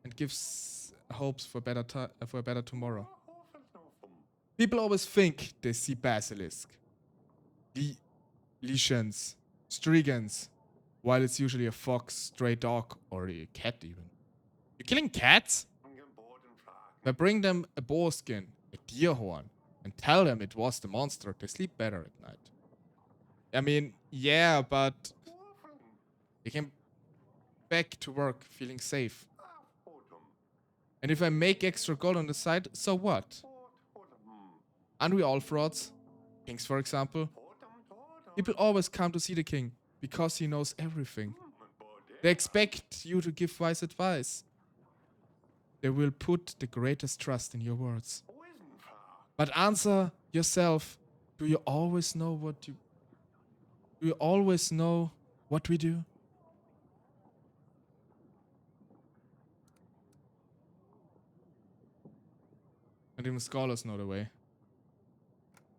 and gives hopes for a better tomorrow. People always think they see basilisk, legions, strigans, while it's usually a fox, stray dog, or a cat even. You're killing cats? If I bring them a boar skin, a deer horn, and tell them it was the monster, they sleep better at night. I mean, yeah, but they can back to work feeling safe. And if I make extra gold on the side, so what? Aren't we all frauds? Kings, for example. People always come to see the king because he knows everything. They expect you to give wise advice. They will put the greatest trust in your words. But answer yourself, do you always know what we do? Not even scholars know the way.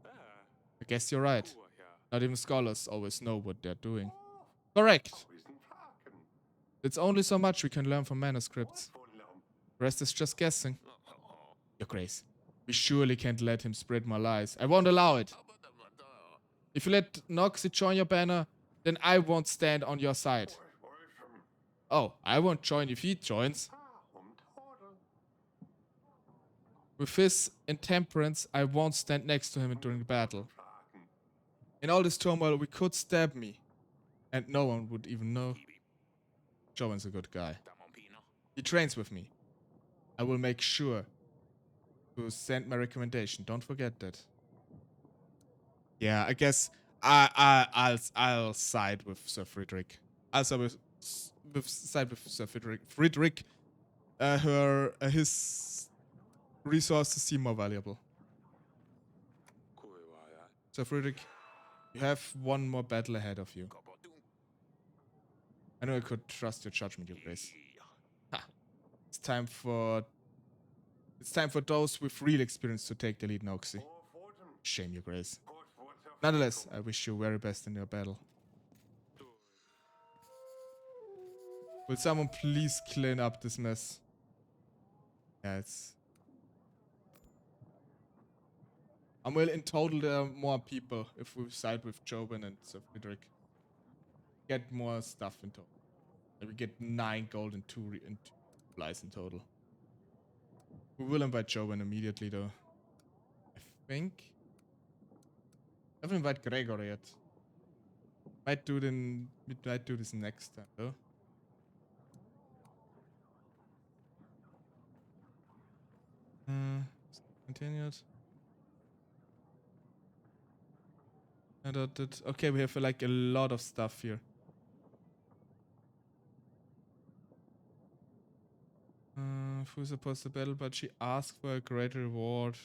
I guess you're right. Not even scholars always know what they're doing. Correct. It's only so much we can learn from manuscripts. The rest is just guessing. Your Grace, we surely can't let him spread more lies. I won't allow it. If you let Noxy join your banner, then I won't stand on your side. Oh, I won't join if he joins. With his intemperance, I won't stand next to him during the battle. In all this turmoil, we could stab me, and no one would even know. Joan's a good guy. He trains with me. I will make sure to send my recommendation. Don't forget that. Yeah, I guess I'll side with Sir Friedrich. I'll side with Sir Friedrich. Friedrich, his resources seem more valuable. Sir Friedrich, you have one more battle ahead of you. I know I could trust your judgment, Your Grace. Ha. It's time for those with real experience to take the lead, Noxy. Shame, Your Grace. Nonetheless, I wish you very best in your battle. Will someone please clean up this mess? Yeah, well, in total there are more people if we side with Jobin and Sir Friedrich. Get more stuff in total. And we get 9 gold and 2 supplies in total. We will invite Jobin immediately though. I think. I haven't invited Gregor yet. Might do this next time though. Continued. Okay, we have like a lot of stuff here. Who's supposed to battle, but she asked for a great reward.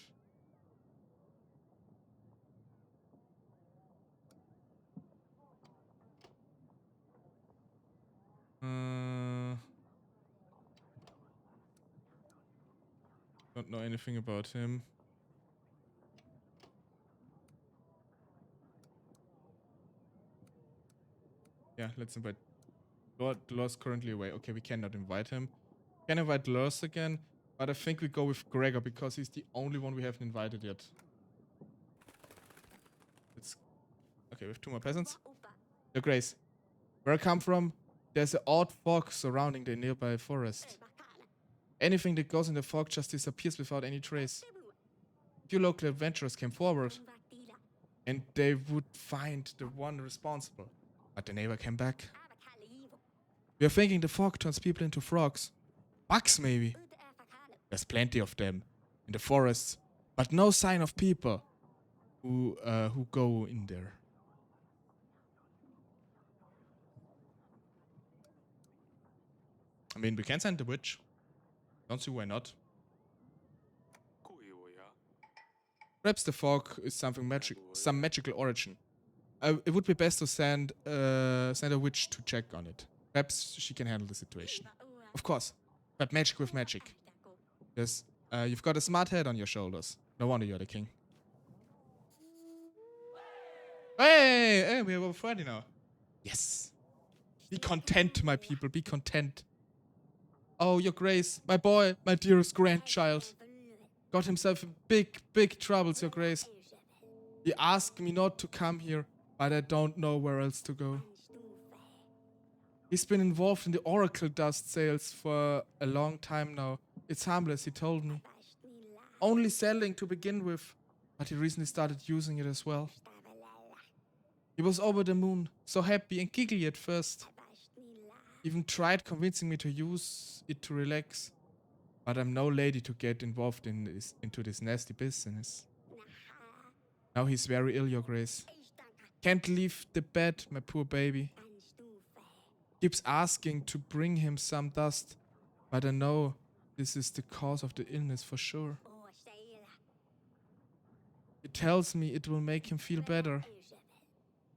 Don't know anything about him. Yeah, let's invite. Lord's currently away. Okay, we cannot invite him. Can invite Lurs again, but I think we go with Gregor because he's the only one we haven't invited yet. It's okay. We have 2 more peasants. Your Grace, where I come from, there's an odd fog surrounding the nearby forest. Anything that goes in the fog just disappears without any trace. Few local adventurers came forward, and they would find the one responsible, but they never came back. We are thinking the fog turns people into frogs. Bugs, maybe. There's plenty of them in the forests, but no sign of people who go in there. I mean, we can send the witch. Don't see why not. Perhaps the fog is something some magical origin. It would be best to send a witch to check on it. Perhaps she can handle the situation. Of course, but magic with magic. Yes, you've got a smart head on your shoulders. No wonder you're the king. Hey, we have over 30 now. Yes. Be content, my people. Be content. Oh, your Grace, my boy, my dearest grandchild, got himself in big troubles, your Grace. He asked me not to come here, but I don't know where else to go. He's been involved in the oracle dust sales for a long time now. It's harmless, he told me. Only selling to begin with, but he recently started using it as well. He was over the moon, so happy and giggly at first. Even tried convincing me to use it to relax. But I'm no lady to get involved into this nasty business. Now he's very ill, your Grace. Can't leave the bed, my poor baby. Keeps asking to bring him some dust, but I know this is the cause of the illness for sure. He tells me it will make him feel better.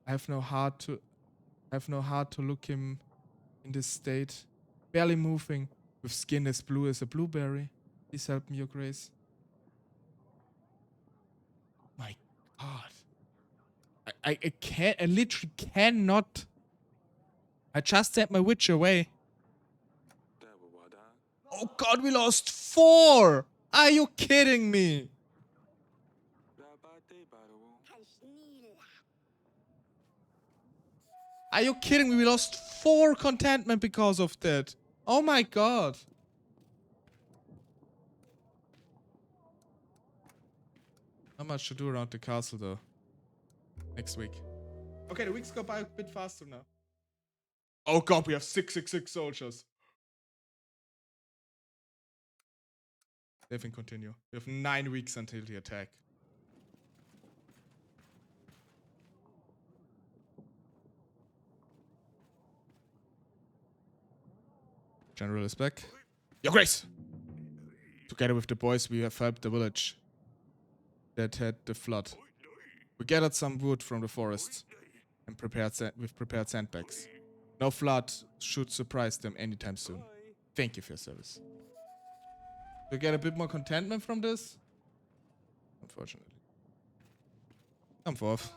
I have no heart to look him in this state, barely moving, with skin as blue as a blueberry. Please help me, your Grace. My God. I can't, I literally cannot. I just sent my witch away. Oh God, we lost 4! Are you kidding me? Are you kidding me? We lost 4 contentment because of that. Oh my God. Not much to do around the castle though. Next week. Okay, the weeks go by a bit faster now. Oh God, we have 666 soldiers. They can continue. We have 9 weeks until the attack. General is back. Your Grace! Together with the boys, we have helped the village that had the flood. We gathered some wood from the forest and we've prepared sandbags. No flood should surprise them anytime soon. Thank you for your service. Do we get a bit more contentment from this? Unfortunately. Come forth.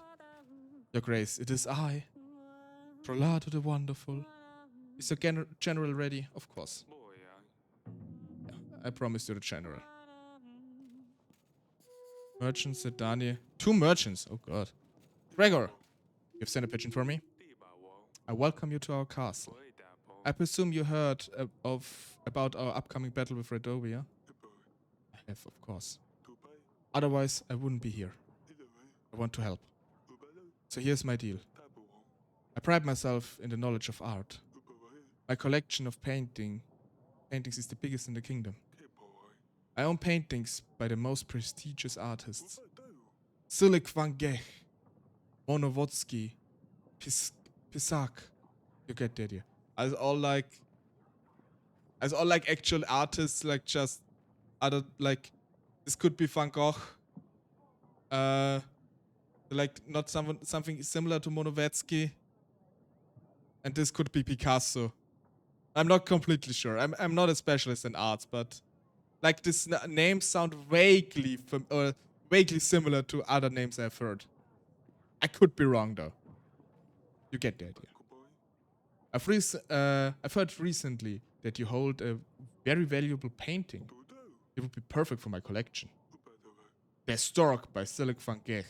Your Grace, it is I, Trollado the Wonderful. Is your general ready? Of course. Yeah, I promised you the general. Merchants at Dani. 2 merchants. Oh God. Gregor, you've sent a pigeon for me. I welcome you to our castle. I presume you heard about our upcoming battle with Redovia? I have, of course. Otherwise, I wouldn't be here. I want to help. So here's my deal. I pride myself in the knowledge of art. My collection of paintings is the biggest in the kingdom. I own paintings by the most prestigious artists. Silik van Gogh, Monovotsky, Pisak. You get the idea. As all like actual artists, like just other, like this could be Van Gogh. Like not something similar to Monovotsky. And this could be Picasso. I'm not completely sure. I'm not a specialist in arts, but Like this names sound vaguely vaguely similar to other names I've heard. I could be wrong though. You get the idea. I've heard recently that you hold a very valuable painting. It would be perfect for my collection. The Stork by Silik van Gogh.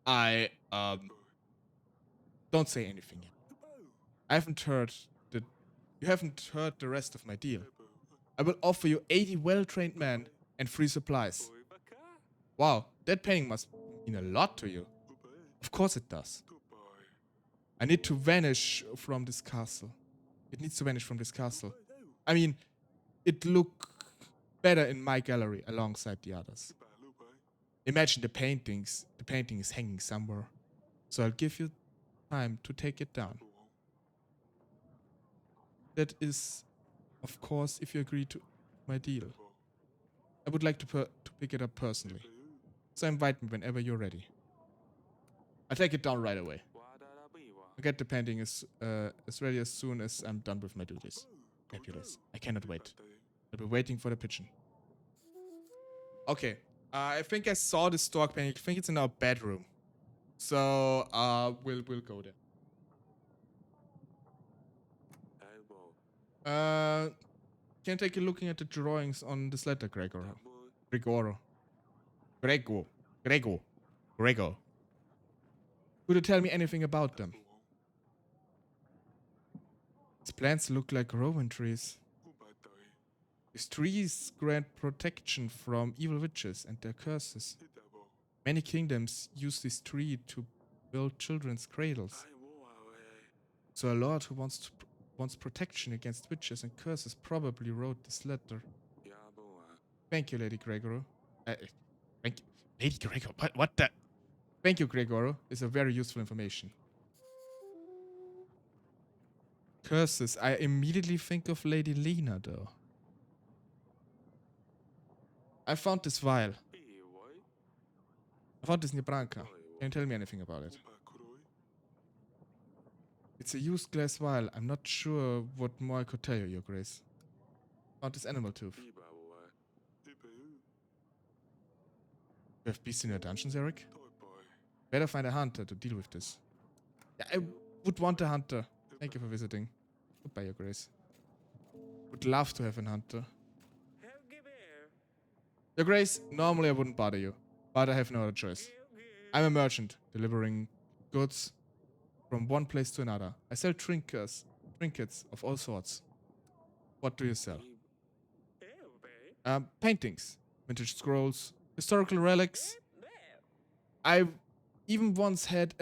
I don't say anything yet. I haven't heard that you haven't heard the rest of my deal. I will offer you 80 well-trained men and free supplies. Wow, that painting must mean a lot to you. Of course it does. I need to vanish from this castle. It needs to vanish from this castle. I mean, it look better in my gallery alongside the others. Imagine the paintings. The painting is hanging somewhere. So I'll give you time to take it down. That is, of course, if you agree to my deal. I would like to pick it up personally. So invite me whenever you're ready. I'll take it down right away. I'll get the painting as ready as soon as I'm done with my duties. Fabulous. I cannot wait. I'll be waiting for the pigeon. Okay. I think I saw the stork painting. I think it's in our bedroom. So, we'll go there. Can you take a looking at the drawings on this letter, Gregor? Could you tell me anything about them? These plants look like rowan trees. These trees grant protection from evil witches and their curses. Many kingdoms use this tree to build children's cradles. So a lord who wants protection against witches and curses probably wrote this letter. Thank you, Lady Gregor. Thank you. Lady Gregor? What the? Thank you, Gregor. It's a very useful information. Curses. I immediately think of Lady Lena, though. I found this vial. I found this in Branca. Can you tell me anything about it? It's a used glass vial. I'm not sure what more I could tell you, Your Grace. Found this animal tooth. You have beasts in your dungeons, Eric? Better find a hunter to deal with this. Yeah, I would want a hunter. Thank you for visiting. Goodbye, Your Grace. Would love to have a hunter. Your Grace, normally I wouldn't bother you, but I have no other choice. I'm a merchant, delivering goods from one place to another. I sell trinkets of all sorts. What do you sell? Paintings, vintage scrolls, historical relics. I even once had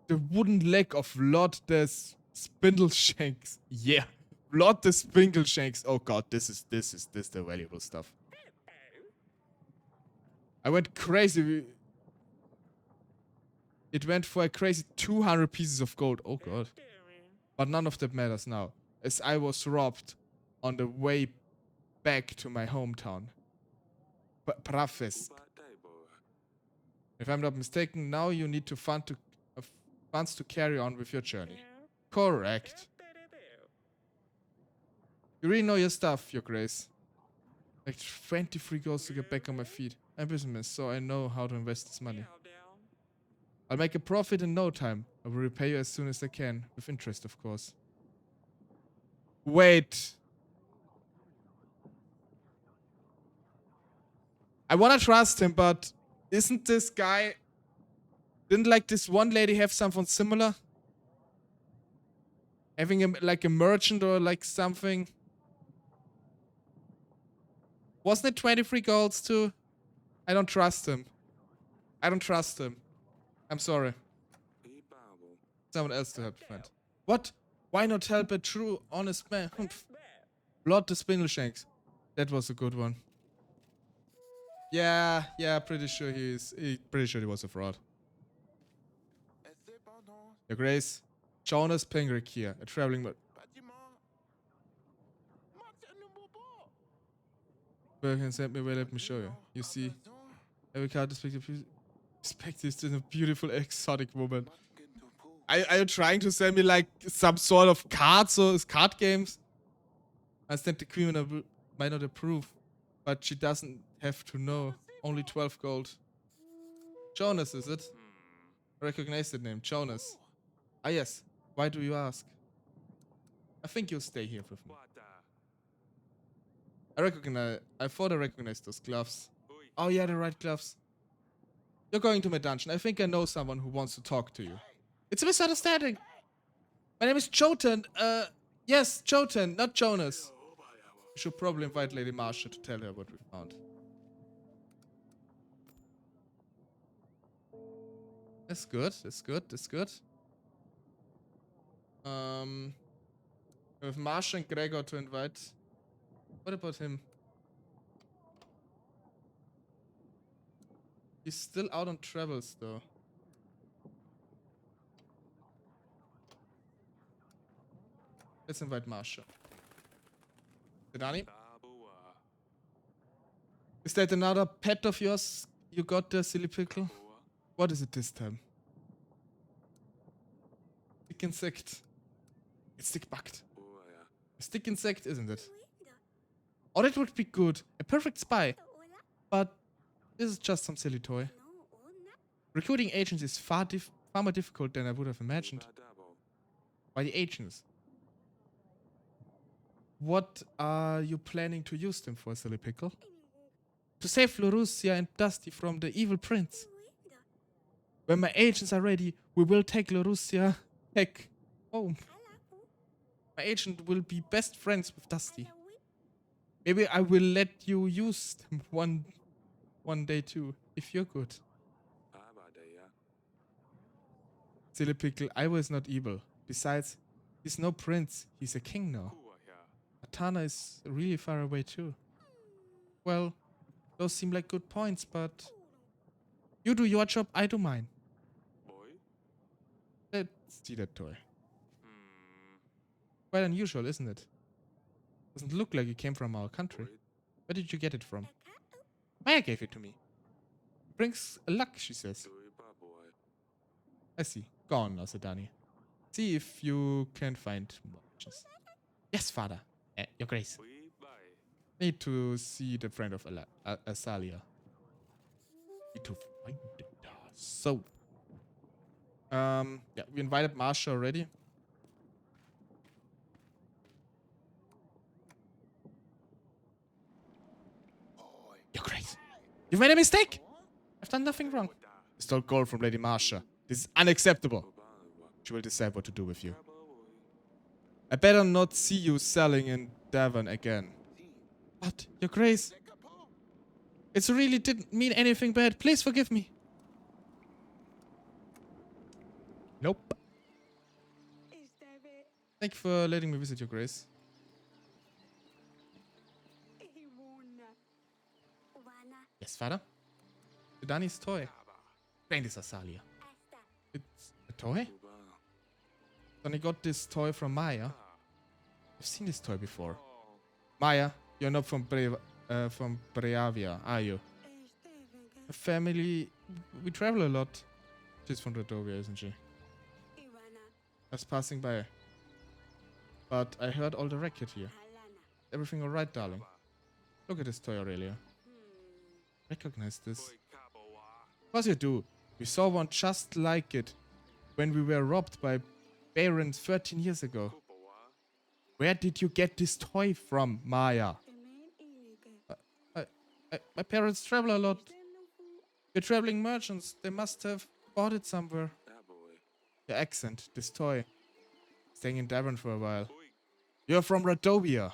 the wooden leg of Lord the Spindleshanks. Yeah, Lord the Spindleshanks. Oh god, this is the valuable stuff. I went crazy. It went for a crazy 200 pieces of gold. Oh god. But none of that matters now, as I was robbed on the way back to my hometown. Prafisk. If I'm not mistaken, now you need to funds to carry on with your journey. Correct. You really know your stuff, Your Grace. Like 23 goals to get back on my feet. I'm a businessman, so I know how to invest this money. I'll make a profit in no time. I will repay you as soon as I can, with interest, of course. Wait. I wanna trust him, but isn't this guy... Didn't like this one lady have something similar? Having like a merchant or like something? Wasn't it 23 golds too? I don't trust him. I don't trust him. I'm sorry. Someone else to help, friend. What? Why not help a true, honest man? Lord the Spindleshanks. That was a good one. Yeah, pretty sure pretty sure he was a fraud. Your Grace, Jonas Pengrick here, a traveling... Well, you can send me away, let me show you. You see, every card depicts a beautiful exotic woman. Are you trying to send me like some sort of cards or card games? I understand the queen might not approve. But she doesn't have to know. Only 12 gold. Jonas, is it? I recognize the name. Jonas. Ah, yes. Why do you ask? I think you'll stay here with me. I thought I recognized those gloves. Oh, yeah, the right gloves. You're going to my dungeon. I think I know someone who wants to talk to you. It's a misunderstanding. My name is Jotun. Yes, Jotun, not Jonas. We should probably invite Lady Marsha to tell her what we found. That's good. That's good. That's good. We have Marsha and Gregor to invite. What about him? He's still out on travels, though. Let's invite Marsha. Sedani? Is that another pet of yours you got there, silly pickle? What is it this time? Stick insect. It's stick bugged. A stick insect, isn't it? Oh, that would be good. A perfect spy. But this is just some silly toy. Recruiting agents is far more difficult than I would have imagined. Why the agents? What are you planning to use them for, silly pickle? To save Lorussia and Dusty from the evil prince. When my agents are ready, we will take Lorussia back home. My agent will be best friends with Dusty. Maybe I will let you use them one day too, if you're good. Silly pickle, I was not evil. Besides, he's no prince, he's a king now. Atana is really far away too. Well, those seem like good points, but you do your job, I do mine. Let's see that toy. Quite unusual, isn't it? Doesn't look like it came from our country. Where did you get it from? Maya gave it to me. Brings luck, she says. I see. Go on now, Sedani. See if you can find more options. Yes, father. Your grace. Need to see the friend of Asalia. Need to find it. So. Yeah, we invited Marsha already. Your grace. You've made a mistake! I've done nothing wrong. You stole gold from Lady Marsha. This is unacceptable. She will decide what to do with you. I better not see you selling in Devon again. But, your grace, it really didn't mean anything bad. Please forgive me. Nope. Thank you for letting me visit, your grace. Yes, father? Sedani's toy. Explain this, Asalia. It's a toy? Then I got this toy from Maya. I've seen this toy before. Maya, you're not from Breavia, are you? A family... We travel a lot. She's from Radovia, isn't she? I was passing by. But I heard all the racket here. Everything alright, darling? Look at this toy, Aurelia. Recognize this? Of course you do. We saw one just like it when we were robbed by Barons 13 years ago. Where did you get this toy from, Maya? My parents travel a lot. They're traveling merchants. They must have bought it somewhere. Your accent, this toy. Staying in Devon for a while. You're from Radovia.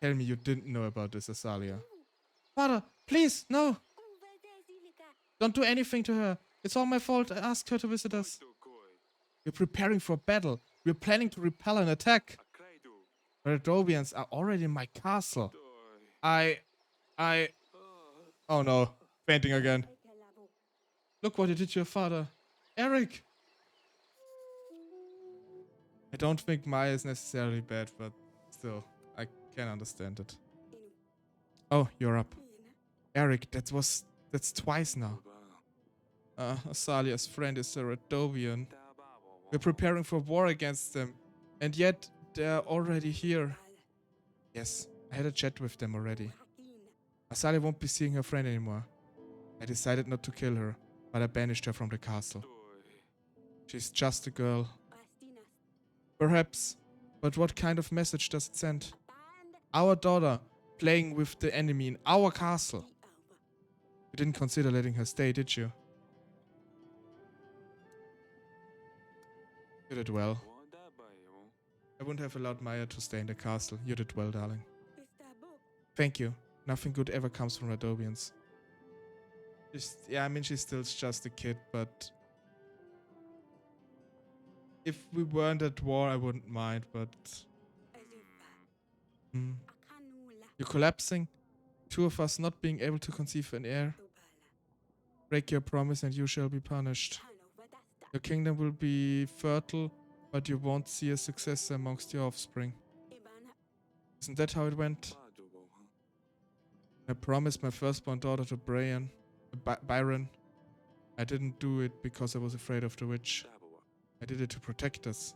Tell me you didn't know about this, Asalia. Father, please, no. Don't do anything to her. It's all my fault. I asked her to visit us. We're preparing for battle. We're planning to repel an attack. The Radovians are already in my castle. Oh no. Fainting again. Look what you did to your father. Eric! I don't think Maya is necessarily bad, but still, I can understand it. Oh, you're up. Eric, that's twice now. Asalia's friend is a Radovian. We're preparing for war against them, and yet they're already here. Yes, I had a chat with them already. Asalia won't be seeing her friend anymore. I decided not to kill her, but I banished her from the castle. She's just a girl. Perhaps, but what kind of message does it send? Our daughter playing with the enemy in our castle. You didn't consider letting her stay, did you? You did well. I wouldn't have allowed Maya to stay in the castle. You did well, darling. Thank you. Nothing good ever comes from Radovians. Yeah, I mean, she's still just a kid, but if we weren't at war, I wouldn't mind, but... You're collapsing? Two of us not being able to conceive an heir? Break your promise and you shall be punished. Your kingdom will be fertile, but you won't see a successor amongst your offspring. Isn't that how it went? I promised my firstborn daughter to Byron. I didn't do it because I was afraid of the witch. I did it to protect us.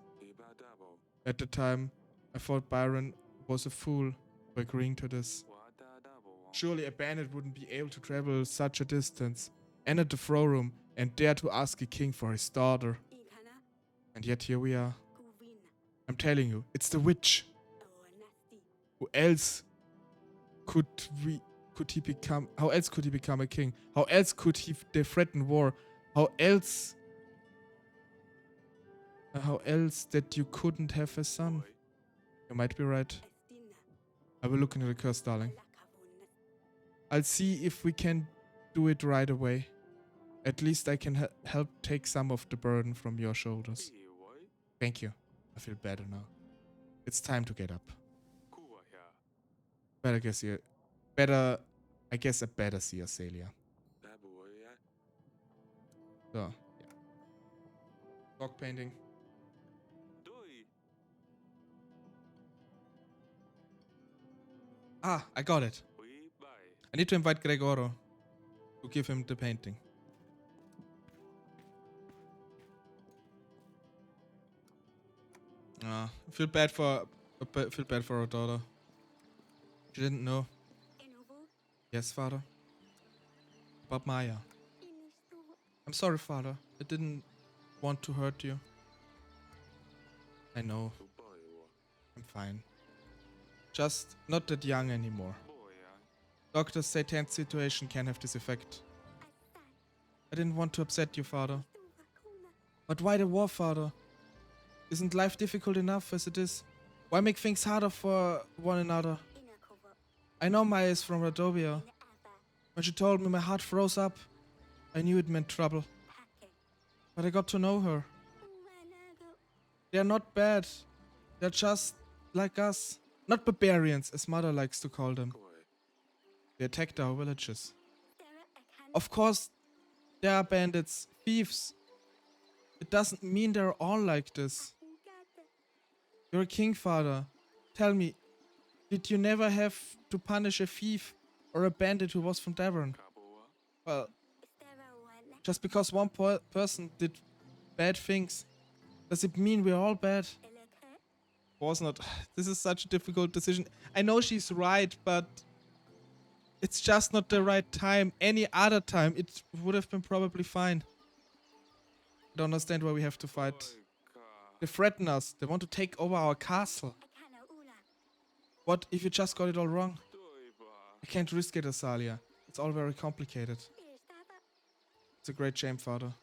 At the time, I thought Byron was a fool for agreeing to this. Surely a bandit wouldn't be able to travel such a distance, enter the throne room, and dare to ask a king for his daughter. And yet here we are. I'm telling you, it's the witch. Who else could he become? How else could he become a king? How else could they threaten war? How else that you couldn't have a son? You might be right. I will look into the curse, darling. I'll see if we can do it right away. At least I can help take some of the burden from your shoulders. Thank you. I feel better now. It's time to get up. I guess a better see Asalia. So, yeah. Dog painting. Ah, I got it. I need to invite Gregoro to give him the painting. I feel bad for our daughter. She didn't know. Yes, father. About Maya. I'm sorry, father. I didn't want to hurt you. I know. I'm fine. Just not that young anymore. Doctors say tense situation can have this effect. I didn't want to upset you, father. But why the war, father? Isn't life difficult enough as it is? Why make things harder for one another? I know Maya is from Radovia. When she told me, my heart froze up. I knew it meant trouble. But I got to know her. They're not bad. They're just like us. Not barbarians, as Mother likes to call them. They attacked our villages. Of course, there are bandits, thieves. It doesn't mean they're all like this. You're a king, father. Tell me, did you never have to punish a thief or a bandit who was from Davern? Well, just because one person did bad things, does it mean we're all bad? Was not. This is such a difficult decision. I know she's right, but it's just not the right time. Any other time, it would have been probably fine. I don't understand why we have to fight. They threaten us. They want to take over our castle. What if you just got it all wrong? I can't risk it, Asalia. It's all very complicated. It's a great shame, father.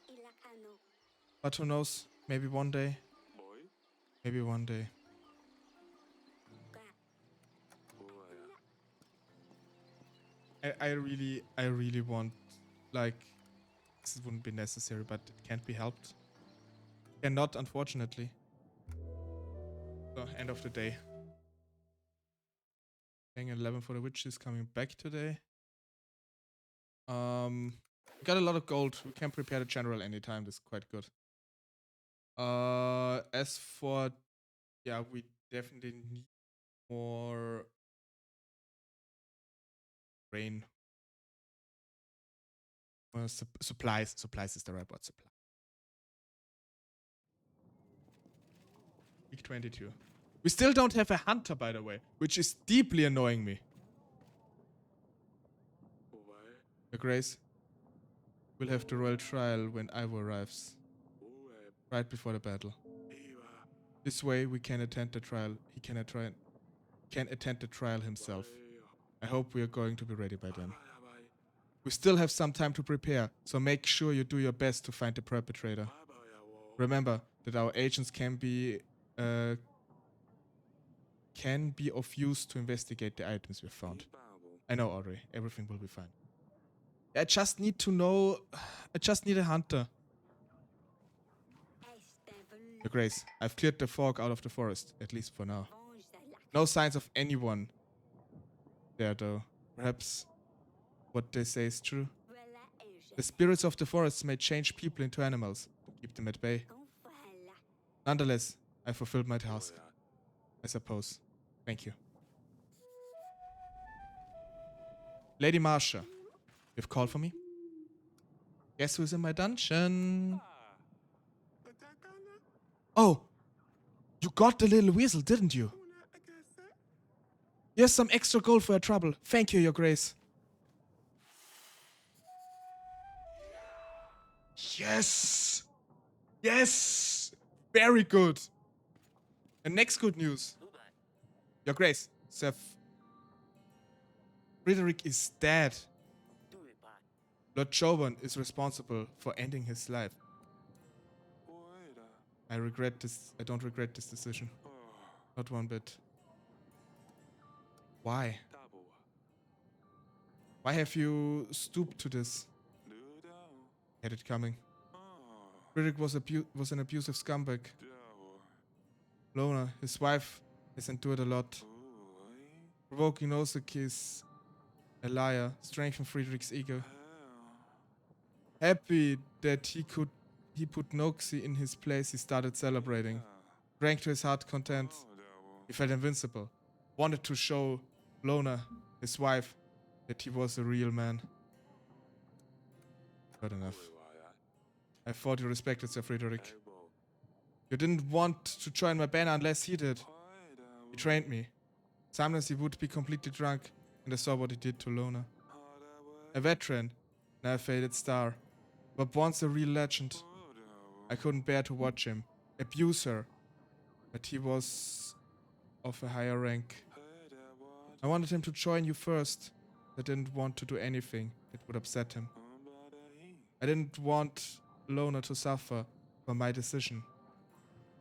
But who knows? Maybe one day. Maybe one day. I really want, like, this wouldn't be necessary, but it can't be helped. Cannot, unfortunately. So, end of the day. Paying 11 for the witch is coming back today. We got a lot of gold. We can prepare the general anytime. This is quite good. As for, yeah, we definitely need more grain. Supplies. Supplies is the right word. Supply. Week 22. We still don't have a hunter, by the way, which is deeply annoying me. Your Grace, we'll have the royal trial when Ivo arrives. Right before the battle. This way we can attend the trial. He can attend the trial himself. I hope we are going to be ready by then. We still have some time to prepare, so make sure you do your best to find the perpetrator. Remember that our agents can be of use to investigate the items we found. I know, Audrey. Everything will be fine. I just need to know... I just need a hunter. Your Grace, I've cleared the fog out of the forest, at least for now. No signs of anyone there, though. Perhaps what they say is true. The spirits of the forest may change people into animals to keep them at bay. Nonetheless, I fulfilled my task, I suppose. Thank you. Lady Marsha, you've called for me? Guess who's in my dungeon? Oh! You got the little weasel, didn't you? Here's some extra gold for your trouble. Thank you, Your Grace. Yes! Yes! Very good. And next good news. Your Grace, Sir Frederick is dead. Lord Jovan is responsible for ending his life. I regret this. I don't regret this decision. Not one bit. Why? Why have you stooped to this? Had it coming. Frederick was an abusive scumbag. Lona, his wife, has endured a lot. Provoking Nosaki is a liar, strengthened Frederick's ego. Happy that he put Noxie in his place, he started celebrating. Drank to his heart content. He felt invincible. Wanted to show Lona, his wife, that he was a real man. Good enough. I thought you respected Sir Frederick. You didn't want to join my banner unless he did. He trained me. Sometimes he would be completely drunk, and I saw what he did to Lona. A veteran, now a faded star, but once a real legend. I couldn't bear to watch him abuse her, but he was of a higher rank. I wanted him to join you first. I didn't want to do anything that would upset him. I didn't want Lona to suffer for my decision.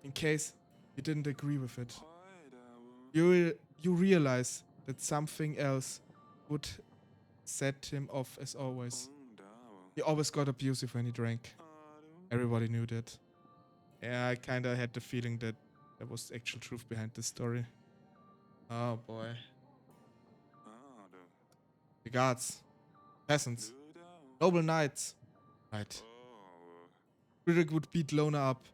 In case he didn't agree with it. You realize that something else would set him off as always. He always got abusive when he drank. Everybody knew that. Yeah, I kinda had the feeling that there was actual truth behind this story. Oh boy. The guards. Peasants. Noble knights. Right. Frederick would beat Lona up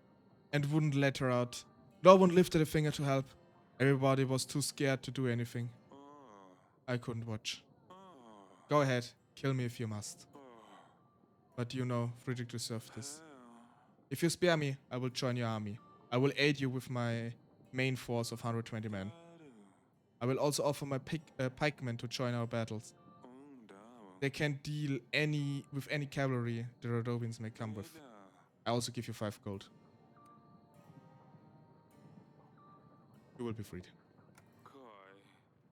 and wouldn't let her out. No one lifted a finger to help. Everybody was too scared to do anything. I couldn't watch. Go ahead, kill me if you must. But you know, Frederick deserved this. If you spare me, I will join your army. I will aid you with my main force of 120 men. I will also offer my pikemen to join our battles. They can deal with any cavalry the Rodovians may come with. I also give you 5 gold. You will be freed.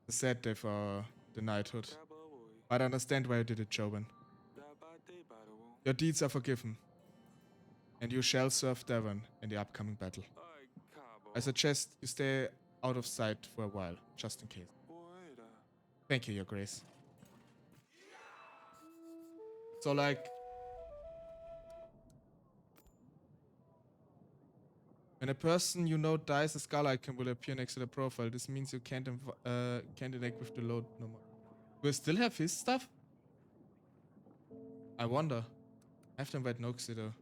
It's a sad day for the knighthood. But I understand why you did it, Jovan. Your deeds are forgiven. And you shall serve Devon in the upcoming battle. I suggest you stay out of sight for a while, just in case. Thank you, Your Grace. So, like... when a person you know dies, a skull icon will appear next to the profile. This means you can't interact with the load no more. Do I still have his stuff? I wonder. I have to invite Noxie though.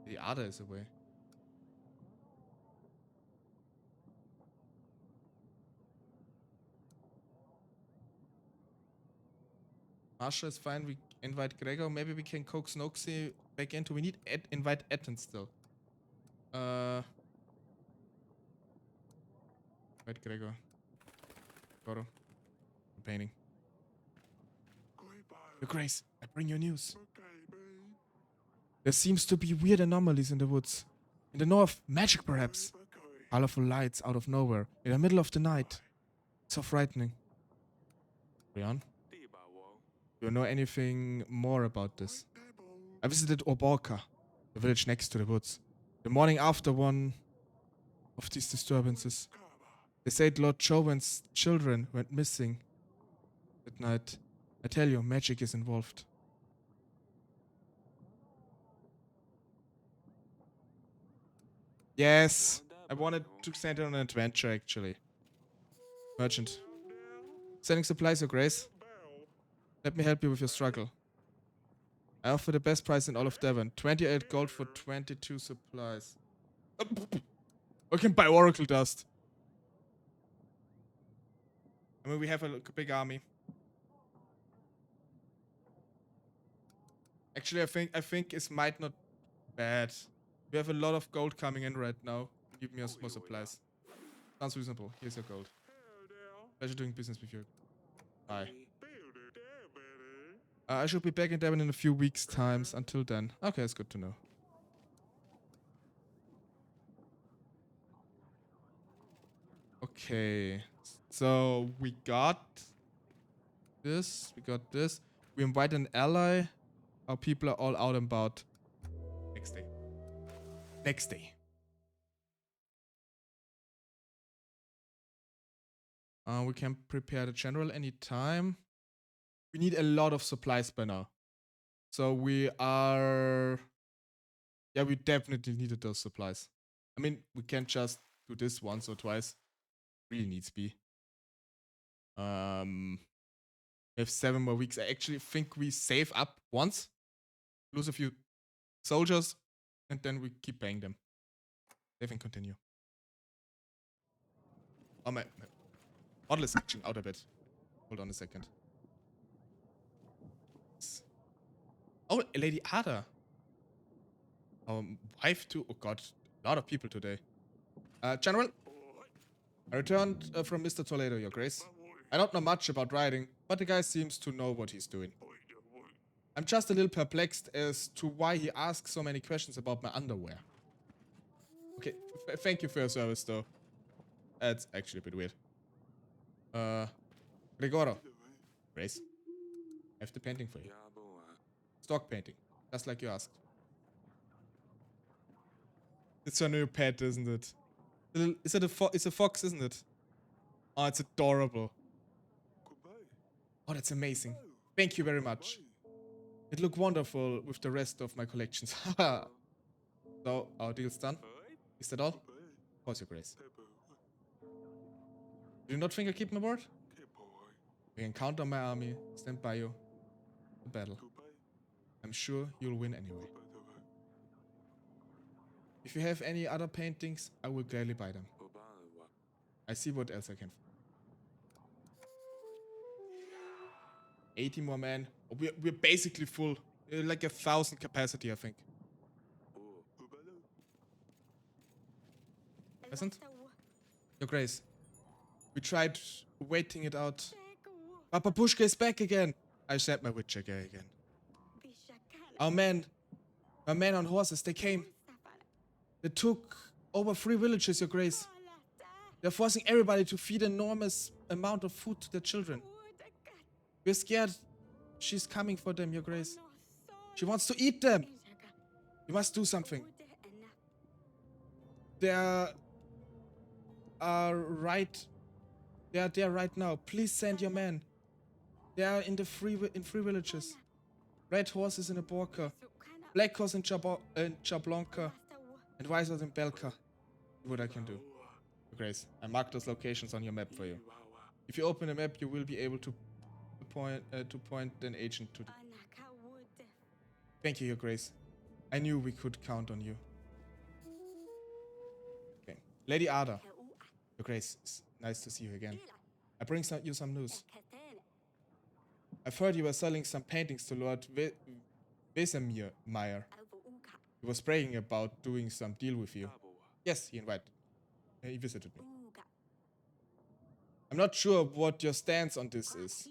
The other is away. Marsha is fine. We invite Gregor. Maybe we can coax Noxie back into. We need invite Etten still. Right, Gregor. Goro. Painting. Your Grace, I bring you news. There seems to be weird anomalies in the woods. In the north, magic perhaps. Colorful lights out of nowhere, in the middle of the night. So frightening. Rian, do you know anything more about this? I visited Oborka, the village next to the woods, the morning after one of these disturbances. They said Lord Joven's children went missing that night. I tell you, magic is involved. Yes, I wanted to send her on an adventure, actually. Merchant. Sending supplies, Your Grace. Let me help you with your struggle. I offer the best price in all of Devon. 28 gold for 22 supplies. I can buy Oracle Dust. I mean, we have a big army. Actually, I think it might not be bad. We have a lot of gold coming in right now. Give me more supplies. Sounds reasonable. Here's your gold. Pleasure doing business with you. Bye. I should be back in Devon in a few weeks' times. Until then. Okay, it's good to know. Okay. So, we got this. We got this. We invite an ally. Our people are all out and about. Next day. Next day. We can prepare the general anytime. We need a lot of supplies by now. So we are... Yeah, we definitely needed those supplies. I mean, we can't just do this once or twice. Really needs be. We have 7 more weeks. I actually think we save up once, lose a few soldiers, and then we keep paying them. Save and continue. Oh, my model is glitching out a bit. Hold on a second. Oh, Lady Ada. Our wife too. Oh god, a lot of people today. General, I returned from Mr. Toledo, Your Grace. I don't know much about riding, but the guy seems to know what he's doing. I'm just a little perplexed as to why he asks so many questions about my underwear. Okay, thank you for your service, though. That's actually a bit weird. Gregoro. Grace, I have the painting for you. Stock painting, just like you asked. It's your new pet, isn't it? Is it it's a fox, isn't it? Oh, it's adorable. Oh, that's amazing. Thank you very much. It looked wonderful with the rest of my collections. Haha. So, our deal's done. Is that all? Of course, Your Grace. Do you not think I keep my word? You can count on my army. Stand by you. The battle. I'm sure you'll win anyway. If you have any other paintings, I will gladly buy them. I see what else I can. 80 more men. We're basically full. Like 1,000 capacity, I think. Isn't? Your Grace. We tried waiting it out. Papa Pushka is back again. I said my witcher guy again. Our men on horses, they came. They took over 3 villages, Your Grace. They're forcing everybody to feed an enormous amount of food to their children. We're scared she's coming for them, Your Grace. She wants to eat them. You must do something. They are right. They are there right now. Please send your men. They are in 3 villages. Red horses in Aborka, black horse in Jablonka, and white horse in Belka. See what I can do. Your Grace, I marked those locations on your map for you. If you open the map, you will be able to point an agent to. Thank you, Your Grace. I knew we could count on you. Okay, Lady Ada. Your Grace, it's nice to see you again. I bring you some news. I've heard you were selling some paintings to Lord Wesemir. He was bragging about doing some deal with you. Yes, he visited me. I'm not sure what your stance on this is,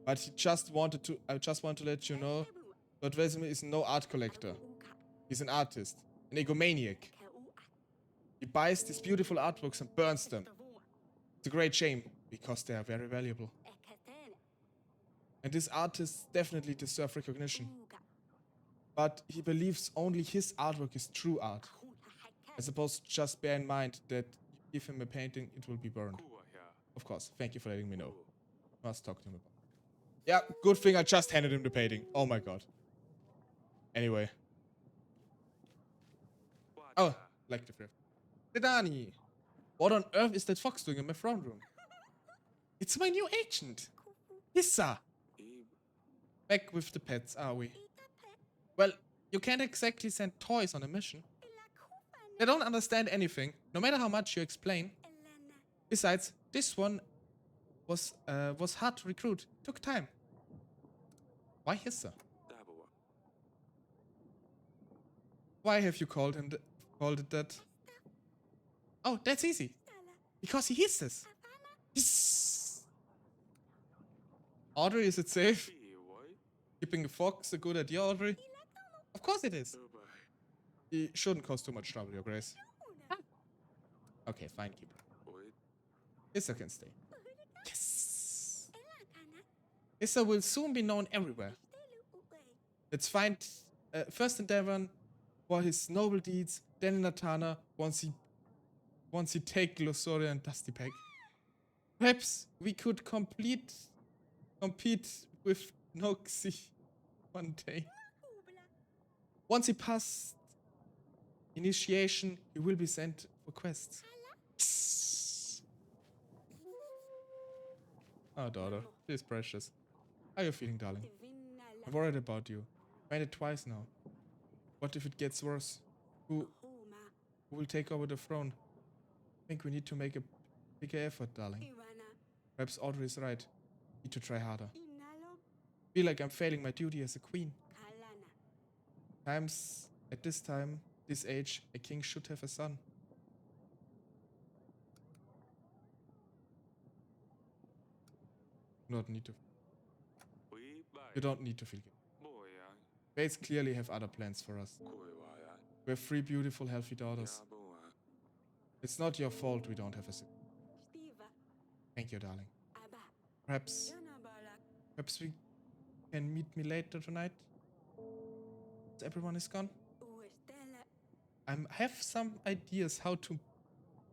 but he just wanted to. I just want to let you know that Vesemir is no art collector. He's an artist, an egomaniac. He buys these beautiful artworks and burns them. It's a great shame because they are very valuable. And these artists definitely deserve recognition. But he believes only his artwork is true art. I suppose just bear in mind that if him a painting, it will be burned. Of course, thank you for letting me know. Must talk to him about it. Yeah, good thing I just handed him the painting. Oh my god. Anyway. Oh, like the thrift. Sedani! What on earth is that fox doing in my throne room? It's my new agent! Hissa! Back with the pets, are we? Well, you can't exactly send toys on a mission. They don't understand anything, no matter how much you explain. Besides, this one was hard to recruit. Took time. Why Hissa? Why have you called it that? Oh, that's easy. Because he hisses. Hiss. Audrey, is it safe? Keeping a fox a good idea, Audrey? Of course it is. It shouldn't cause too much trouble, Your Grace. Okay, fine, keep her. Issa can stay. Yes! Issa will soon be known everywhere. Let's find first in Devon for his noble deeds, then in Natana once he take LuxTaleor and Dusty Peg. Perhaps we could compete with Noxie one day. Once he passed initiation, he will be sent for quests. Oh, daughter, she's precious. How are you feeling, darling? I'm worried about you. Made it twice now. What if it gets worse? Who will take over the throne? I think we need to make a bigger effort, darling. Perhaps Audrey is right. Need to try harder. Feel like I'm failing my duty as a queen. At this age, a king should have a son. You don't need to feel guilty. Fates clearly have other plans for us. We have 3 beautiful, healthy daughters. It's not your fault we don't have a son. Thank you, darling. Perhaps we can meet me later tonight? Everyone is gone? I have some ideas how to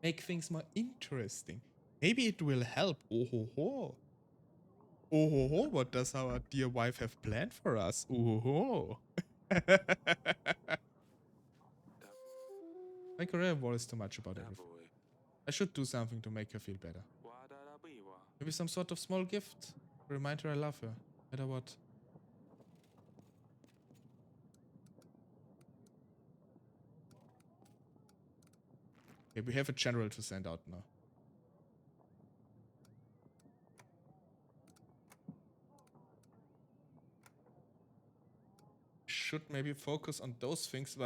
make things more interesting. Maybe it will help. Oh ho ho. Oh ho ho, what does our dear wife have planned for us? Oh ho ho. My career worries too much about everything. I should do something to make her feel better. Maybe some sort of small gift to remind her I love her, no matter what. Okay, we have a general to send out now. Should maybe focus on those things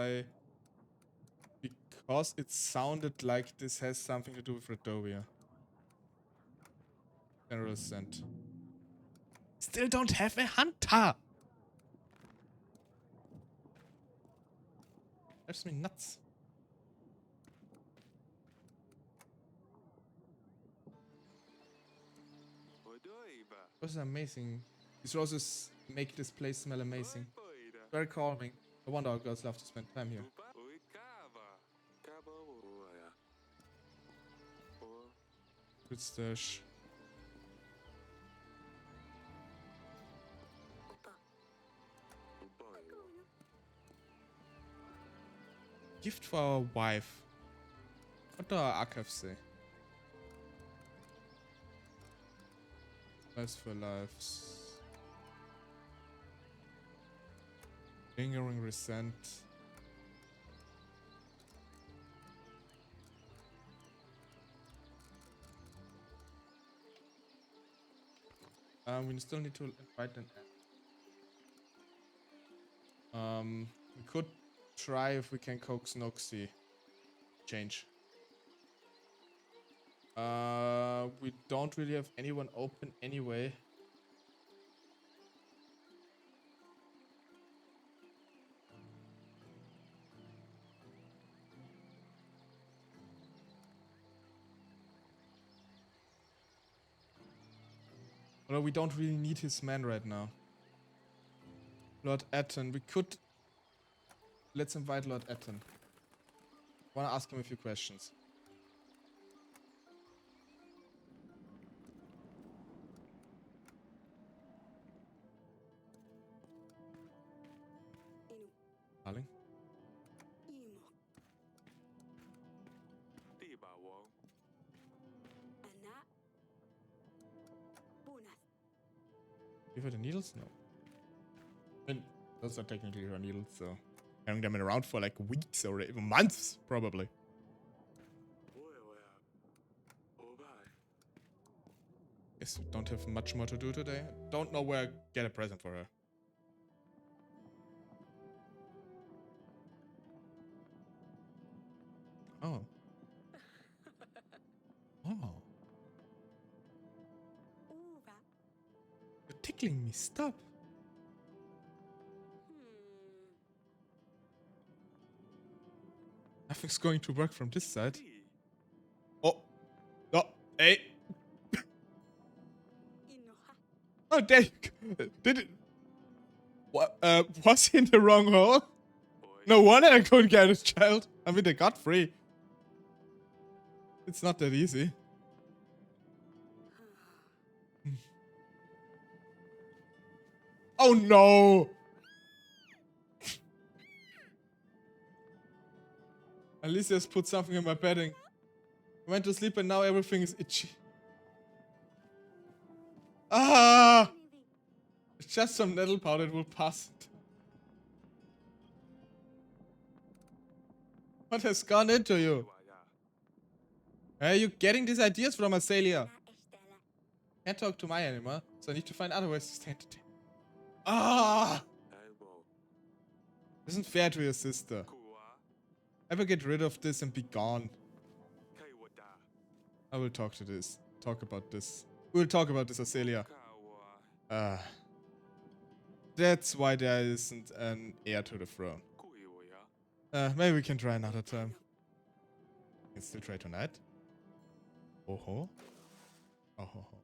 because it sounded like this has something to do with Redovia. General sent. Still don't have a hunter! Drives me nuts. This is amazing. These roses make this place smell amazing. Very calming. No wonder our girls love to spend time here. Good stash. Gift for our wife. What do our archives say? Lives for lives. Lingering resent. We still need to invite an we could try if we can coax Noxie. Change. We don't really have anyone open anyway. Although we don't really need his man right now. Lord Etten, we could... Let's invite Lord Etten. Wanna ask him a few questions. Darling? Give her the needles? No. I mean, those are technically her needles, so... Having them around for like weeks or even months, probably. Guess we don't have much more to do today. Don't know where I get a present for her. Oh. Oh. You're tickling me. Stop. Nothing's going to work from this side. Oh. Oh. Hey. Oh, there you go. Did it... What? Was he in the wrong hole? No wonder I couldn't get his child. I mean, they got free. It's not that easy. Oh no! Alicia's put something in my bedding. I went to sleep and now everything is itchy. Ah! It's just some nettle powder, it will pass. What has gone into you? Where are you getting these ideas from, LuxTaleor? Can't talk to Maya anymore, so I need to find other ways to stay entertained. Ah! Isn't fair to your sister. Ever get rid of this and be gone. I will talk to this. Talk about this. We'll talk about this, LuxTaleor. That's why there isn't an heir to the throne. Maybe we can try another time. We can still try tonight. Oh ho. Oh ho ho.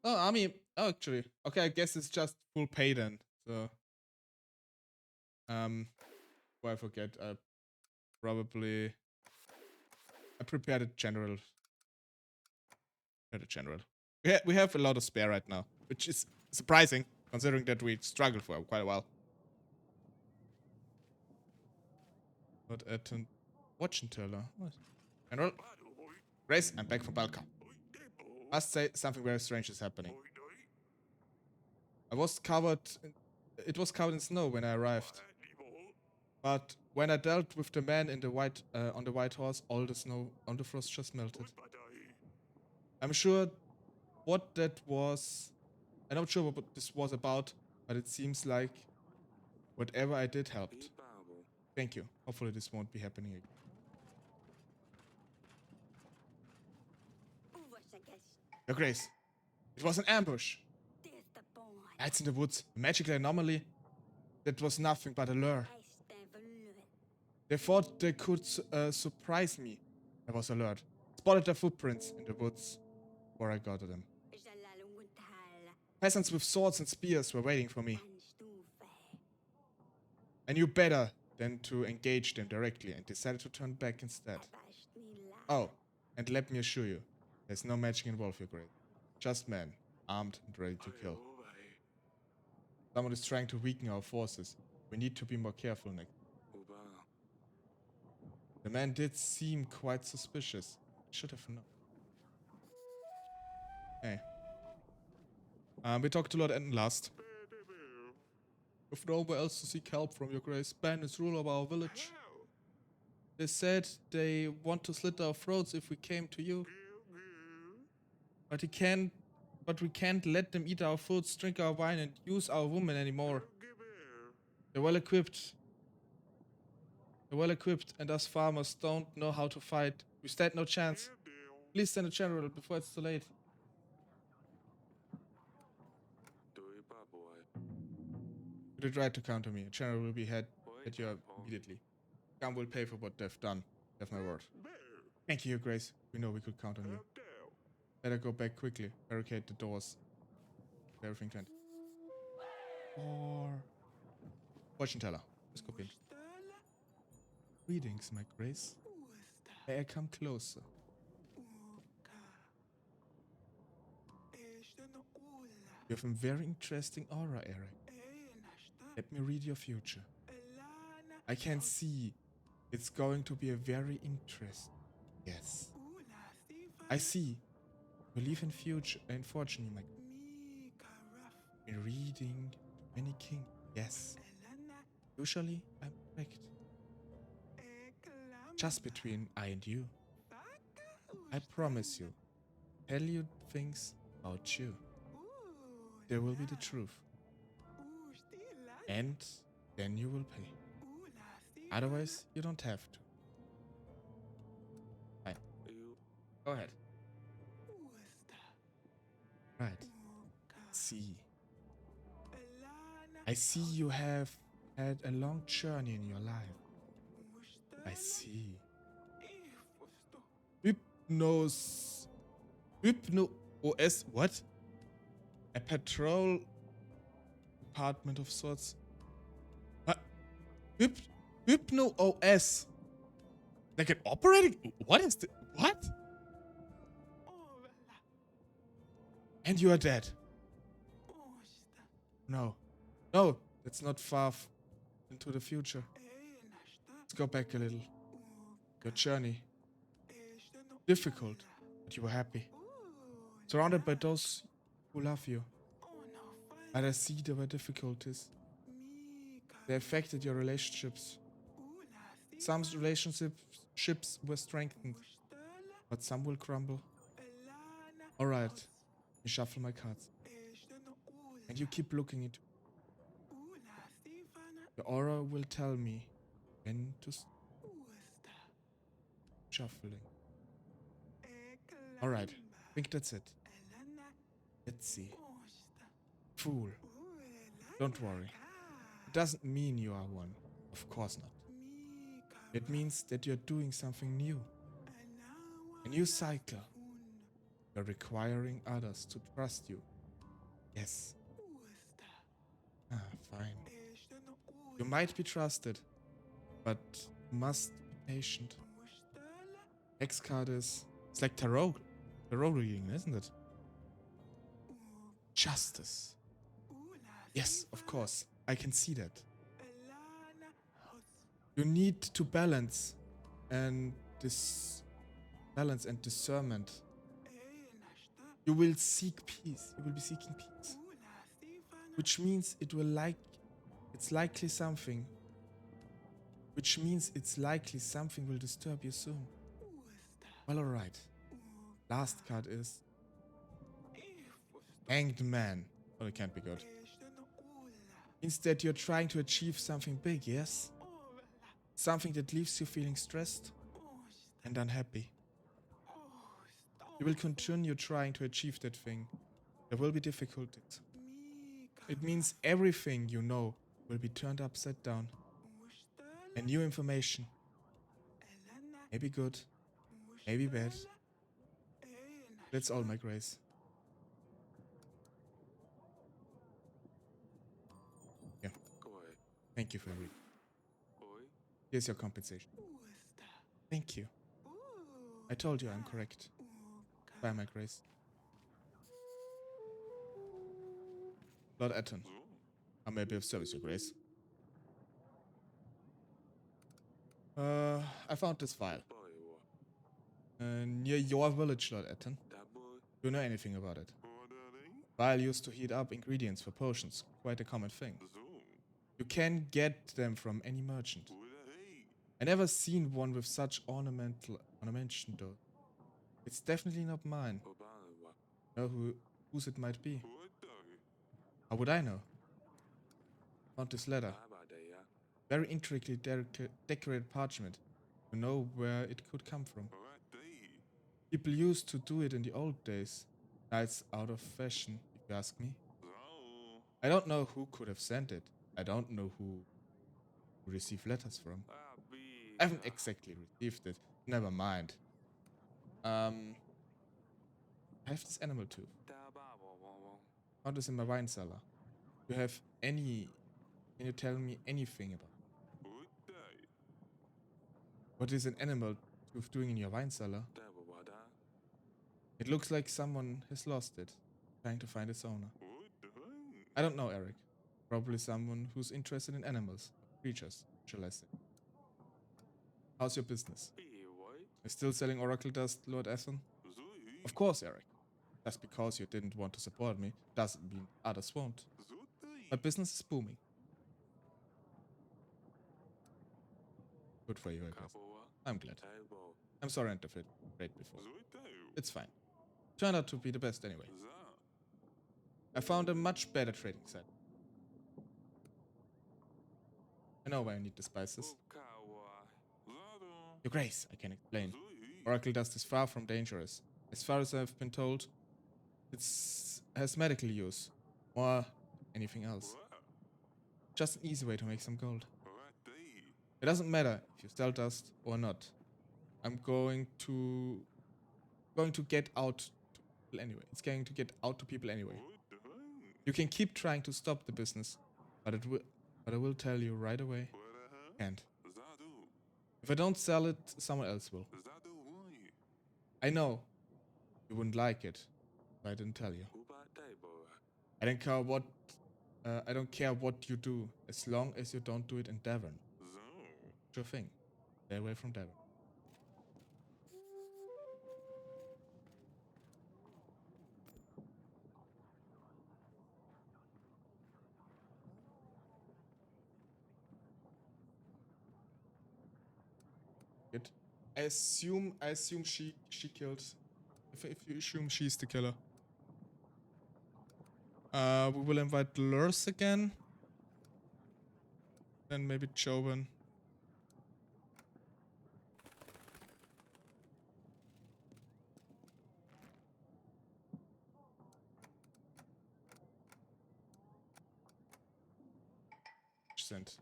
Oh, army. Oh, actually. Okay, I guess it's just full pay then. So. Before I forget, probably. I prepared a general. Yeah, we have a lot of spare right now, which is surprising considering that we struggled for quite a while. Not at an watching teller. General. Grace, I'm back from Balka. Must say something very strange is happening. It was covered in snow when I arrived. But when I dealt with the man in the white on the white horse, all the snow on the frost just melted. I'm sure what that was. I'm not sure what this was about, but it seems like whatever I did helped. Thank you. Hopefully this won't be happening again. Your Grace, it was an ambush. Lights in the woods, a magical anomaly. That was nothing but a lure. They thought they could surprise me. I was alert. Spotted their footprints in the woods before I got to them. Peasants with swords and spears were waiting for me. I knew better than to engage them directly and decided to turn back instead. Oh, and let me assure you, there's no magic involved, Your Grace. Just men, armed and ready to kill. Someone is trying to weaken our forces. We need to be more careful next. The man did seem quite suspicious. Should have known. Hey. We talked to Lord Enten last. With nowhere else to seek help from, Your Grace, Ben is ruler of our village. They said they want to slit our throats if we came to you. But we can't let them eat our foods, drink our wine, and use our women anymore. They're well equipped. And us farmers don't know how to fight. We stand no chance. Please send a general before it's too late. You did right to counter me. A general will be head at you immediately. Gum will pay for what they've done. Have my word. Thank you, Your Grace. We know we could count on you. Better go back quickly. Barricade the doors. Everything to end. Or fortune teller. Let's go in. Greetings, my Grace. May I come closer? You have a very interesting aura, Eric. Let me read your future. I can see it's going to be a very interesting. Yes. I see. Believe in future and fortune, my in reading many king. Yes. Usually I'm correct. Just between I and you. I promise you. Tell you things about you. There will be the truth. And then you will pay. Otherwise, you don't have to. Fine. Go ahead. Right. See. I see you have had a long journey in your life. I see. Hypno OS. What? A patrol department of sorts. Hypno OS. Like an operating. What is the. What? And you are dead. No. No, that's not far into the future. Let's go back a little. Your journey. Difficult, but you were happy. Surrounded by those who love you. But I see there were difficulties. They affected your relationships. Some relationships were strengthened, but some will crumble. Alright, let me shuffle my cards. And you keep looking into. The aura will tell me when to stop shuffling. Alright, I think that's it. Let's see. Fool. Don't worry. It doesn't mean you are one. Of course not. It means that you're doing something new. A new cycle. You're requiring others to trust you. Yes. Ah, fine. You might be trusted, but you must be patient. Next card is... It's like tarot reading, isn't it? Justice. Yes, of course. I can see that. You need to balance and discernment. You will seek peace. You will be seeking peace. Which means it's likely something will disturb you soon. Well, alright. Last card is Hanged Man. Oh, it can't be good. Instead, you're trying to achieve something big, yes? Something that leaves you feeling stressed and unhappy. You will continue trying to achieve that thing. There will be difficulties. It means everything you know will be turned upside down. And new information. Maybe good, maybe bad. That's all, my Grace. Yeah. Thank you for reading. Here's your compensation. Thank you. I told you I'm correct. Bye, my Grace. Lord Eton. I may be of service, your Grace. I found this file. Near your village, Lord Eton. Do you know anything about it? File used to heat up ingredients for potions. Quite a common thing. You can get them from any merchant. I never seen one with such ornamentation though. It's definitely not mine. Know whose it might be? How would I know? Found this letter. Very intricately decorated parchment. To know where it could come from. People used to do it in the old days. Now it's out of fashion, if you ask me. I don't know who could have sent it. I don't know who received letters from. I haven't exactly received it. Never mind. I have this animal tooth. Found this in my wine cellar. Do you have any... Can you tell me anything about it? What is an animal tooth doing in your wine cellar? It looks like someone has lost it, trying to find its owner. I don't know, Eric. Probably someone who's interested in animals, creatures, shall I say. How's your business? Are still selling Oracle Dust, Lord Ethan? Of course, Eric. Just because you didn't want to support me doesn't mean others won't. My business is booming. Good for you, I guess. I'm glad. I'm sorry I interfered before. It's fine. Turned out to be the best anyway. I found a much better trading site. I know why I need the spices. Your Grace, I can explain. Oracle dust is far from dangerous. As far as I've been told, has medical use. Or anything else. Just an easy way to make some gold. It doesn't matter if you sell dust or not. I'm going to get out to people anyway. It's going to get out to people anyway. You can keep trying to stop the business, but I will tell you right away. Can't. If I don't sell it, someone else will. I know you wouldn't like it, but I didn't tell you. I don't care what you do, as long as you don't do it in Devon. Sure thing. Stay away from Devon. Good. I assume she killed. If you assume she's the killer. We will invite Lurs again. Then maybe Jovan. Sent.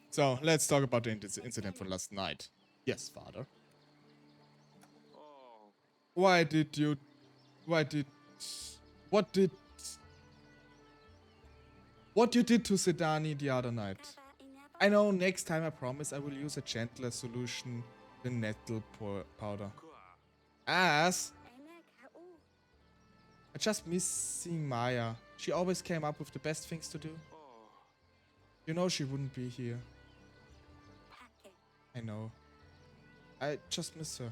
So, let's talk about the incident from last night. Yes, father. What did you did to Sedani the other night? I know, next time I promise I will use a gentler solution than nettle powder. As I just miss seeing Maya. She always came up with the best things to do. You know she wouldn't be here. I know. I just miss her.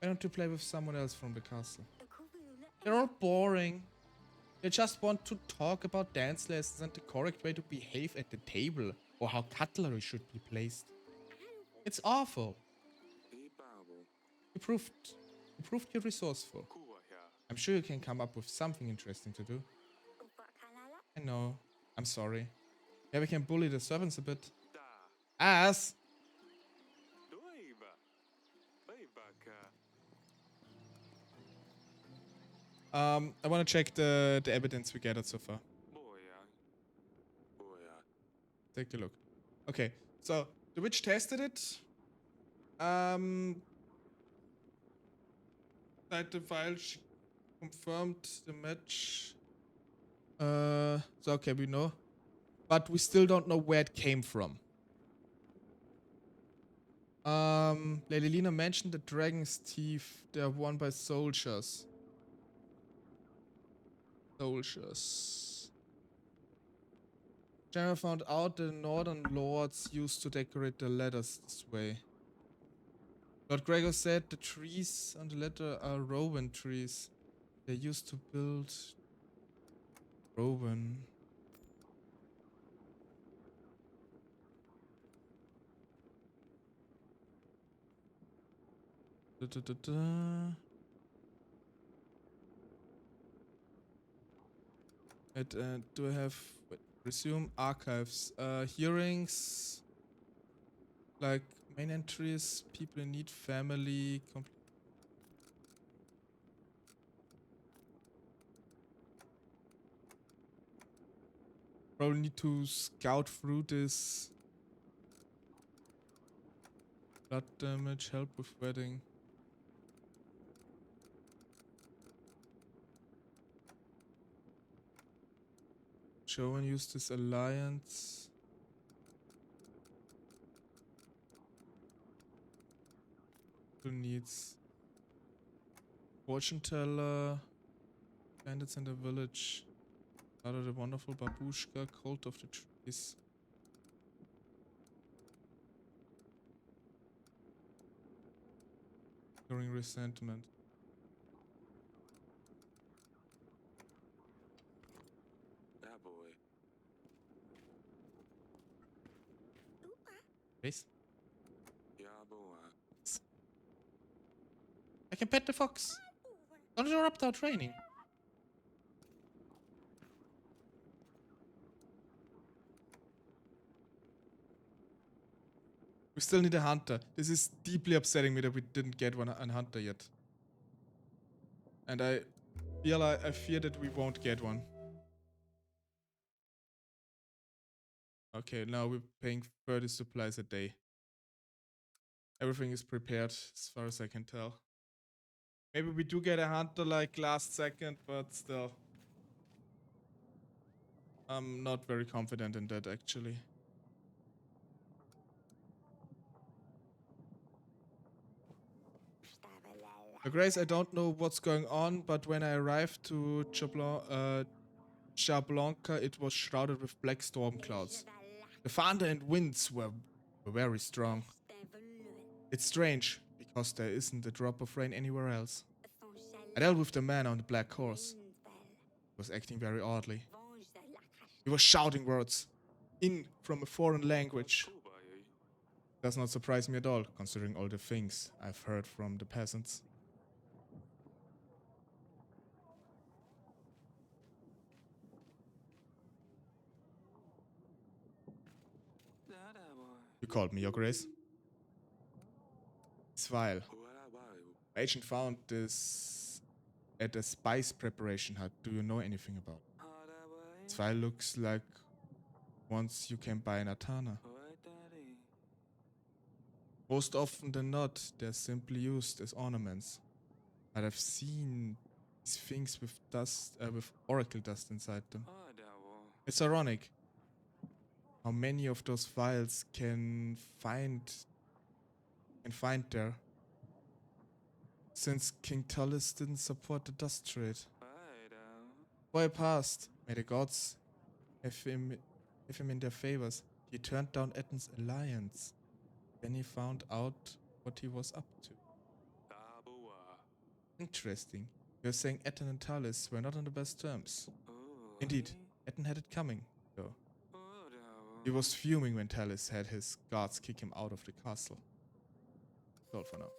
Why don't you play with someone else from the castle? They're all boring. They just want to talk about dance lessons and the correct way to behave at the table, or how cutlery should be placed. It's awful. You proved you're resourceful. I'm sure you can come up with something interesting to do. I know. I'm sorry. Yeah, we can bully the servants a bit. As I want to check the evidence we gathered so far. Take a look. Okay, so the witch tested it. Inside the file, she confirmed the match. So okay, we know, but we still don't know where it came from. Lady Lena mentioned the dragon's teeth. They are worn by soldiers. General found out the northern lords used to decorate their letters this way. Lord Gregor said the trees on the letter are rowan trees. They used to build rowan. Do I have... Wait. Resume archives. Hearings. Like main entries. People in need. Family. Probably need to scout through this. Blood damage. Help with wedding. Show and use this alliance. Who needs fortune teller? Bandits in the village. Out of the wonderful babushka. Cult of the trees. During resentment.
That boy.
Please.
Yeah, boy.
I can pet the fox. Don't interrupt our training. We still need a hunter. This is deeply upsetting me that we didn't get a hunter yet. And I fear that we won't get one. Okay, now we're paying 30 supplies a day. Everything is prepared as far as I can tell. Maybe we do get a hunter like last second, but still. I'm not very confident in that actually. Grace, I don't know what's going on, but when I arrived to Chablanca, it was shrouded with black storm clouds. The thunder and winds were very strong. It's strange, because there isn't a drop of rain anywhere else. I dealt with the man on the black horse. He was acting very oddly. He was shouting words in from a foreign language. Does not surprise me at all, considering all the things I've heard from the peasants. You called me, Your Grace? It's vile. My agent found this at a spice preparation hut. Do you know anything about it? This vial looks like ones you can buy in Atana. Most often than not, they're simply used as ornaments. But I've seen these things with dust, with oracle dust inside them. It's ironic how many of those vials can find there, since King Tullus didn't support the dust trade. Before I passed, may the gods have him in their favors. He turned down Etten's alliance. Then he found out what he was up to. Interesting. You're saying Etten and Tullus were not on the best terms. Indeed, Etten had it coming, though. He was fuming when Tullus had his guards kick him out of the castle. That's all for now.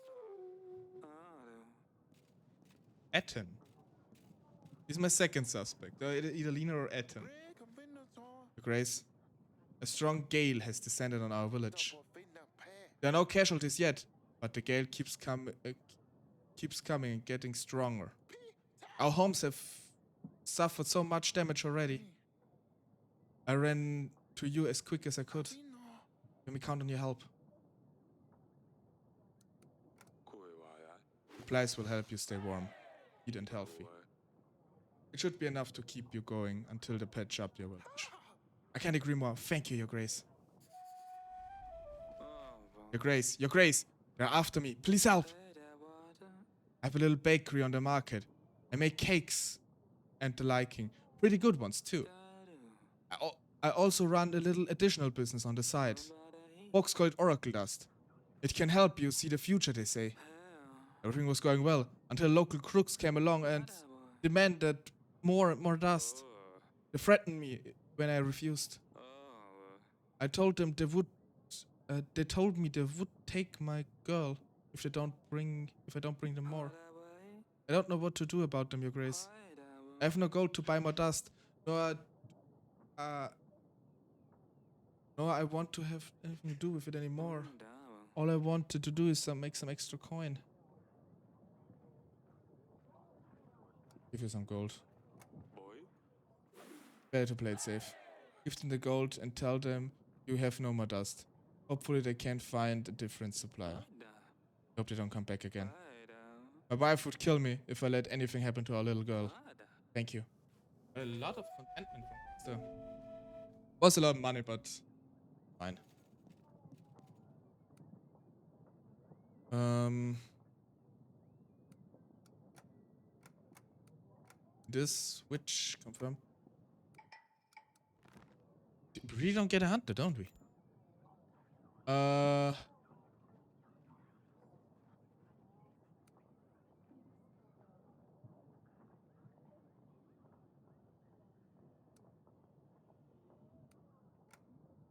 Etten. He's my second suspect. Either Lena or Etten. Your Grace, a strong gale has descended on our village. There are no casualties yet, but the gale keeps coming and getting stronger. Our homes have suffered so much damage already. I ran to you as quick as I could. Let me count on your help. Supplies will help you stay warm, eat and healthy. It should be enough to keep you going until they patch up your village. I can't agree more. Thank you, Your Grace. Your Grace, Your Grace, they're after me. Please help. I have a little bakery on the market. I make cakes and the liking. Pretty good ones, too. I also run a little additional business on the side. Folks call it Oracle Dust. It can help you see the future, they say. Everything was going well until local crooks came along and demanded more dust. They threatened me when I refused. I told them they would. They told me they would take my girl if I don't bring them more. I don't know what to do about them, Your Grace. I have no gold to buy more dust, nor No, I want to have anything to do with it anymore. All I wanted to do is make some extra coin. Give you some gold.
Boy.
Better to play it safe. Give them the gold and tell them you have no more dust. Hopefully they can find a different supplier. Hope they don't come back again. My wife would kill me if I let anything happen to our little girl. Thank you. A lot of contentment from Mr. Was a lot of money, but fine. This switch confirm. We really don't get a hunter, don't we?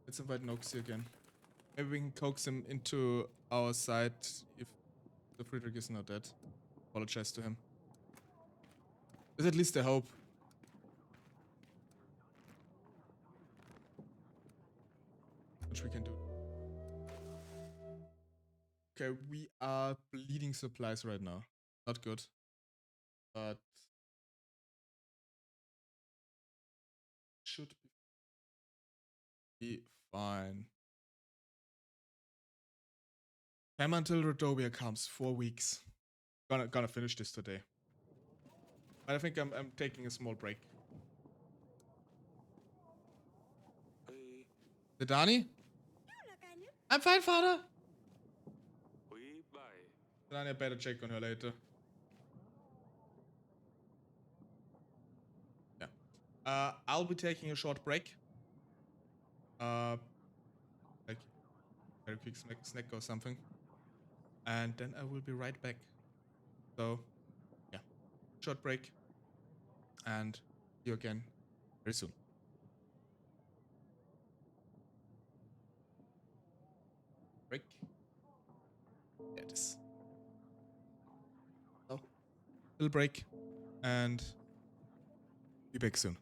Let's invite Noxy again. Maybe we can coax him into our side if the Friedrich is not dead. Apologize to him. There's at least a hope. Which we can do. Okay, we are bleeding supplies right now. Not good. But should be fine. Time until Rodovia comes. 4 weeks. Gonna finish this today. But I think I'm taking a small break.
Hey.
The Dani? I'm fine, father.
We bye.
Dani, I better check on her later. Yeah. I'll be taking a short break. Like very quick snack or something. And then I will be right back. So, yeah. Short break. And see you again very soon. Break. There it is. So, little break. And be back soon.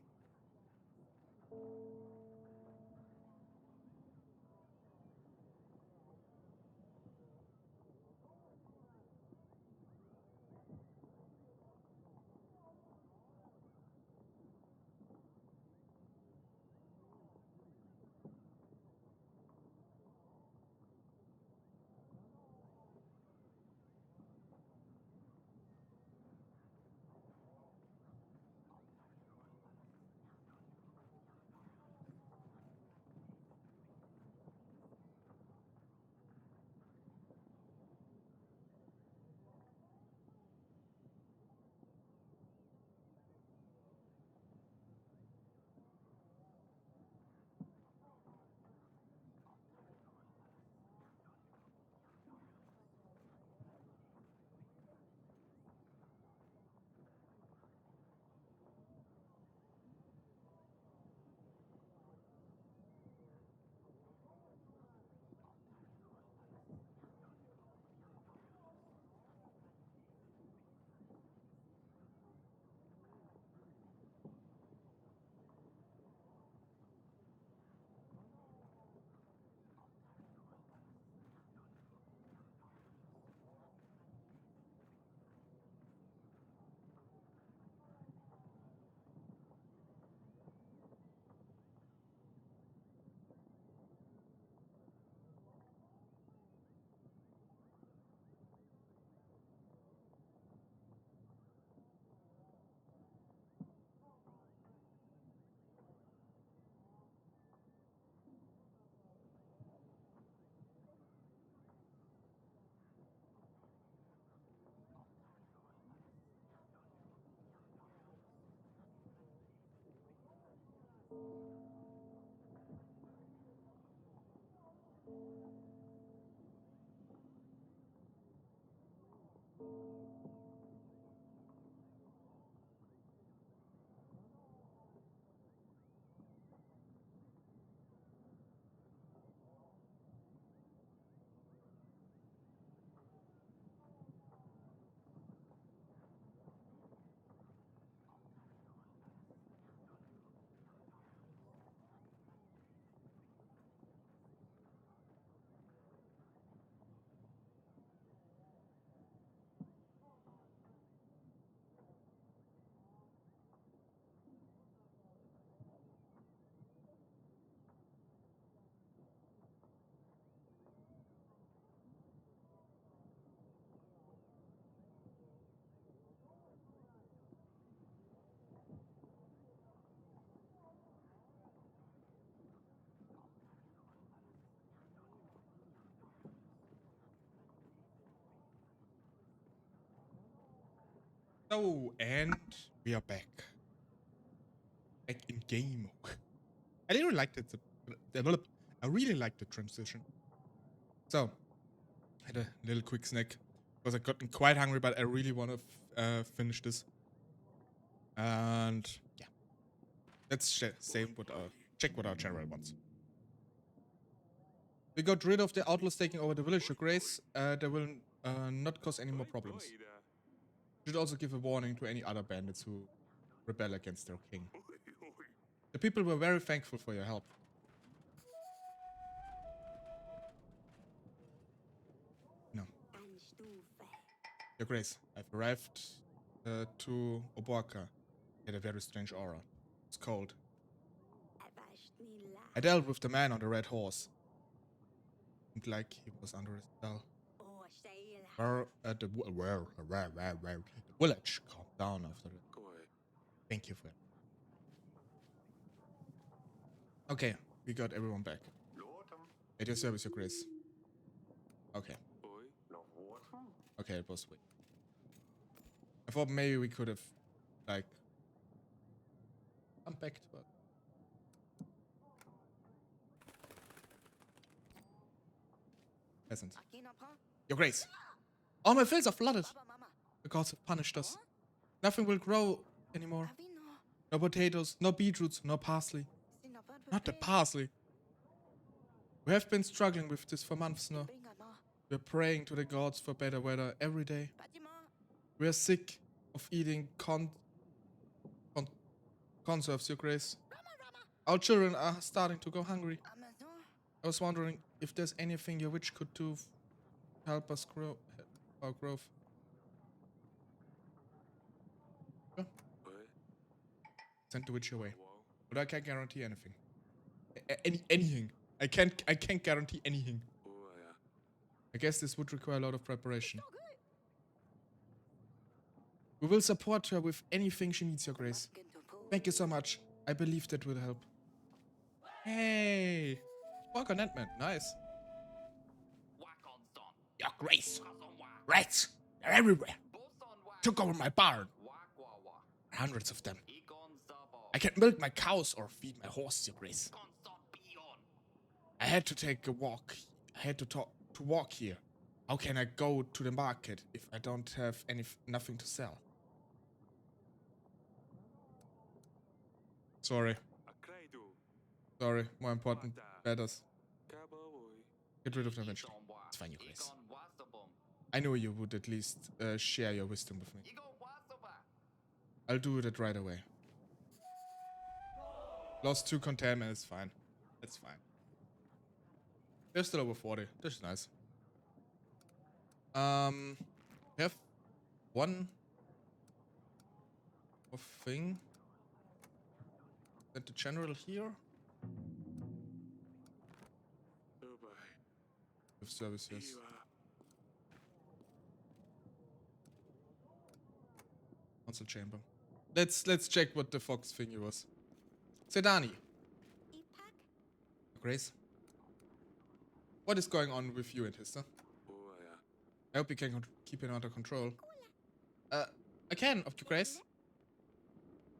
So, and we are back. Back in game. I really liked it. I really liked the transition. So, had a little quick snack because I gotten quite hungry, but I really want to finish this. And yeah, let's check what our general wants. We got rid of the outlaws taking over the village to Grace. They will not cause any more problems. Should also give a warning to any other bandits who rebel against their king. The people were very thankful for your help. No. Your Grace, I've arrived to Oborka. It had a very strange aura. It's cold. I dealt with the man on the red horse. Seemed like he was under a spell. The village calmed down after that. Thank you for it. Okay, we got everyone back. At your service, Your Grace. Okay. Okay, it was wait. I thought maybe we could have, like, come back to it. Peasant. Your Grace. All my fields are flooded. The gods have punished us. Nothing will grow anymore. No potatoes, no beetroots, no parsley. Not the parsley. We have been struggling with this for months now. We are praying to the gods for better weather every day. We are sick of eating conserves, Your Grace. Our children are starting to go hungry. I was wondering if there's anything your witch could do to help us grow our growth. Sure. Send the witch away. But I can't guarantee anything. Anything. I can't guarantee anything. I guess this would require a lot of preparation. We will support her with anything she needs, Your Grace. Thank you so much. I believe that will help. Hey! Work on that, man. Nice. Your Grace. Rats! They're everywhere. Took over my barn. Hundreds of them. I can't milk my cows or feed my horses, Your Grace. I had to take a walk. I had to walk here. How can I go to the market if I don't have nothing to sell? Sorry. Sorry, more important matters. Get rid of the mention. It's fine, Your Grace. I knew you would at least share your wisdom with me. I'll do it right away. Lost 2 containment, it's fine. It's fine. They're still over 40. This is nice. We have one more thing. At the general here. With services. Council chamber. Let's check what the fox thingy was. Sedani. Grace. What is going on with you and Hista? I hope you can keep it under control. I can, of your Grace.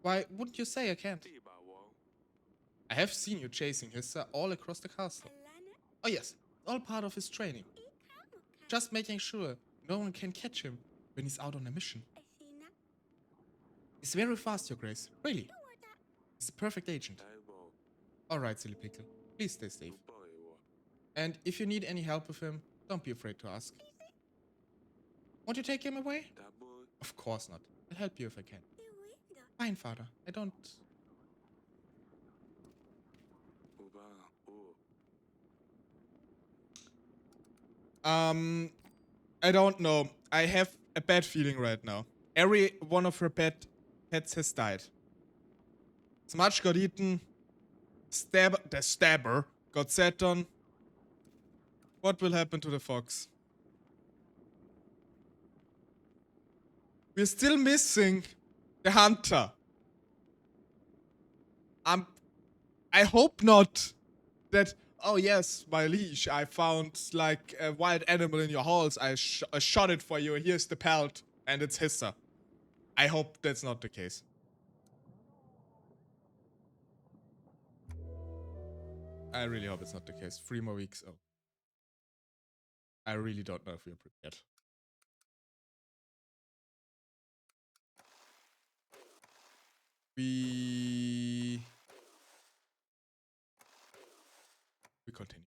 Why wouldn't you say I can't? I have seen you chasing Hissa all across the castle. Oh yes, all part of his training. Just making sure no one can catch him when he's out on a mission. He's very fast, Your Grace. Really. He's a perfect agent. Alright, silly pickle. Please stay safe. And if you need any help with him, don't be afraid to ask. Won't you take him away? Of course not. I'll help you if I can. Fine, father. I don't... I don't know. I have a bad feeling right now. Every one of her pets has died. Smudge got eaten. The stabber got sat on. What will happen to the fox? We're still missing the hunter. I hope not that, oh yes, my liege, I found like a wild animal in your halls. I shot it for you. Here's the pelt. And it's Hissa. I hope that's not the case. I really hope it's not the case. 3 more weeks. Oh. I really don't know if we're prepared. We continue.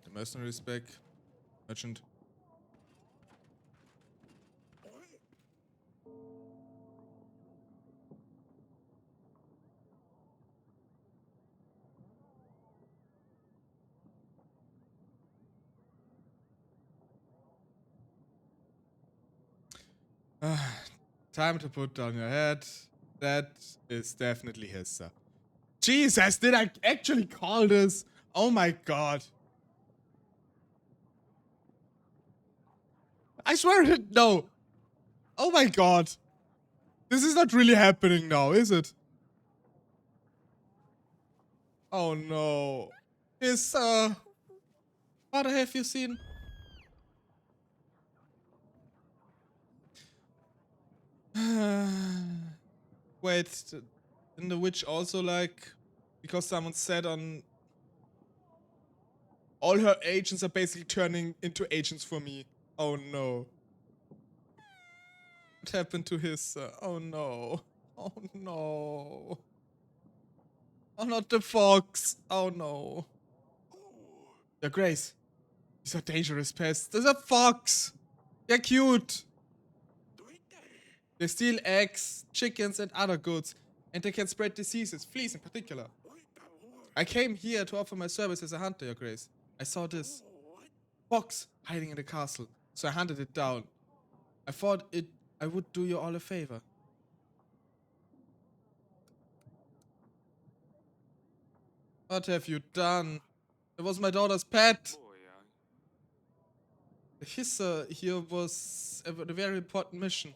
The mercenary is back. Merchant. Time to put down your head. That is definitely his, sir. Jesus, did I actually call this? Oh my god. I swear it. No. Oh my god. This is not really happening now, is it? Oh no. His, what have you seen? Wait, in the witch also like, because someone said on all her agents are basically turning into agents for me. Oh no. What happened to his, oh no. Oh no. Oh, not the fox. Oh no. Your Grace. These are dangerous pests. There's a fox. They're cute. They steal eggs, chickens, and other goods, and they can spread diseases, fleas in particular. I came here to offer my service as a hunter, Your Grace. I saw this fox hiding in the castle, so I hunted it down. I thought I would do you all a favor. What have you done? It was my daughter's pet. The Hisser here was a very important mission.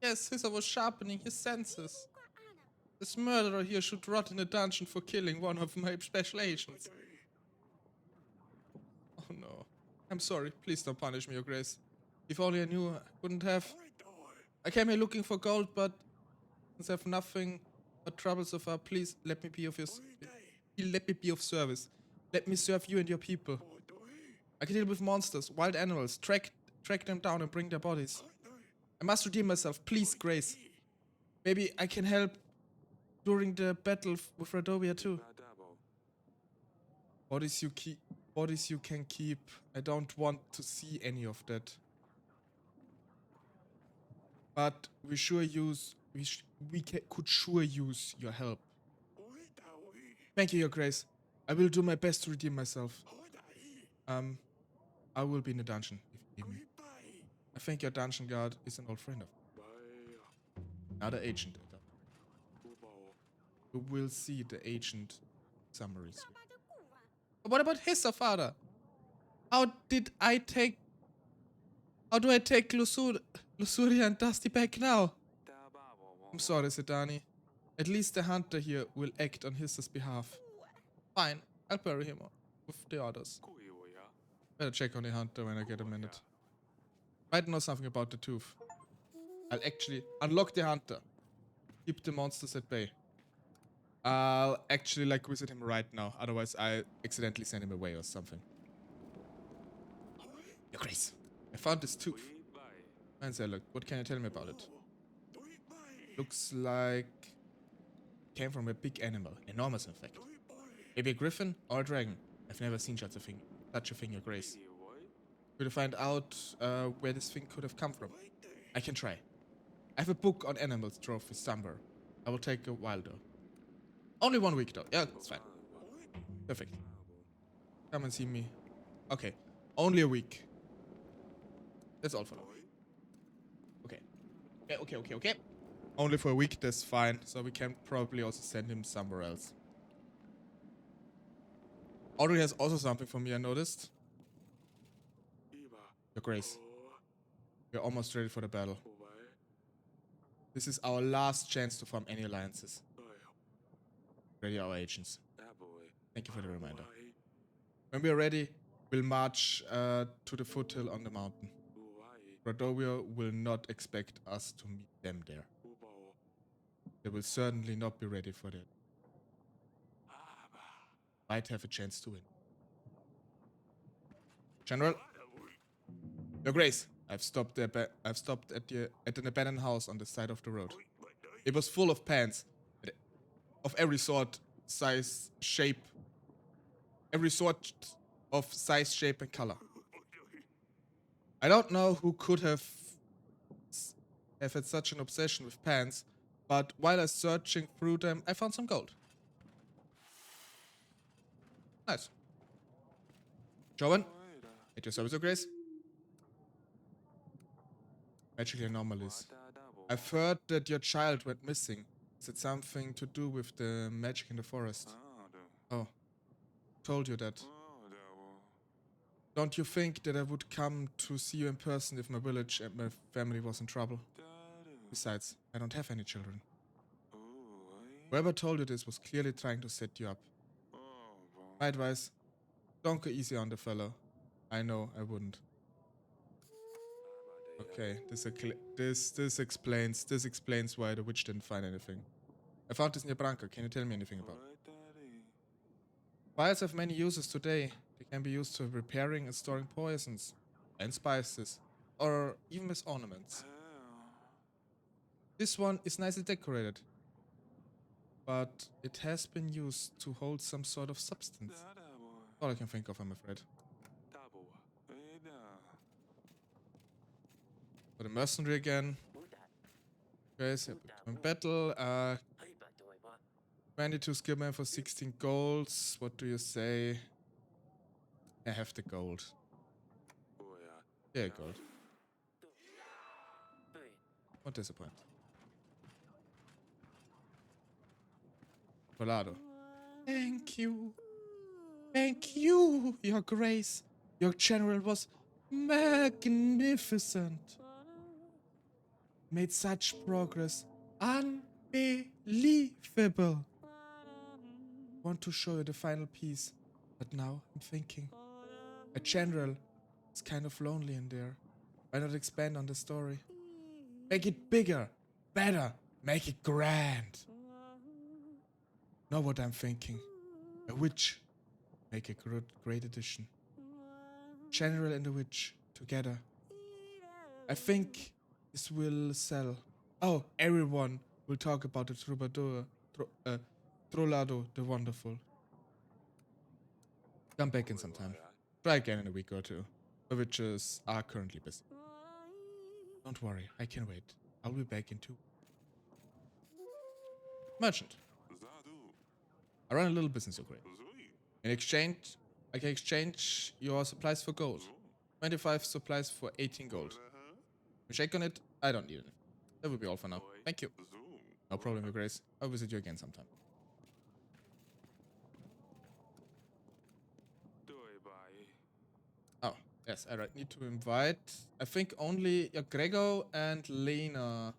Yes, Hisser was sharpening his senses. This murderer here should rot in a dungeon for killing one of my special agents. Oh no. I'm sorry. Please don't punish me, Your Grace. If only I knew I wouldn't have. I came here looking for gold, but since I have nothing but trouble so far, please let me be of service. Let me serve you and your people. I can deal with monsters, wild animals, track them down and bring their bodies. I must redeem myself, please, Grace. Maybe I can help during the battle with Radovia too. Bodies you can keep. I don't want to see any of that. But we could sure use your help. Thank you, Your Grace. I will do my best to redeem myself. I will be in the dungeon if you need me. I think your dungeon guard is an old friend of mine. Another agent. We will see the agent summaries. But what about his father? How do I take Lusuria and Dusty back now? I'm sorry, Sedani. At least the hunter here will act on his behalf. Fine, I'll bury him with the others. Better check on the hunter when I get a minute. Might know something about the tooth. I'll actually unlock the hunter. Keep the monsters at bay. I'll actually like visit him right now. Otherwise, I accidentally send him away or something. Your Grace, I found this tooth. Man, say, look, what can you tell me about it? Looks like it came from a big animal, enormous in fact. Maybe a griffin or a dragon. I've never seen such a thing, Your Grace. Could you find out where this thing could have come from? I can try. I have a book on animals trophies somewhere. I will take a while though. Only 1 week though. Yeah, that's fine. Perfect. Come and see me. Okay. Only a week. That's all for now. Okay. Only for a week, that's fine. So we can probably also send him somewhere else. Audrey has also something for me, I noticed. Your Grace. We're almost ready for the battle. This is our last chance to form any alliances. Ready our agents. Thank you for the reminder. When we are ready, we'll march to the foothill on the mountain.
Why?
Radovia will not expect us to meet them there.
Ubo.
They will certainly not be ready for that.
Aba.
Might have a chance to win. General, Your Grace, I've stopped at an abandoned house on the side of the road. It was full of pans of every sort, size, shape, every sort of size, shape, and color. I don't know who could have had such an obsession with pans, but while I was searching through them, I found some gold. Nice. Jovan, at your service, Your Grace. Magical anomalies. I've heard that your child went missing. Is it something to do with the magic in the forest? Oh, told you that. Don't you think that I would come to see you in person if my village and my family was in trouble? Besides, I don't have any children. Whoever told you this was clearly trying to set you up. My advice, don't go easy on the fellow. I know I wouldn't. Okay, this explains why the witch didn't find anything. I found this near Branca. Can you tell me anything about it? Vials have many uses today. They can be used for repairing and storing poisons and spices, or even as ornaments. This one is nicely decorated, but it has been used to hold some sort of substance. All I can think of, I'm afraid. For the mercenary again. Okay, so in battle. 22 skillman for 16 golds. What do you say? I have the gold. Yeah, gold. What disappoint. Volado. Thank you. Thank you, Your Grace. Your general was magnificent. Made such progress. Unbelievable. Want to show you the final piece, but now I'm thinking. A general is kind of lonely in there. Why not expand on the story? Make it bigger, better, make it grand. Know what I'm thinking? A witch. Make a great addition. General and the witch together. I think this will sell. Oh, everyone will talk about the troubadour, Trollado the Wonderful. Come back in some time. Try again in a week or two. The witches are currently busy. Don't worry, I can wait. I'll be back in 2. Merchant. I run a little business, Your Grace. In exchange, I can exchange your supplies for gold. 25 supplies for 18 gold. You shake on it? I don't need it. That will be all for now. Thank you. No problem, Your Grace. I'll visit you again sometime. Oh, yes, I need to invite, I think only Grego and Lena.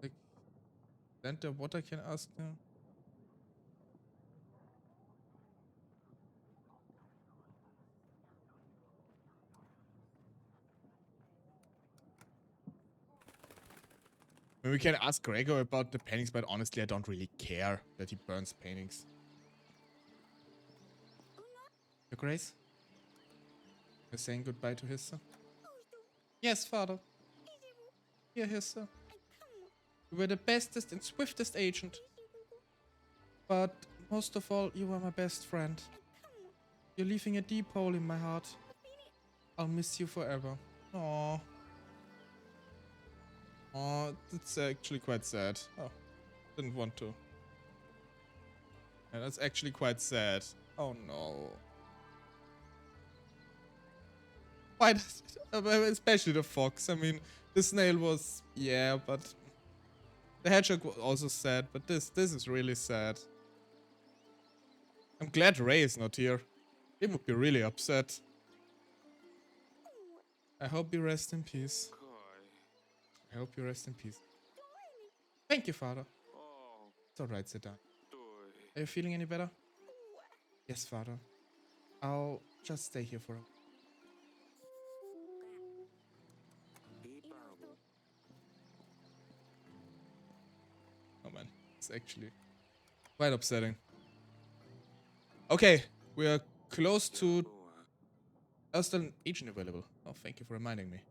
Like, then what I can ask them? I mean, we can ask Grego about the paintings, but honestly, I don't really care that he burns paintings. Your Grace? You're saying goodbye to Hissa? Yes, Father. Here, Hissa. You were the bestest and swiftest agent. But most of all, you were my best friend. You're leaving a deep hole in my heart. I'll miss you forever. Aww. Aww, it's actually quite sad. Oh, didn't want to. Yeah, that's actually quite sad. Oh no. Why does it, especially the fox. I mean, the snail was, yeah, but the hedgehog was also sad, but this is really sad. I'm glad Ray is not here. He would be really upset. I hope you rest in peace. I hope you rest in peace. Thank you, Father. It's alright, sit down. Are you feeling any better? Yes, father. I'll just stay here for a while. Oh man, it's actually quite upsetting. Okay, we are close to. There's still an agent available. Oh, thank you for reminding me.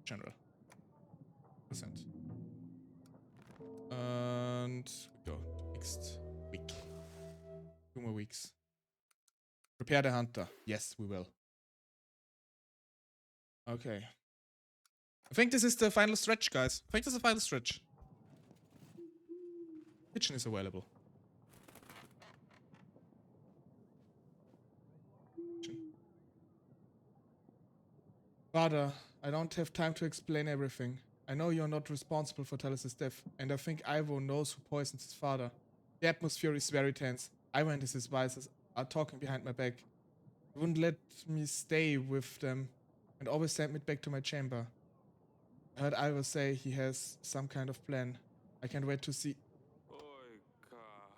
General. Percent. And we go to next week. 2 more weeks. Prepare the hunter. Yes, we will. Okay. I think this is the final stretch, guys. I think this is the final stretch. Kitchen is available. Kitchen. Father, I don't have time to explain everything. I know you're not responsible for Talis' death, and I think Ivo knows who poisoned his father. The atmosphere is very tense. Ivo and his advisors are talking behind my back. They wouldn't let me stay with them and always sent me back to my chamber. I heard Ivo say he has some kind of plan. I can't wait to see.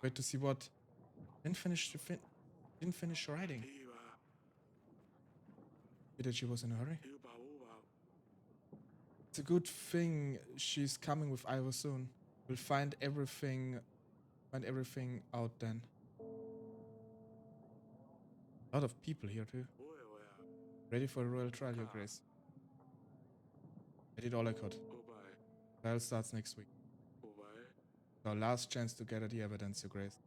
Wait to see what? Didn't finish writing. That she was in a hurry. It's a good thing she's coming with Ivo soon. We'll find everything out then. A lot of people here too. Ready for a royal trial, Your Grace. I did all I could. Trial starts next week. It's our last chance to gather the evidence, Your Grace.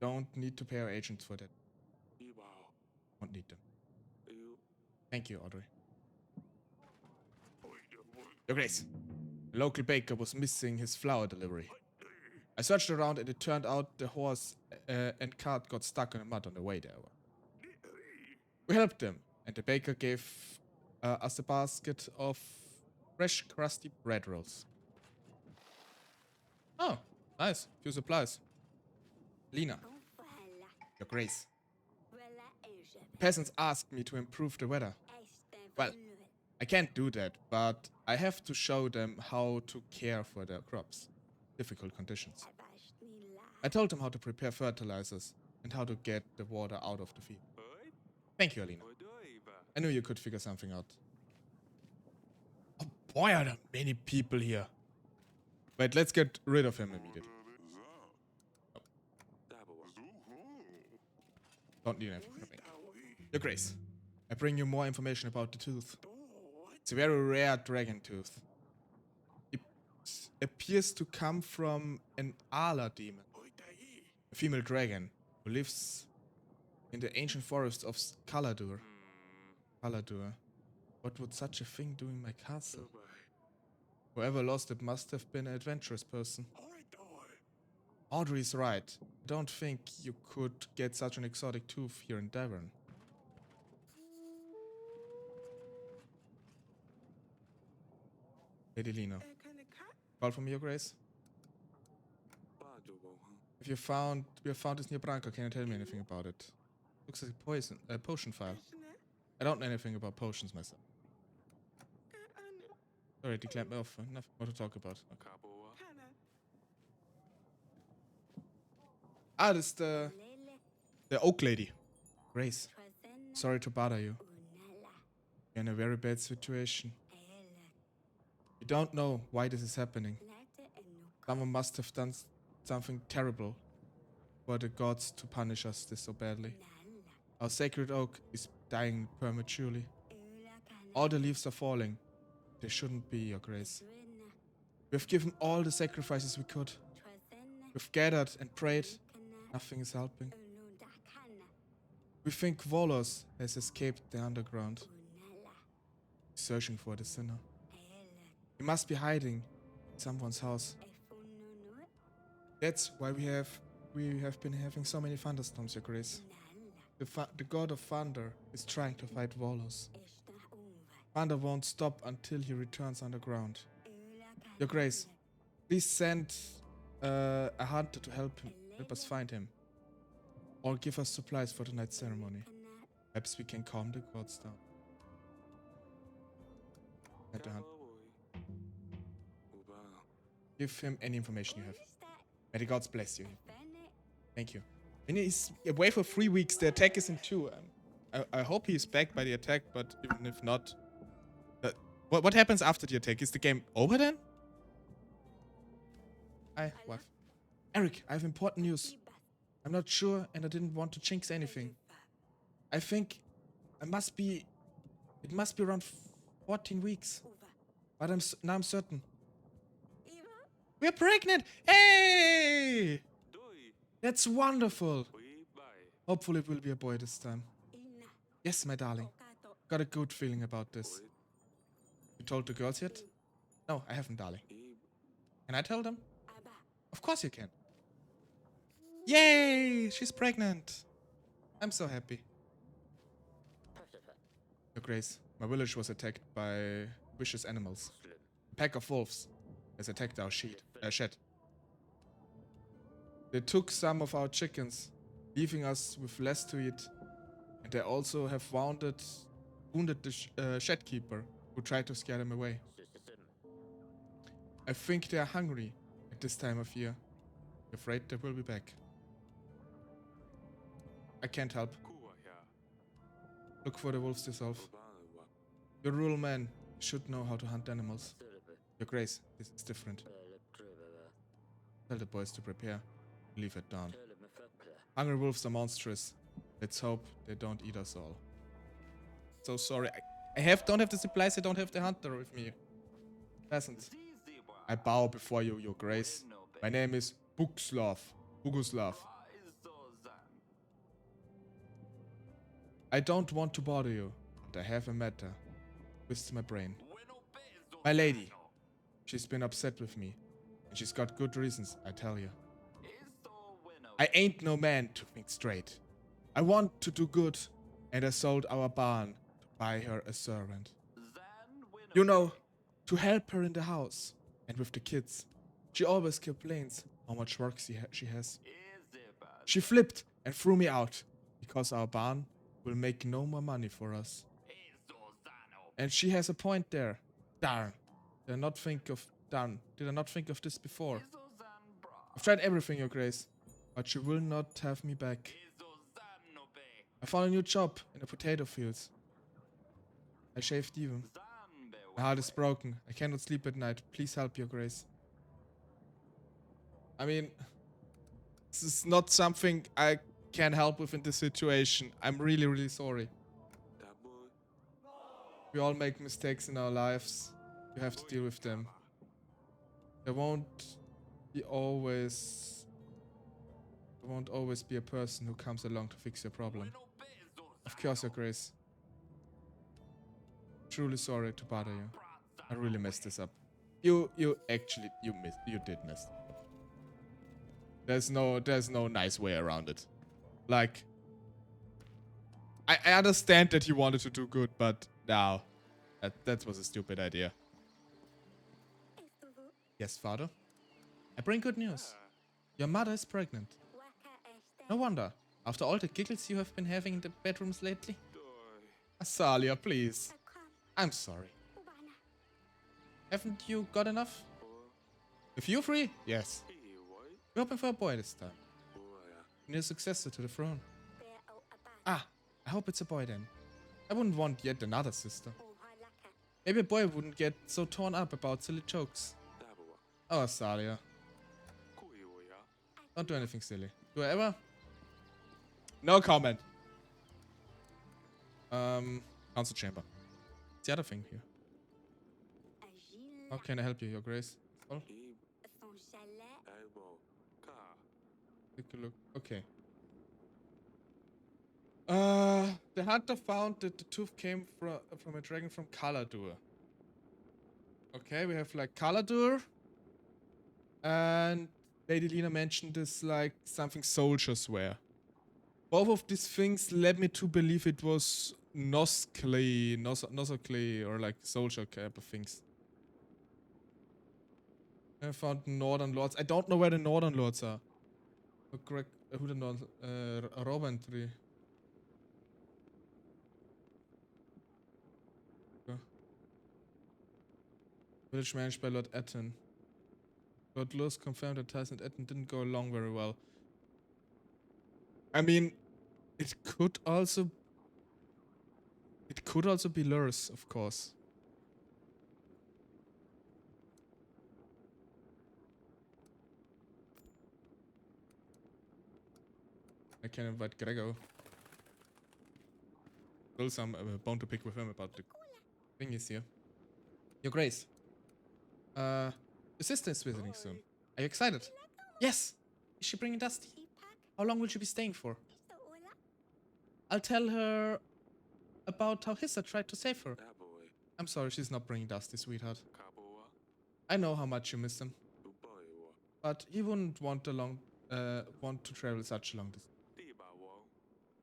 Don't need to pay our agents for that. Won't need them. Thank you, Audrey. Your Grace. The local baker was missing his flour delivery. I searched around and it turned out the horse and cart got stuck in the mud on the way there. We helped them, and the baker gave us a basket of fresh, crusty bread rolls. Oh, nice. Few supplies. Lena. Your Grace. The peasants asked me to improve the weather. Well, I can't do that, but I have to show them how to care for their crops. Difficult conditions. I told them how to prepare fertilizers and how to get the water out of the field. Thank you, Alina. I knew you could figure something out. Oh boy, are there many people here. Wait, let's get rid of him immediately. Oh. Don't need anything from me. Your Grace, I bring you more information about the tooth. It's a very rare dragon tooth. It appears to come from an Ala demon, a female dragon who lives in the ancient forests of Kaladur. Kaladur. What would such a thing do in my castle? Whoever lost it must have been an adventurous person. Audrey's right. I don't think you could get such an exotic tooth here in Devon. Lady Lena. Call from Your Grace? If you have found this near Branca, can you tell me anything about it? Looks like a potion file. I don't know anything about potions myself. Sorry, declared me off. Nothing more to talk about. Okay. Ah, this is the oak lady. Grace. Sorry to bother you. You're in a very bad situation. You don't know why this is happening. Someone must have done something terrible for the gods to punish us this so badly. Our sacred oak is dying prematurely. All the leaves are falling. They shouldn't be, Your Grace. We've given all the sacrifices we could. We've gathered and prayed. Nothing is helping. We think Volos has escaped the underground, searching for the sinner. He must be hiding in someone's house. That's why we have been having so many thunderstorms, Your Grace. The god of thunder is trying to fight Volos. Thunder won't stop until he returns underground. Your Grace, please send a hunter to help us find him. Or give us supplies for tonight's ceremony. Perhaps we can calm the gods down. Give him any information you have. May the gods bless you. Thank you. And he's away for 3 weeks. The attack is in 2. I hope he's back by the attack, but even if not... what happens after the attack? Is the game over then? Hi, wife. Eric, I have important news. I'm not sure and I didn't want to jinx anything. I think it must be around 14 weeks. But now I'm certain. We're pregnant! Hey! That's wonderful. Hopefully it will be a boy this time. Yes, my darling. Got a good feeling about this. You told the girls yet? No, I haven't, darling. Can I tell them? Of course you can. Yay! She's pregnant. I'm so happy. Your Grace, my village was attacked by vicious animals. A pack of wolves has attacked our shed. They took some of our chickens, leaving us with less to eat. And they also have wounded the shed keeper, who tried to scare them away. I think they are hungry at this time of year. Afraid they will be back. I can't help. Look for the wolves yourself. You're a rural man. You should know how to hunt animals. Your Grace, this is different. Tell the boys to prepare. Leave at dawn. Hungry wolves are monstrous. Let's hope they don't eat us all. So sorry. I don't have the supplies. I don't have the hunter with me. Peasant. I bow before you, Your Grace. My name is Boguslav. I don't want to bother you, but I have a matter. Twists my brain. My lady. She's been upset with me. And she's got good reasons, I tell you. I ain't no man to think straight. I want to do good, and I sold our barn to buy her a servant. You know, to help her in the house and with the kids. She always complains how much work she has. She flipped and threw me out because our barn will make no more money for us. And she has a point there. Darn. Did I not think of this before? I've tried everything, Your Grace, but she will not have me back. I found a new job in the potato fields. I shaved even. My heart is broken. I cannot sleep at night. Please help, Your Grace. I mean, this is not something I can help with in this situation. I'm really, really sorry. We all make mistakes in our lives. You have to deal with them. There won't always be a person who comes along to fix your problem. Of course, Your Grace. Truly sorry to bother you. I really messed this up. You did mess it up. There's no nice way around it. Like, I understand that you wanted to do good, but no, that was a stupid idea. Yes, father? I bring good news. Your mother is pregnant. No wonder. After all the giggles you have been having in the bedrooms lately. Asalia, please. I'm sorry. Haven't you got enough? If you're free? Yes. We're hoping for a boy this time. You need a successor to the throne. Ah, I hope it's a boy then. I wouldn't want yet another sister. Maybe a boy wouldn't get so torn up about silly jokes. Oh, Asalia. Don't do anything silly. Do I ever? No comment. Council chamber. What's the other thing here? How can I help you, Your Grace? Oh. Take a look. Okay. The hunter found that the tooth came from a dragon from Kaladur. Okay, we have like Kaladur. And Lady Lena mentioned this like something soldiers wear. Both of these things led me to believe it was Nosclay or like soldier type of things. I found Northern Lords. I don't know where the Northern Lords are. Correct. Who the Northern? Roventry. Village managed by Lord Etten. But Lewis confirmed that Tyson and Etten didn't go along very well. I mean, it could also be Lurs, of course. I can invite Gregor. Still some bone to pick with him about the thingies here. Your Grace. Your sister is visiting soon. Are you excited? Yes! Is she bringing Dusty? How long will she be staying for? I'll tell her about how Hissa tried to save her. I'm sorry, she's not bringing Dusty, sweetheart. I know how much you miss him. But he wouldn't want to travel such a long distance.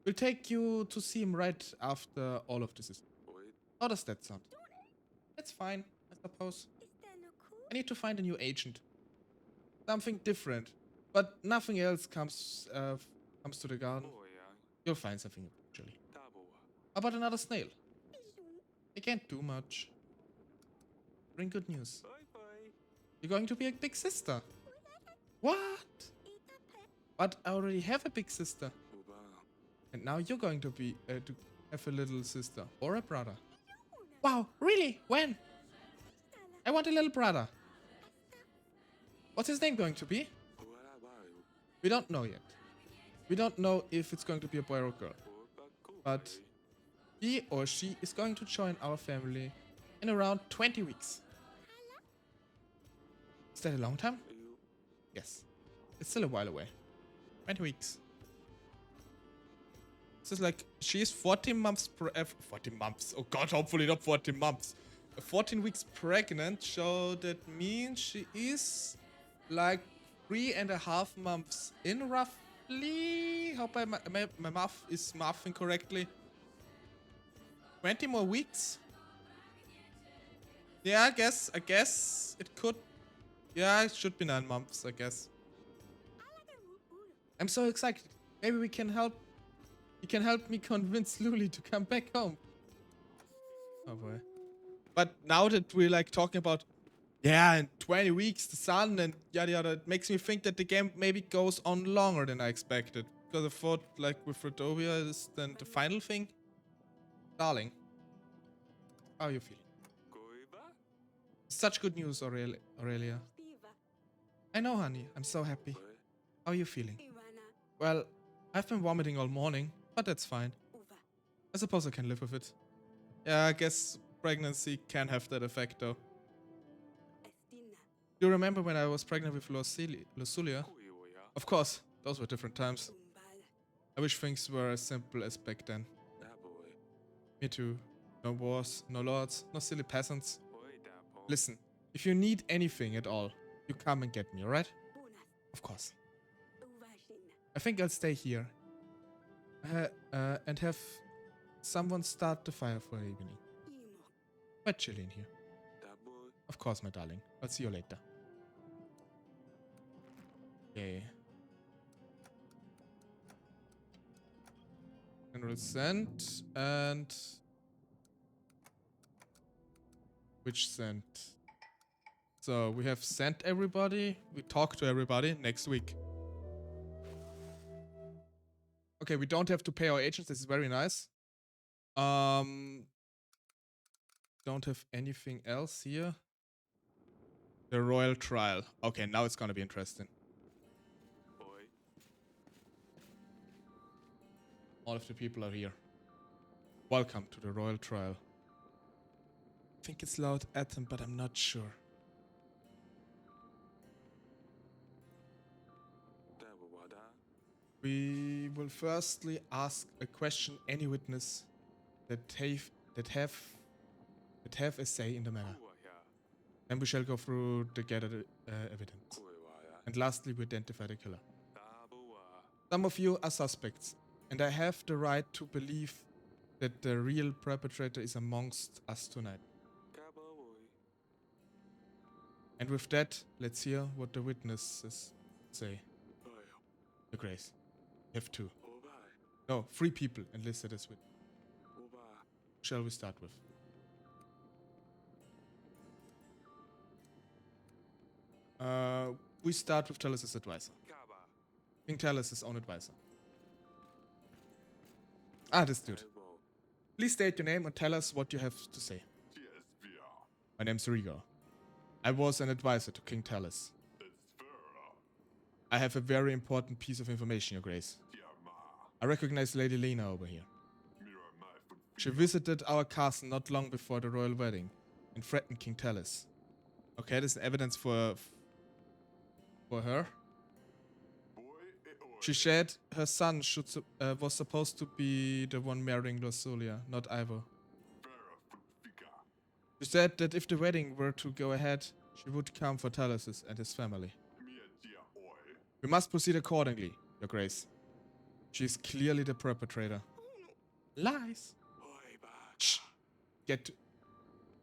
We'll take you to see him right after all of this is. How does that sound? That's fine, I suppose. I need to find a new agent. Something different. But nothing else comes to the garden. You'll find something eventually. How about another snail? I can't do much. Bring good news. You're going to be a big sister. What? But I already have a big sister. And now you're going to be to have a little sister or a brother. Wow, really? When? I want a little brother. What's his name going to be? We don't know yet. We don't know if it's going to be a boy or a girl. But he or she is going to join our family in around 20 weeks. Is that a long time? Yes. It's still a while away. 20 weeks. This is like, she is 14 months 14 months. Oh god, hopefully not 14 months. 14 weeks pregnant, so that means she is like 3.5 months in roughly. Hope my math is mathing correctly. 20 more weeks? Yeah, I guess it could. Yeah, it should be 9 months, I guess. I'm so excited. Maybe we can help. You can help me convince Luli to come back home. Oh boy. But now that we're like talking about, yeah, in 20 weeks, the sun and yada yada, it makes me think that the game maybe goes on longer than I expected. Because I thought, like, with Rodovia is then the final thing. Darling, how are you feeling? Such good news, Aurelia. I know, honey. I'm so happy. How are you feeling? Well, I've been vomiting all morning, but that's fine. I suppose I can live with it. Yeah, I guess pregnancy can have that effect, though. Do you remember when I was pregnant with Lusulia? Of course, those were different times. I wish things were as simple as back then. Me too. No wars, no lords, no silly peasants. Listen, if you need anything at all, you come and get me, alright? Of course. I think I'll stay here. And have someone start the fire for the evening. Quite chilly in here. Of course, my darling. I'll see you later. Okay. General sent and... Which sent? So we have sent everybody. We talked to everybody next week. Okay, we don't have to pay our agents. This is very nice. Don't have anything else here. The royal trial. Okay, now it's gonna be interesting. All of the people are here. Welcome to the royal trial. I think it's loud Atom, but I'm not sure. We will firstly ask a question any witness that have a say in the matter. Then we shall go through the gathered evidence. And lastly, we identify the killer. Some of you are suspects, and I have the right to believe that the real perpetrator is amongst us tonight. And with that, let's hear what the witnesses say. Your Grace, you have 2. No, 3 people enlisted as witnesses. Shall we start with? We start with Talos' advisor.
Kaba.
King Talos' his own advisor. Ah, this dude.
Elbow.
Please state your name and tell us what you have to say. My name's Rigo. I was an advisor to King Talos. I have a very important piece of information, Your Grace. I recognize Lady Lena over here. She visited our castle not long before the royal wedding and threatened King Talos. Okay, this is evidence for her. She said her son was supposed to be the one marrying LuxTaleor, not Ivor. She said that if the wedding were to go ahead, she would come for Talos and his family. We must proceed accordingly, Your Grace. She is clearly the perpetrator. Lies. Shh. You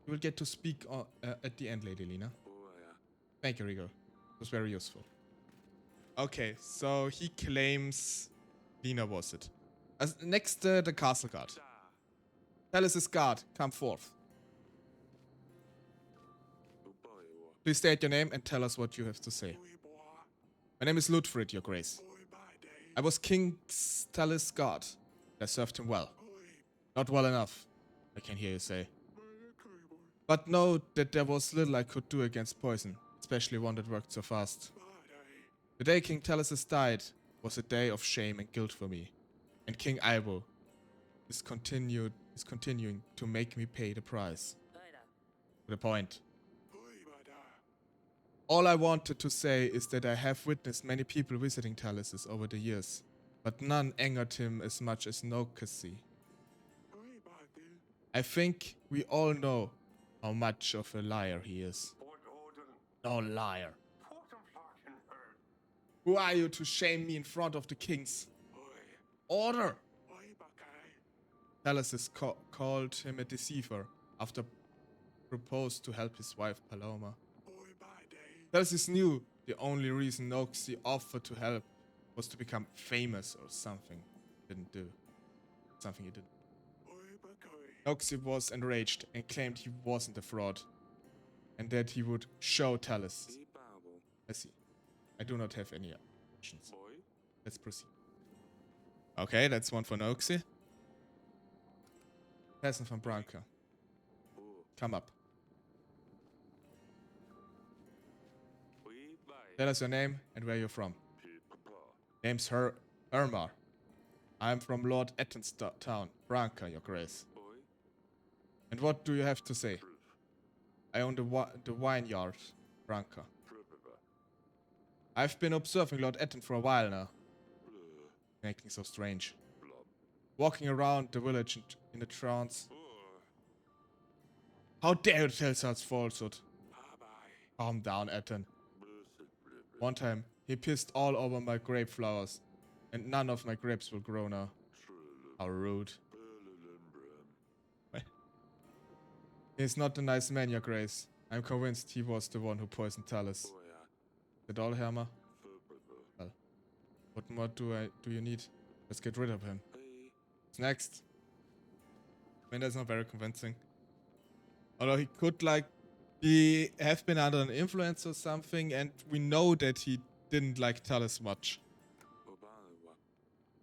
will get to speak at the end, Lady Lena. Thank you, Rigo. It was very useful. Okay, so he claims Lena was it. Next, the castle guard. Talos' guard, come forth. Please state your name and tell us what you have to say. My name is Ludfrid, Your Grace. I was King Talos' guard. I served him well. Not well enough, I can hear you say. But know that there was little I could do against poison, especially one that worked so fast. The day King Talos died was a day of shame and guilt for me, and King Ivor is continuing to make me pay the price. To the point. All I wanted to say is that I have witnessed many people visiting Talos over the years, but none angered him as much as Noxy. I think we all know how much of a liar he is. No liar. Who are you to shame me in front of the kings? Order! Talos called him a deceiver after proposed to help his wife Paloma. Talos knew the only reason Noxy offered to help was to become famous or something. Didn't do. Something he didn't. Noxy was enraged and claimed he wasn't a fraud, and that he would show Talos. I see. I do not have any options. Let's proceed. Okay, that's one for Noxy. Peasant from Branca. Come up. Tell us your name and where you're from. Name's Ermar. I'm from Lord Etton's town, Branca, Your Grace. And what do you have to say? I own the vineyard, Branca. I've been observing Lord Etton for a while now. Making so strange. Walking around the village in a trance. How dare you tell such falsehood? Calm down, Etton. One time, he pissed all over my grape flowers, and none of my grapes will grow now. How rude. He's not a nice man, Your Grace. I'm convinced he was the one who poisoned Talos. Is that all, Herma? Well, what more do you need? Let's get rid of him. What's next? I mean, that's not very convincing. Although he could, have been under an influence or something, and we know that he didn't like Talos much.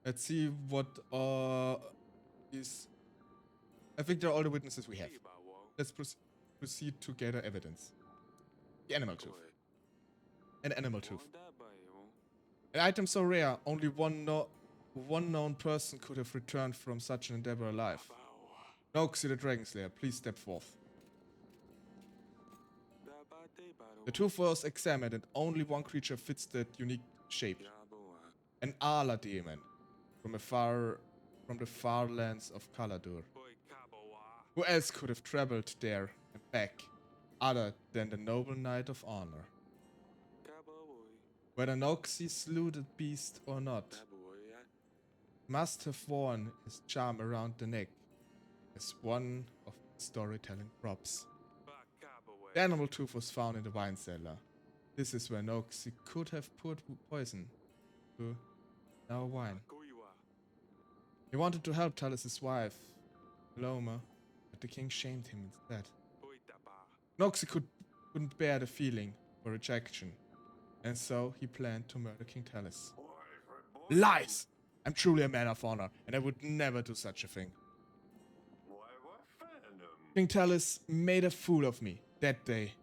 Let's see what is. I think they're all the witnesses we have. Let's proceed to gather evidence. The animal tooth. An animal tooth. An item so rare, only one known person could have returned from such an endeavor alive. Noxy the Dragon Slayer, please step forth. The tooth was examined and only one creature fits that unique shape. An Ala demon from the far lands of Kaladur. Who else could have traveled there and back other than the noble knight of honor? Whether Noxy slew the beast or not, must have worn his charm around the neck as one of the storytelling props. The animal tooth was found in the wine cellar. This is where Noxy could have poured poison to our wine. He wanted to help Talos' wife, Paloma, but the king shamed him instead. Noxy couldn't bear the feeling for rejection And so he planned to murder King Talus. Lies! I'm truly a man of honor, and I would never do such a thing. King Talus made a fool of me that day.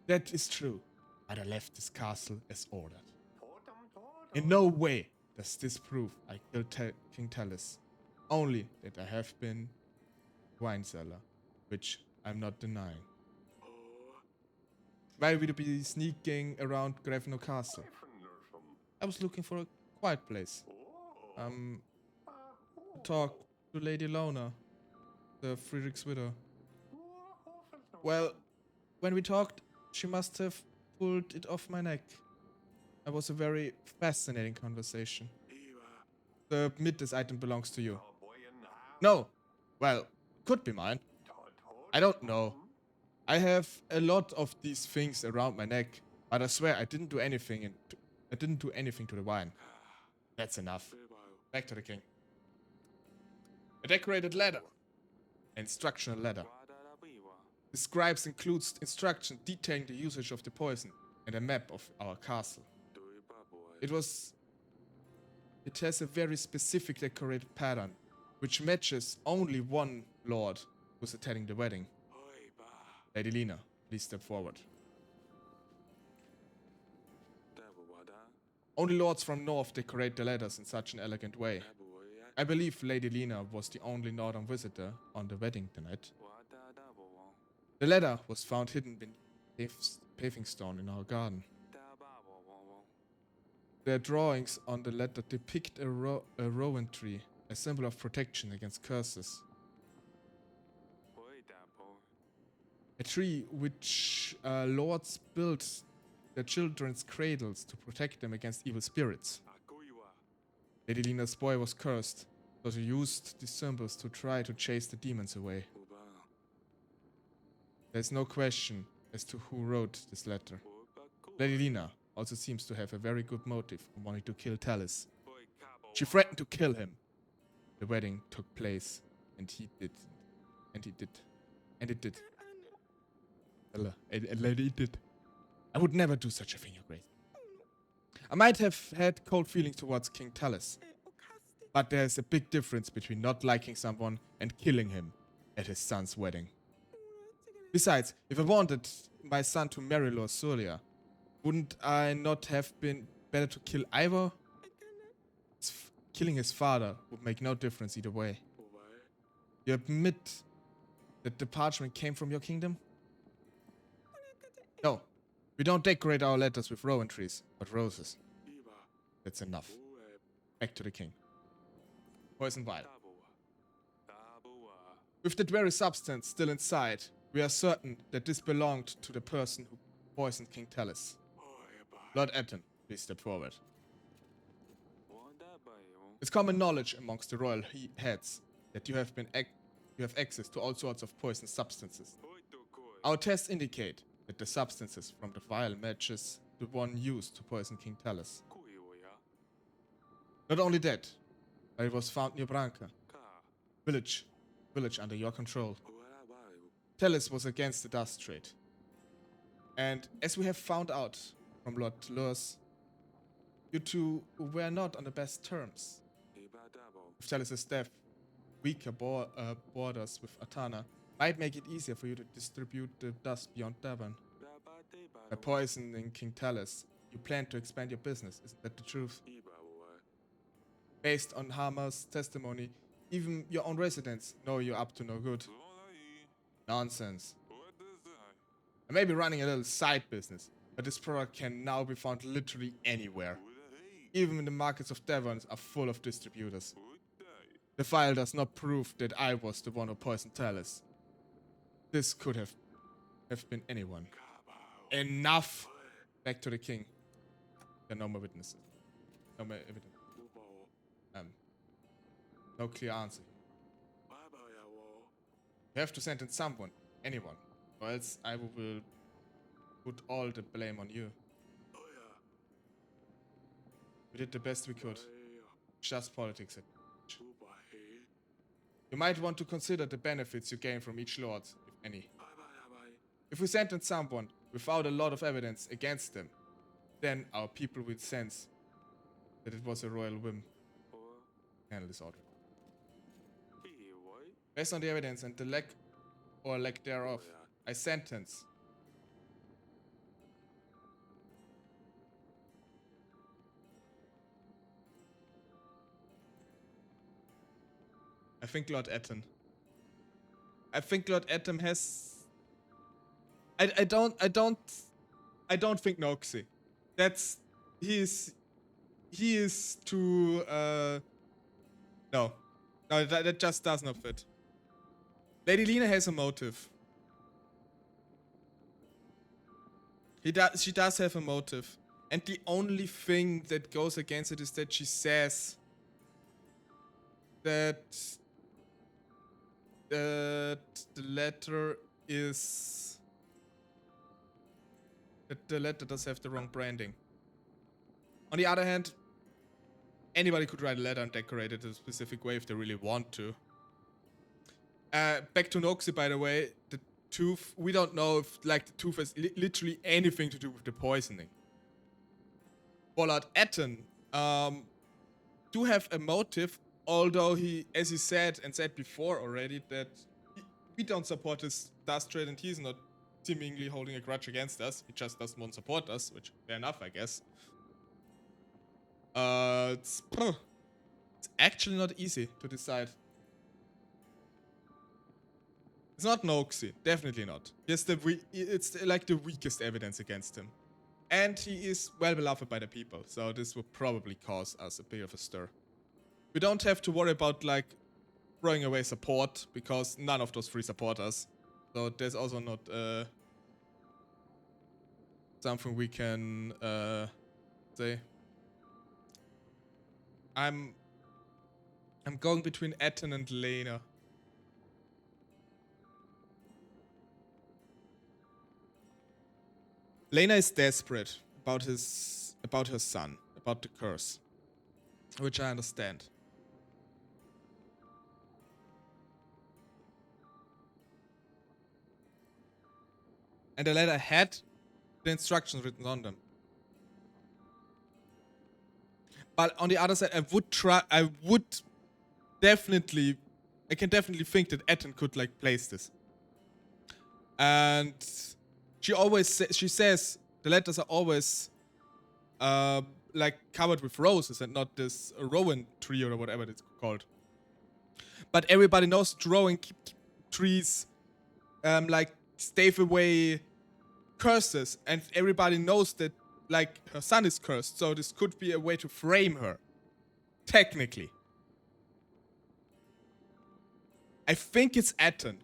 That is true, but I left this castle as ordered. In no way does this prove I killed King Talus. Only that I have been wine cellar, which I'm not denying. Why would you be sneaking around Grevno Castle? I was looking for a quiet place. To talk to Lady Lona, the Friedrich's widow. Well, when we talked, she must have pulled it off my neck. It was a very fascinating conversation. Admit this item belongs to you. No. Well, could be mine. I don't know. I have a lot of these things around my neck, but I swear I didn't do anything to the wine. That's enough. Back to the king. A decorated ladder. Instructional ladder. The scribes includes instruction detailing the usage of the poison and a map of our castle. It has a very specific decorated pattern, which matches only one lord who's attending the wedding. Lady Lena, please step forward. Only lords from north decorate the ladders in such an elegant way. I believe Lady Lena was the only northern visitor on the wedding tonight. The ladder was found hidden beneath paving stone in our garden. The drawings on the ladder depict a rowan tree, a symbol of protection against curses. A tree which lords built their children's cradles to protect them against evil spirits. Lady Lena's boy was cursed, so she used these symbols to try to chase the demons away. There's no question as to who wrote this letter. Lady Lena also seems to have a very good motive for wanting to kill Talus. She threatened to kill him. The wedding took place, and he did. And it did. Lady, it did. I would never do such a thing, Your Grace. I might have had cold feelings towards King Talus, but there's a big difference between not liking someone and killing him at his son's wedding. Besides, if I wanted my son to marry Lord Surya, wouldn't I not have been better to kill Ivor? Killing his father would make no difference either way. You admit that the parchment came from your kingdom? No, we don't decorate our letters with rowan trees, but roses. That's enough. Back to the king. Poison vial. With that very substance still inside, we are certain that this belonged to the person who poisoned King Talus. Lord Etten, please step forward. It's common knowledge amongst the royal heads that you have access to all sorts of poison substances. Our tests indicate that the substances from the vial matches the one used to poison King Talus. Not only that, but it was found near Branca, village under your control. Talus was against the dust trade. And as we have found out from LuxTaleor, you two were not on the best terms. With Talus's death, weaker borders with Atana might make it easier for you to distribute the dust beyond Devon. By poisoning King Talus, you plan to expand your business, isn't that the truth? Based on Hama's testimony, even your own residents know you're up to no good. Nonsense. I may be running a little side business, but this product can now be found literally anywhere. Even the markets of Devon are full of distributors. The file does not prove that I was the one who poisoned Talus. This could have been anyone. Enough! Back to the king. There are no more witnesses. No more evidence. No clear answer. You have to sentence someone, anyone, or else I will put all the blame on you. We did the best we could. Just politics. You might want to consider the benefits you gain from each lord, if any. If we sentence someone without a lot of evidence against them, then our people will sense that it was a royal whim. Handle this order. Based on the evidence and the lack or lack thereof, I sentence I think Lord Etten. I think Lord Etten has. I don't think Noxie. That's he is too no that just does not fit. Lady Lena has a motive. She does have a motive, and the only thing that goes against it is that she says that the letter is that the letter does have the wrong branding. On the other hand, anybody could write a letter and decorate it a specific way if they really want to. Back to Noxie, by the way, the tooth, we don't know if like the tooth has literally anything to do with the poisoning. For Lord Etten, do have a motive, although he, as he said and said before already, that we don't support his dust trade and he's not seemingly holding a grudge against us. He just doesn't want to support us, which fair enough, I guess. It's actually not easy to decide. It's not Noxie, definitely not. It's like the weakest evidence against him. And he is well beloved by the people, so this will probably cause us a bit of a stir. We don't have to worry about like throwing away support, because none of those three support us. So there's also not something we can say. I'm going between Etten and Lena. Lena is desperate about her son, about the curse, which I understand. And the letter had the instructions written on them. But on the other side, I can definitely think that Etten could like place this. And she says the letters are always like covered with roses and not this rowan tree or whatever it's called. But everybody knows that rowan trees like stave away curses, and everybody knows that like her son is cursed, so this could be a way to frame her. Technically. I think it's Etten.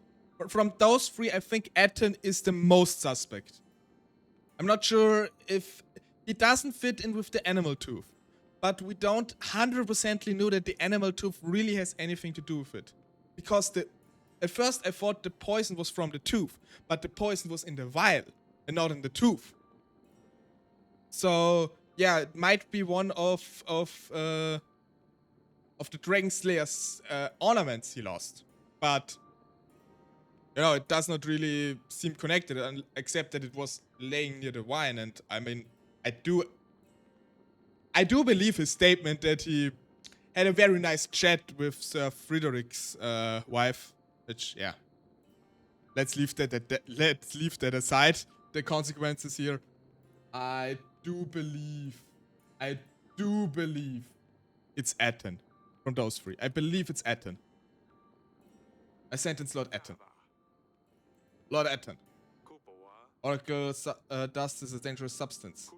From those three, I think Etten is the most suspect. I'm not sure if he doesn't fit in with the animal tooth, but we don't 100% know that the animal tooth really has anything to do with it. Because at first I thought the poison was from the tooth, but the poison was in the vial and not in the tooth. So yeah, it might be one of the Dragon Slayer's ornaments he lost, but you know, it does not really seem connected, except that it was laying near the wine. And I mean, I do believe his statement that he had a very nice chat with Sir Frederick's wife, which yeah, let's leave that aside. The consequences here. I do believe it's Etten from those three. I believe it's Etten. I sentence Lord Etten. Lord Etten. Oracle dust is a dangerous substance.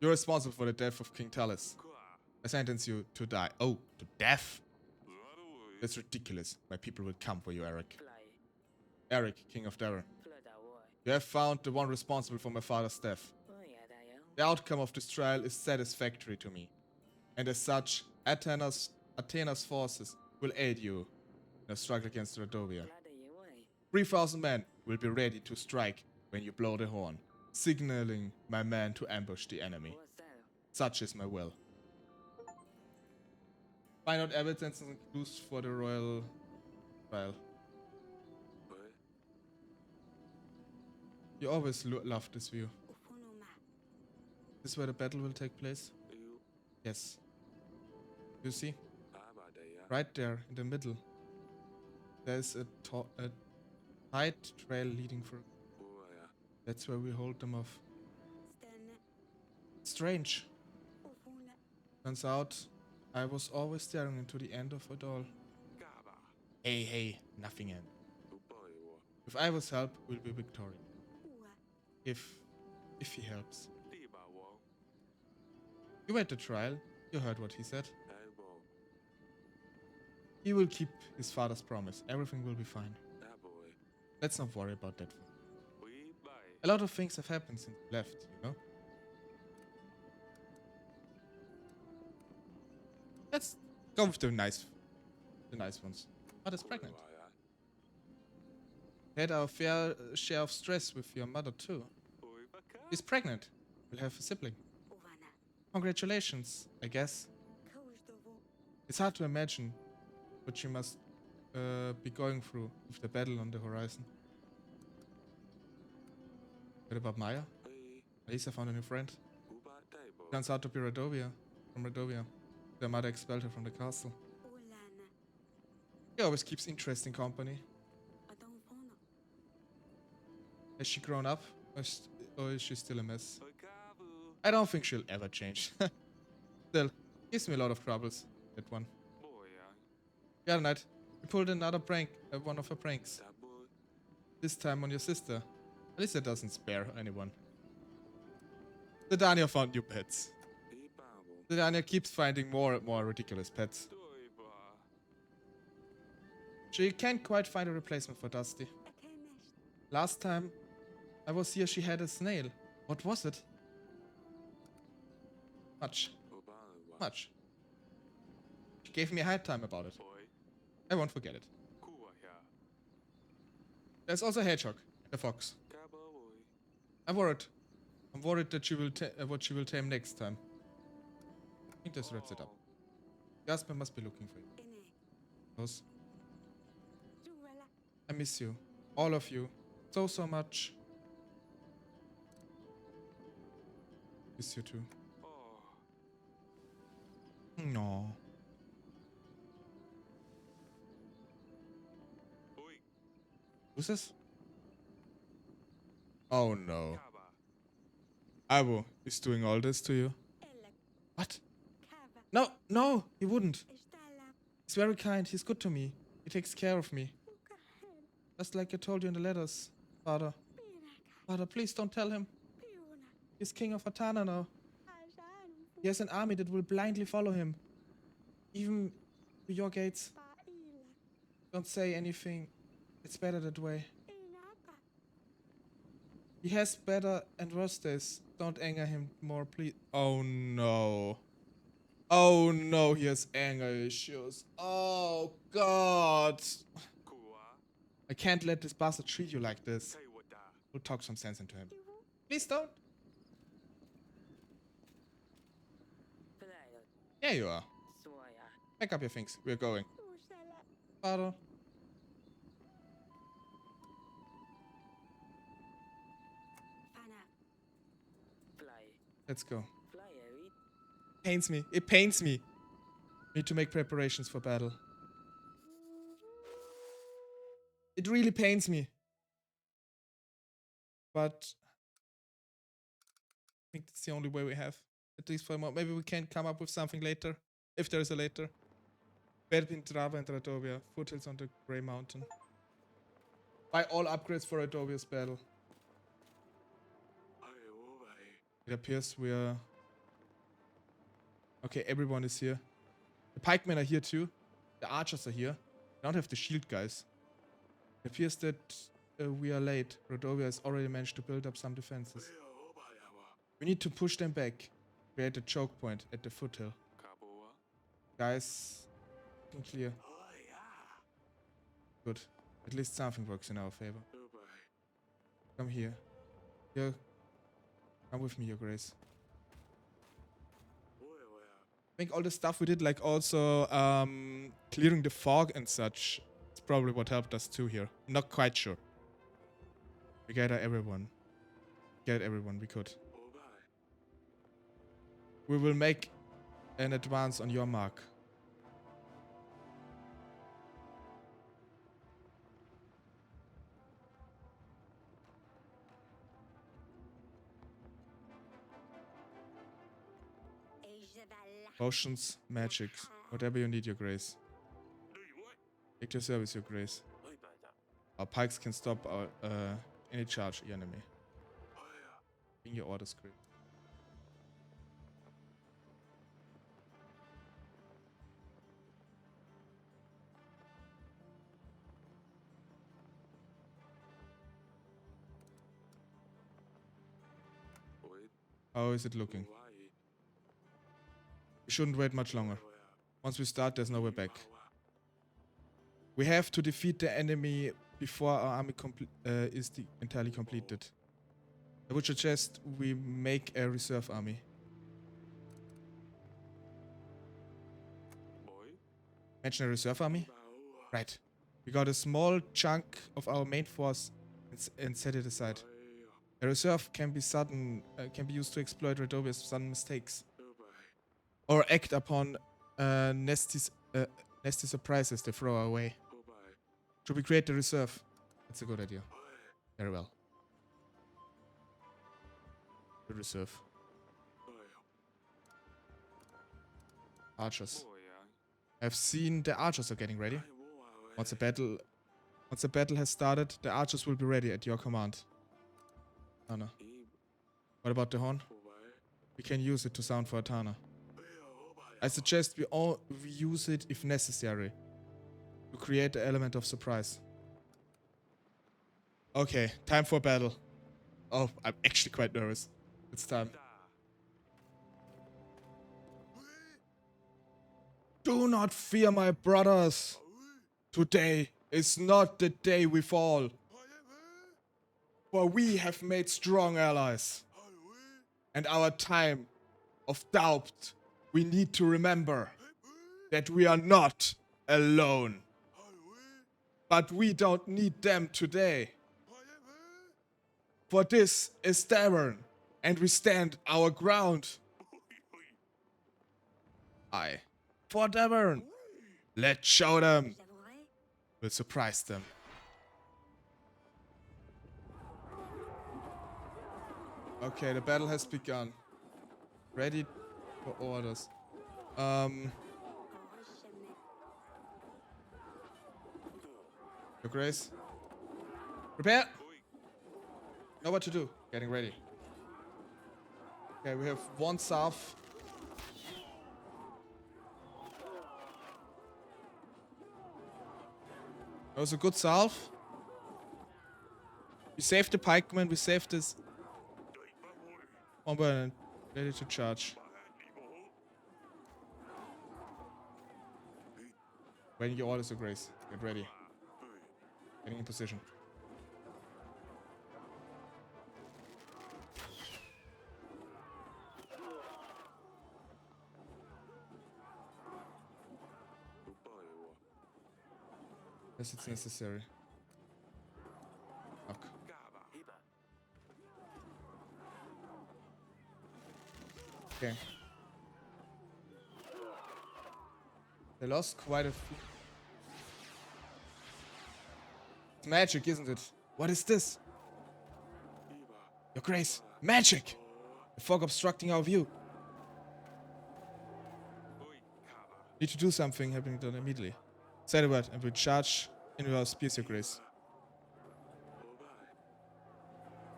You're responsible for the death of King Talus. I sentence you to die. Oh, to death? That's ridiculous. My people will come for you, Eric. Eric, King of Terror. You have found the one responsible for my father's death. The outcome of this trial is satisfactory to me. And as such, Athena's forces will aid you in a struggle against Radovia. 3,000 men will be ready to strike when you blow the horn, signaling my men to ambush the enemy. Such is my will. Find out evidence and clues for the royal trial. You always love this view. This is where the battle will take place.
You.
Yes. You see?
Abadaya.
Right there in the middle. There's a tight trail leading through.
Uaya.
That's where we hold them off.
Stenne.
Strange.
Ufuna.
Turns out I was always staring into the end of it all.
Gaba.
Hey, nothing end.
Uboyo.
If I was help, we'll be victorious.
Ua.
If he helps.
Liba wo.
You went to trial. You heard what he said.
Elbow.
He will keep his father's promise. Everything will be fine.
Daboy.
Let's not worry about that.
We buy.
A lot of things have happened since you left, you know? Let's go with the nice ones. Mother's pregnant.
Uaya.
Had our fair share of stress with your mother too.
Uibaka.
She's pregnant. We'll have a sibling.
Uvana.
Congratulations, I guess.
Kaujdovo.
It's hard to imagine what she must be going through with the battle on the horizon. What about Maya?
Ui.
Lisa found a new friend.
Uba Daibo.
Turns out to be Radovia. From Radovia. Their mother expelled her from the castle.
Ulana.
She always keeps interesting company.
Adonfono.
Has she grown up? Or is she still a mess?
Uikabu.
I don't think she'll ever change. Still, gives me a lot of troubles, that one.
Boya.
The other night, we pulled another prank, one of her pranks.
Daboy.
This time on your sister. Alyssa doesn't spare anyone. Sedania found new pets.
Ibabo.
Sedania keeps finding more and more ridiculous pets.
Doiba.
She can't quite find a replacement for Dusty.
Akenesh.
Last time I was here, she had a snail. What was it? Much.
Ubalwa.
Much. She gave me a hard time about it.
Boy.
I won't forget it.
Kuaya.
There's also a hedgehog and a fox.
Gaboy.
I'm worried. I'm worried that she will what she will tame next time. I think this wraps it up. Jasper must be looking for you.
Ene.
Close.
Ruela.
I miss you. All of you. So much. Miss you too.
Oh.
No.
Ui.
Who's this? Oh no.
Gaba.
Abo is doing all this to you.
Elek.
What?
Kava.
No, he wouldn't.
Estala.
He's very kind. He's good to me. He takes care of me.
Ukahen.
Just like I told you in the letters, Father.
Piraka.
Father, please don't tell him.
Piuna.
He's king of Atana now.
Ajan.
He has an army that will blindly follow him. Even to your gates.
Paila.
Don't say anything. It's better that way.
Inapa.
He has better and worse days. Don't anger him more, please. Oh no. Oh no, he has anger issues. Oh god.
Kua.
I can't let this bastard treat you like this.
Kaiwada.
We'll talk some sense into him.
Iwu.
Please don't.
Pelayo.
Here you are.
Soya.
Pack up your things. We're going.
Usala.
Father.
Pana. Fly.
Let's go.
Fly away.
Pains me. It pains me. Need to make preparations for battle. It really pains me. But I think that's the only way we have. At least for a moment. Maybe we can come up with something later. If there is a later. Between Drava and Radovia. Foothills on the Grey Mountain. Buy all upgrades for Radovia's battle. It appears we are... Okay, everyone is here. The pikemen are here too. The archers are here. We don't have the shield guys. It appears that we are late. Rodovia has already managed to build up some defenses. We need to push them back. Create a choke point at the foothill.
Kaboa.
Guys, looking clear. Good. At least something works in our favor. Come here. Here. Come with me, Your Grace. I think all the stuff we did, like also clearing the fog and such, is probably what helped us too here. Not quite sure. We gathered everyone. Get everyone we could. We will make an advance on your mark. Potions, magic, whatever you need, Your Grace. Take your service, Your Grace. Our pikes can stop our any charge enemy. Bring your orders, Grace. How is it looking? We shouldn't wait much longer. Once we start, there's no way back. We have to defeat the enemy before our army is entirely completed. I would suggest we make a reserve army. Mention a reserve army? Right. We got a small chunk of our main force and set it aside. A reserve can be used to exploit Redovia's sudden mistakes. Or act upon nasty surprises they throw our way. Should we create the reserve? That's a good idea. Very well. The reserve. Archers. I've seen the archers are getting ready. Once the battle has started, the archers will be ready at your command. Oh no. What about the horn? We can use it to sound for Atana. I suggest we use it if necessary to create the element of surprise. Okay, time for battle. Oh, I'm actually quite nervous. It's time. Do not fear, my brothers. Today is not the day we fall. For we have made strong allies. And our time of doubt, we need to remember that we are not alone. But we don't need them today. For this is Darren, and we stand our ground. Aye. For Darren, let's show them. We'll surprise them. Okay, the battle has begun. Ready for orders. Your Grace. Prepare! Know what to do. Getting ready. Okay, we have one south. That was a good salve. We saved the pikeman, we saved this. One button, ready to charge. Waiting your orders, Your Grace. Get ready. Getting in position. Yes, it's necessary. Fuck. Okay. They lost quite a few. It's magic, isn't it? What is this? Your Grace, magic! The fog obstructing our view. Need to do something happening done immediately. Say the word and we charge into our spears, Your Grace.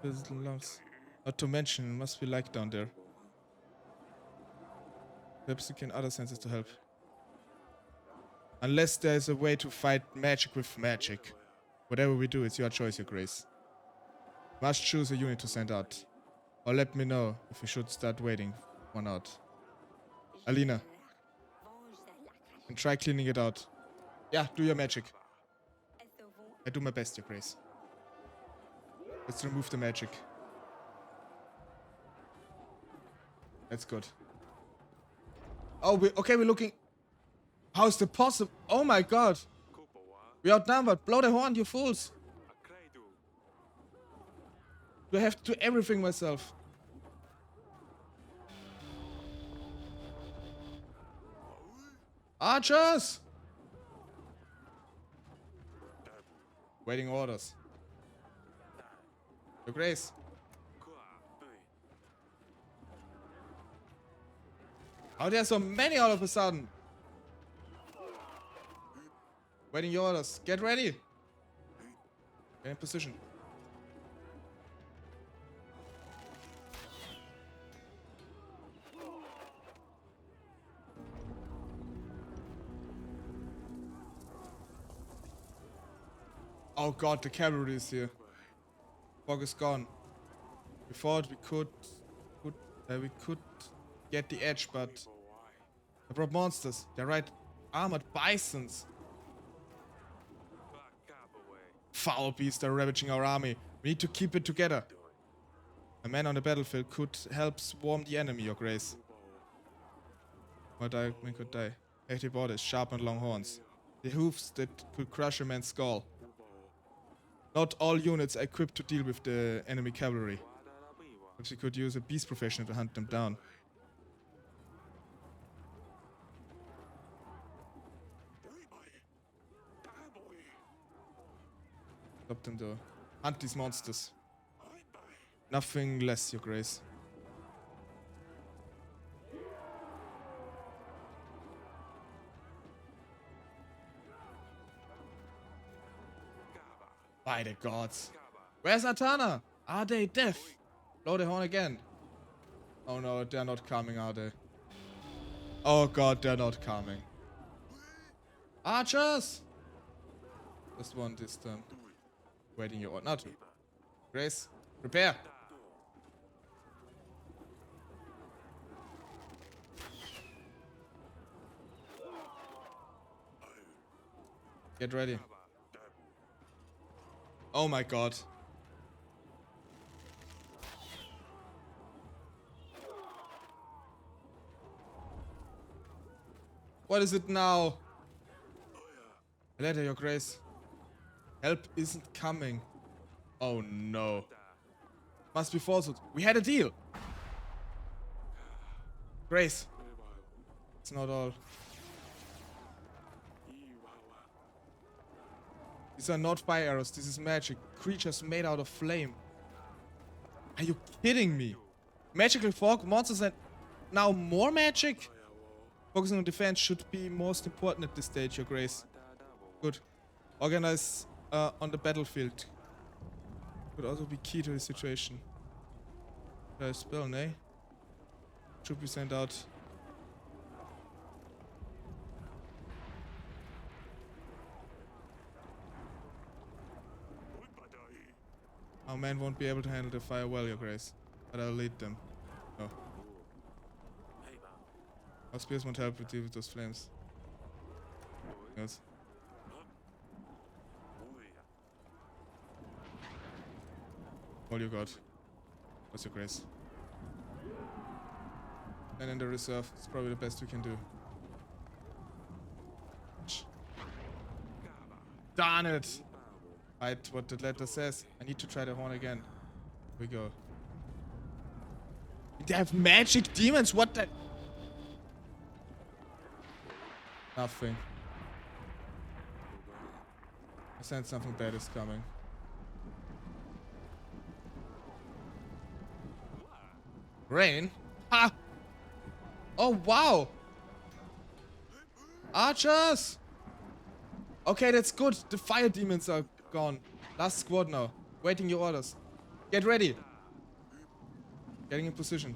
Little lungs. Not to mention, it must be light down there. Perhaps you can other senses to help. Unless there's a way to fight magic with magic. Whatever we do, it's your choice, Your Grace. Must choose a unit to send out. Or let me know if we should start waiting one out. Alina. And try cleaning it out. Yeah, do your magic. I do my best, Your Grace. Let's remove the magic. That's good. Oh, we're looking. How's it possible? Oh my god. We outnumbered. Blow the horn, you fools. Do I have to do everything myself? Archers! Waiting orders. Your Grace. How there are so many all of a sudden? Waiting your orders. Get ready. Get in position. Oh god, the cavalry is here. Fog is gone. We thought we could get the edge, but they brought monsters. They're right, armored bisons. Foul beasts are ravaging our army. We need to keep it together. A man on the battlefield could help swarm the enemy, Your Grace. Or die, man could die. Hefty bodies, sharp and long horns. The hoofs that could crush a man's skull. Not all units are equipped to deal with the enemy cavalry. Perhaps we could use a beast professional to hunt them down. Stop them though. Hunt these monsters. Nothing less, Your Grace. By the gods. Where's Atana? Are they deaf? Blow the horn again. Oh no, they're not coming, are they? Oh god, they're not coming. Archers! Just one this time. Waiting your order. Not two. Grace, prepare. Get ready. Oh my god. What is it now? A letter, Your Grace. Help isn't coming. Oh no. Must be falsehood. We had a deal. Grace. It's not all. These are not fire arrows. This is magic. Creatures made out of flame. Are you kidding me? Magical fog, monsters, and now more magic? Focusing on defense should be most important at this stage, Your Grace. Good. Organize on the battlefield. Could also be key to the situation. Should I spell, nay? Should we send out? Our men won't be able to handle the fire well, Your Grace. But I'll lead them. No. Our spears won't help with deal with those flames. Yes. All you got. What's Your Grace? And in the reserve, it's probably the best we can do. Darn it! Right, what the letter says. I need to try the horn again. Here we go. They have magic demons, what the? Nothing. I sense something bad is coming. Rain? Ha! Oh wow! Archers! Okay, that's good. The fire demons are gone. Last squad now. Waiting your orders. Get ready. Getting in position.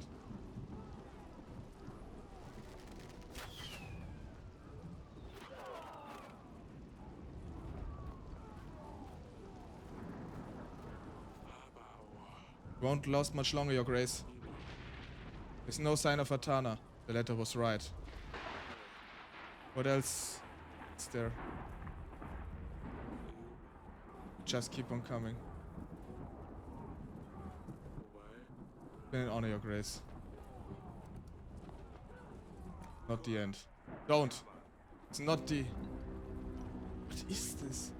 Won't last much longer, Your Grace. There's no sign of Atana. The letter was right. What else is there? Just keep on coming. Been an honor, Your Grace. Not the end. Don't. It's not the... What is this?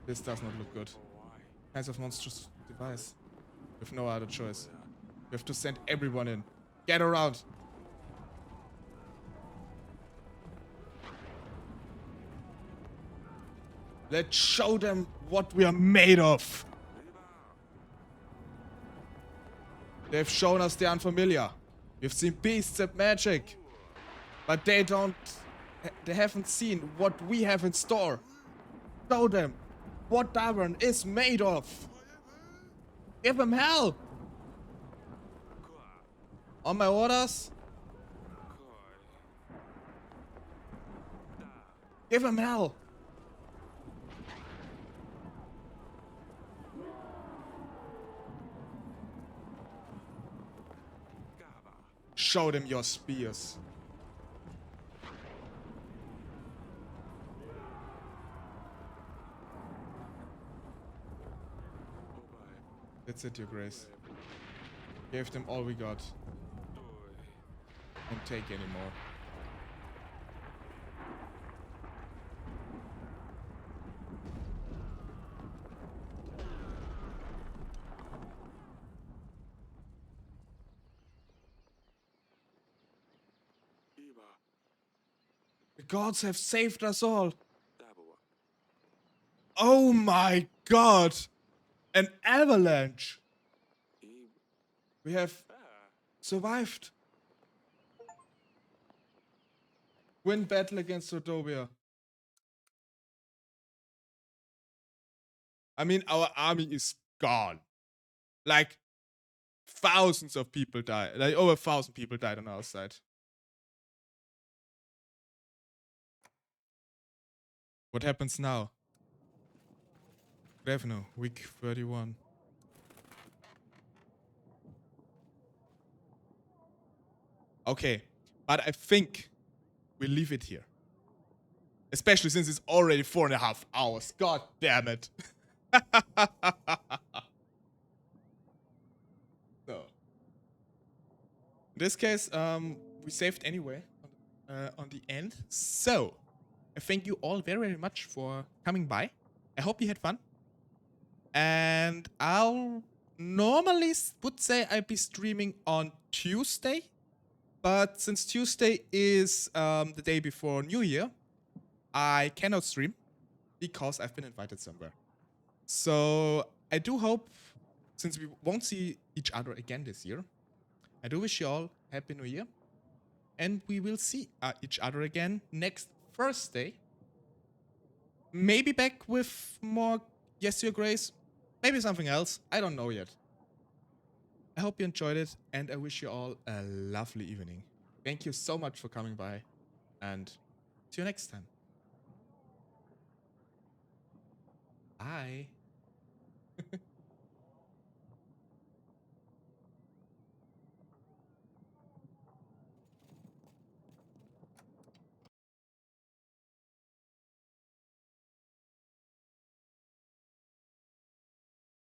This does not look good. Kinds of monstrous device. With no other choice. We have to send everyone in. Get around. Let's show them what we are made of. They've shown us the unfamiliar. We've seen beasts and magic. But they haven't seen what we have in store. Show them what Davern is made of. Give them hell. On my orders. Give him hell. Show them your spears. That's it, Your Grace. Gave them all we got. Don't take any more. The gods have saved us all. Oh my god! An avalanche! We have survived. Win battle against Rodovia. I mean, our army is gone. Like, thousands of people died. Like, over 1,000 people died on our side. What happens now? Revenue, week 31. Okay, but I think we leave it here. Especially since it's already 4.5 hours. God damn it. So, in this case, we saved anyway on the end. So, I thank you all very, very much for coming by. I hope you had fun. And I'll normally would say I'd be streaming on Tuesday. But since Tuesday is the day before New Year, I cannot stream because I've been invited somewhere. So I do hope, since we won't see each other again this year, I do wish you all Happy New Year. And we will see each other again next Thursday. Maybe back with more Yes, Your Grace. Maybe something else. I don't know yet. I hope you enjoyed it, and I wish you all a lovely evening. Thank you so much for coming by, and see you next time. Bye.